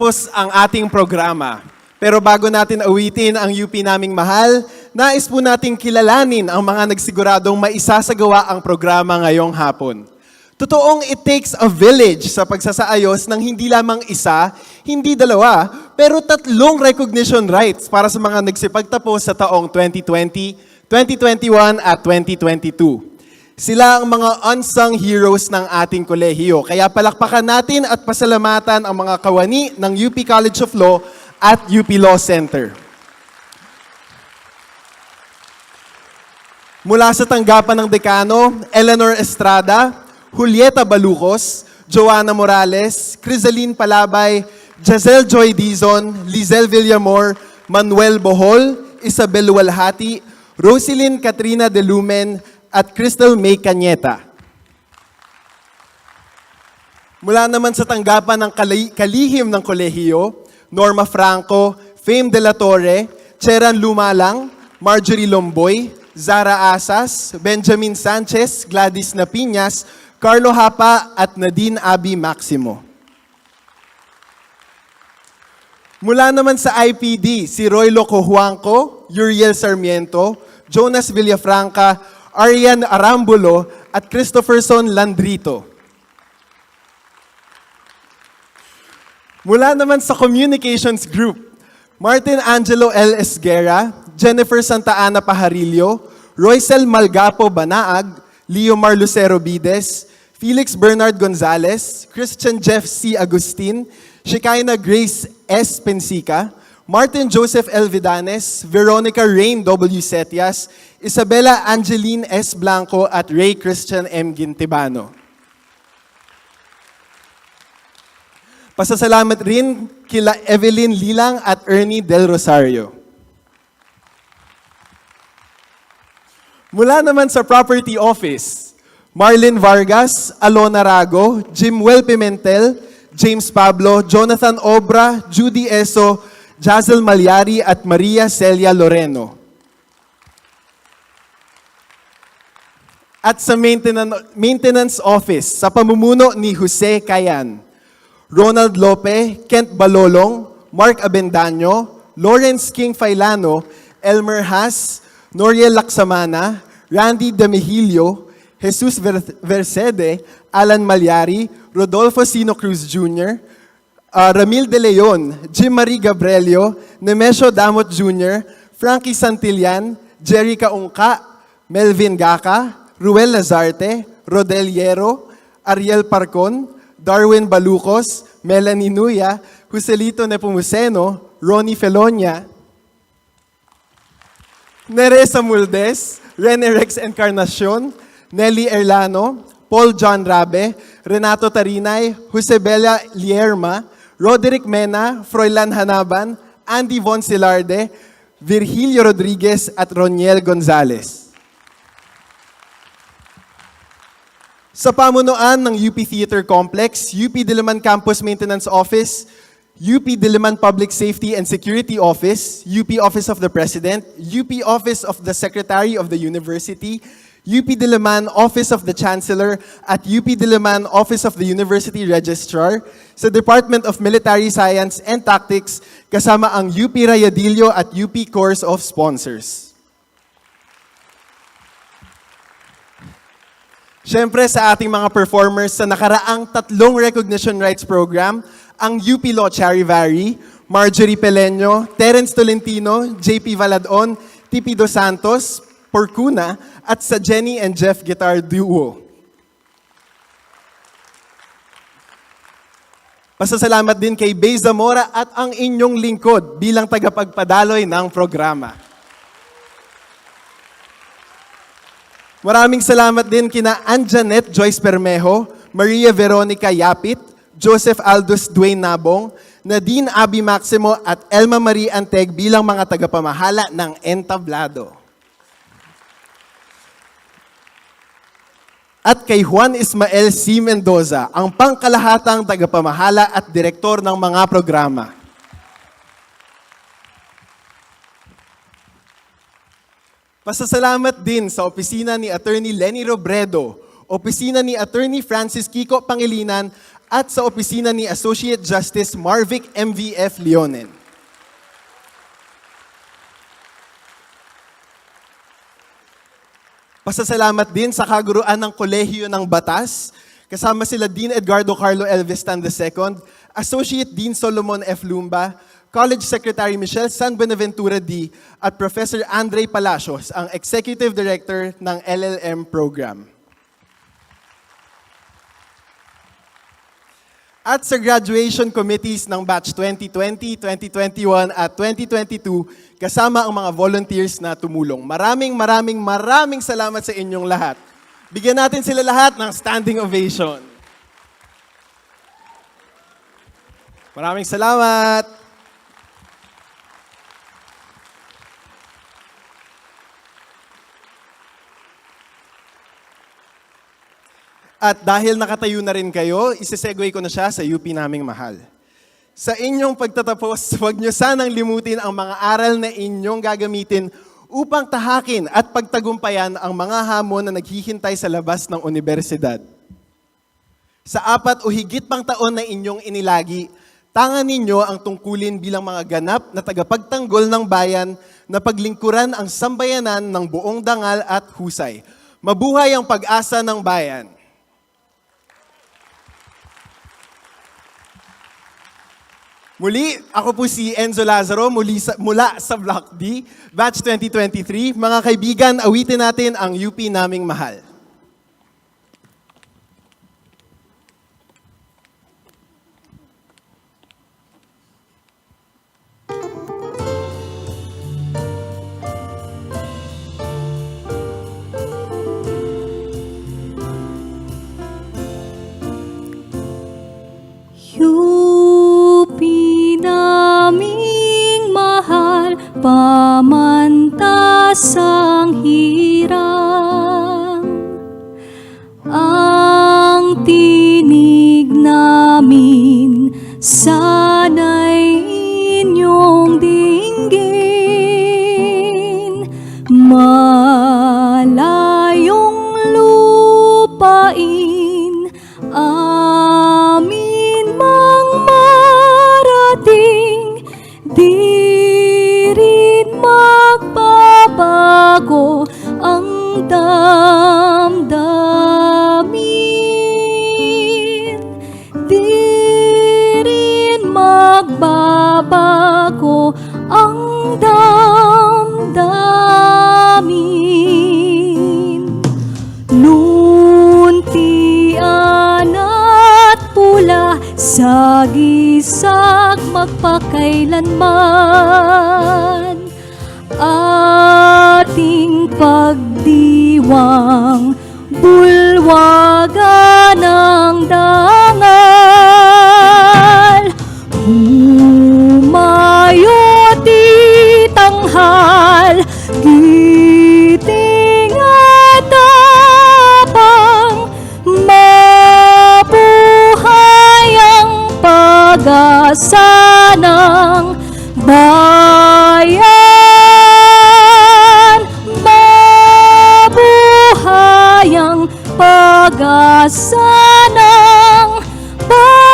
Tapos ang ating programa. Pero bago natin awitin ang UP naming mahal, nais po nating kilalanin ang mga nagsiguradong maisasagawa ang programa ngayong hapon. Totoong it takes a village sa pagsasaayos ng hindi lamang isa, hindi dalawa, pero 3 recognition rights para sa mga nagsipagtapos sa taong 2020, 2021 at 2022. Sila ang mga unsung heroes ng ating kolehiyo. Kaya palakpakan natin at pasalamatan ang mga kawani ng UP College of Law at UP Law Center. Mula sa tanggapan ng dekano, Eleanor Estrada, Julieta Balucos, Joanna Morales, Crisaline Palabay, Jazelle Joy Dizon, Lizelle Villamor, Manuel Bohol, Isabel Walhati, Roselyn Katrina De Lumen, at Crystal May Cañeta. Mula naman sa tanggapan ng kalihim ng kolehiyo, Norma Franco, Fame De La Torre, Cheran Lumalang, Marjorie Lomboy, Zara Asas, Benjamin Sanchez, Gladys Napiñas, Carlo Hapa at Nadine Abi Maximo. Mula naman sa IPD, si Roy Locohuanco, Uriel Sarmiento, Jonas Villafranca, Arian Arambulo at Christopherson Landrito. Mula naman sa Communications Group, Martin Angelo L. Esguera, Jennifer Santa Ana Pajarillo, Roycel Malgapo Banaag, Leomar Lucero Bides, Felix Bernard Gonzalez, Christian Jeff C. Agustin, Shekinah Grace S. Pensica, Martin Joseph L. Vidanes, Veronica Rain W. Setias, Isabella Angeline S. Blanco at Ray Christian M. Gintibano. Pasasalamat rin kila Evelyn Lilang at Ernie Del Rosario. Mula naman sa Property Office, Marlene Vargas, Alona Rago, Jimwell Pimentel, James Pablo, Jonathan Obra, Judy Eso, Jazel Malyari at Maria Celia Loreno. At sa Maintenance Office, sa pamumuno ni Jose Cayan, Ronald Lope, Kent Balolong, Mark Abendaño, Lawrence King Failano, Elmer Haas, Noriel Laksamana, Randy Demihilio, Jesus Versede, Alan Malyari, Rodolfo Sino Cruz Jr., Ramil De Leon, Jim Marie Gabrielio, Nemesio Damot Jr., Frankie Santillan, Jerry Kaungka, Melvin Gaka, Ruel Lazarte, Rodel Hierro, Ariel Parcon, Darwin Balucos, Melanie Nuya, Joselito Nepomuceno, Ronnie Felonia, Neresa Muldes, Rene Rex Encarnacion, Nelly Erlano, Paul John Rabe, Renato Tarinay, Josebella Lierma, Roderick Mena, Froilan Hanaban, Andy Von Silarde, Virgilio Rodriguez at Roniel Gonzalez. Sa pamunuan ng UP Theater Complex, UP Diliman Campus Maintenance Office, UP Diliman Public Safety and Security Office, UP Office of the President, UP Office of the Secretary of the University, UP Diliman Office of the Chancellor, at UP Diliman Office of the University Registrar, sa Department of Military Science and Tactics, kasama ang UP Rayadillo at UP Corps of Sponsors. Siyempre sa ating mga performers sa nakaraang 3 Recognition Rights Program, ang UP Law Charivari, Marjorie Peleño, Terence Tolentino, JP Valadon, TP Dos Santos, Porcuna, at sa Jenny and Jeff Guitar Duo. Pasasalamat din kay Bay Zamora at ang inyong lingkod bilang tagapagpadaloy ng programa. Maraming salamat din kina Anjanet Joyce Permejo, Maria Veronica Yapit, Joseph Aldous Dwayne Nabong, Nadine Abi Maximo at Elma Marie Anteg bilang mga tagapamahala ng entablado. At kay Juan Ismael C. Mendoza, ang pangkalahatang tagapamahala at direktor ng mga programa. Pasasalamat din sa opisina ni Attorney Lenny Robredo, opisina ni Attorney Francis Kiko Pangilinan, at sa opisina ni Associate Justice Marvic MVF Leonen. Pasasalamat din sa kaguruan ng Kolehiyo ng Batas, kasama sila Dean Edgardo Carlo Elvistan II, Associate Dean Solomon F. Lumba, College Secretary Michelle San Buenaventura D. at Professor Andre Palacios, ang Executive Director ng LLM Program. At sa graduation committees ng batch 2020, 2021 at 2022, kasama ang mga volunteers na tumulong. Maraming salamat sa inyong lahat. Bigyan natin sila lahat ng standing ovation. Maraming salamat. At dahil nakatayo na rin kayo, isisegue ko na siya sa UP naming mahal. Sa inyong pagtatapos, huwag niyo sanang limutin ang mga aral na inyong gagamitin upang tahakin at pagtagumpayan ang mga hamon na naghihintay sa labas ng universidad. Sa 4 o higit pang taon na inyong inilagi, tangan ninyo ang tungkulin bilang mga ganap na tagapagtanggol ng bayan na paglingkuran ang sambayanan ng buong dangal at husay. Mabuhay ang pag-asa ng bayan! Muli, ako po si Enzo Lazaro mula sa Block D, Batch 2023. Mga kaibigan, awitin natin ang UP naming mahal. Naming mahal, pamantas ang hirap. Ang tinig namin, sana'y inyong dinggin. Malayong lupain, amin mang marating, di rin magbabago ang damdamin. Di rin sagisag magpakailanman, ating pagdiwang bulwagan ng dangal. Humayo ti tanghal, giting at tapang, mabuhay ang pag-asa ng bayan. Mabuhay ang pag-asa ng bayan.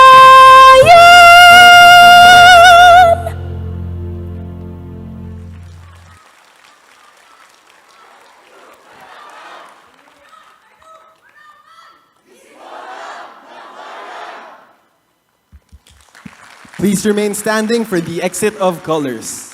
Please remain standing for the exit of colors.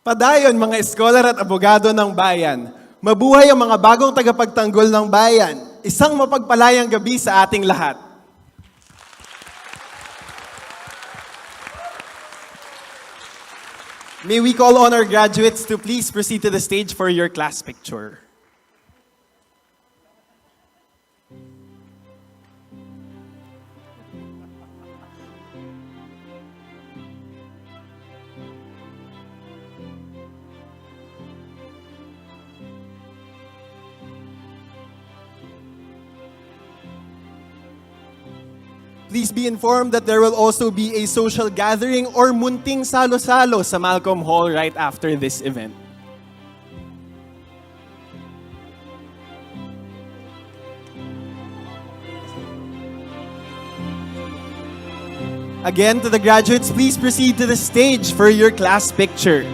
Padayon mga eskolar at abogado ng bayan. Mabuhay ang mga bagong tagapagtanggol ng bayan. Isang mapagpalayang gabi sa ating lahat. May we call on our graduates to please proceed to the stage for your class picture. Please be informed that there will also be a social gathering or munting salo-salo sa Malcolm Hall right after this event. Again, to the graduates, please proceed to the stage for your class picture.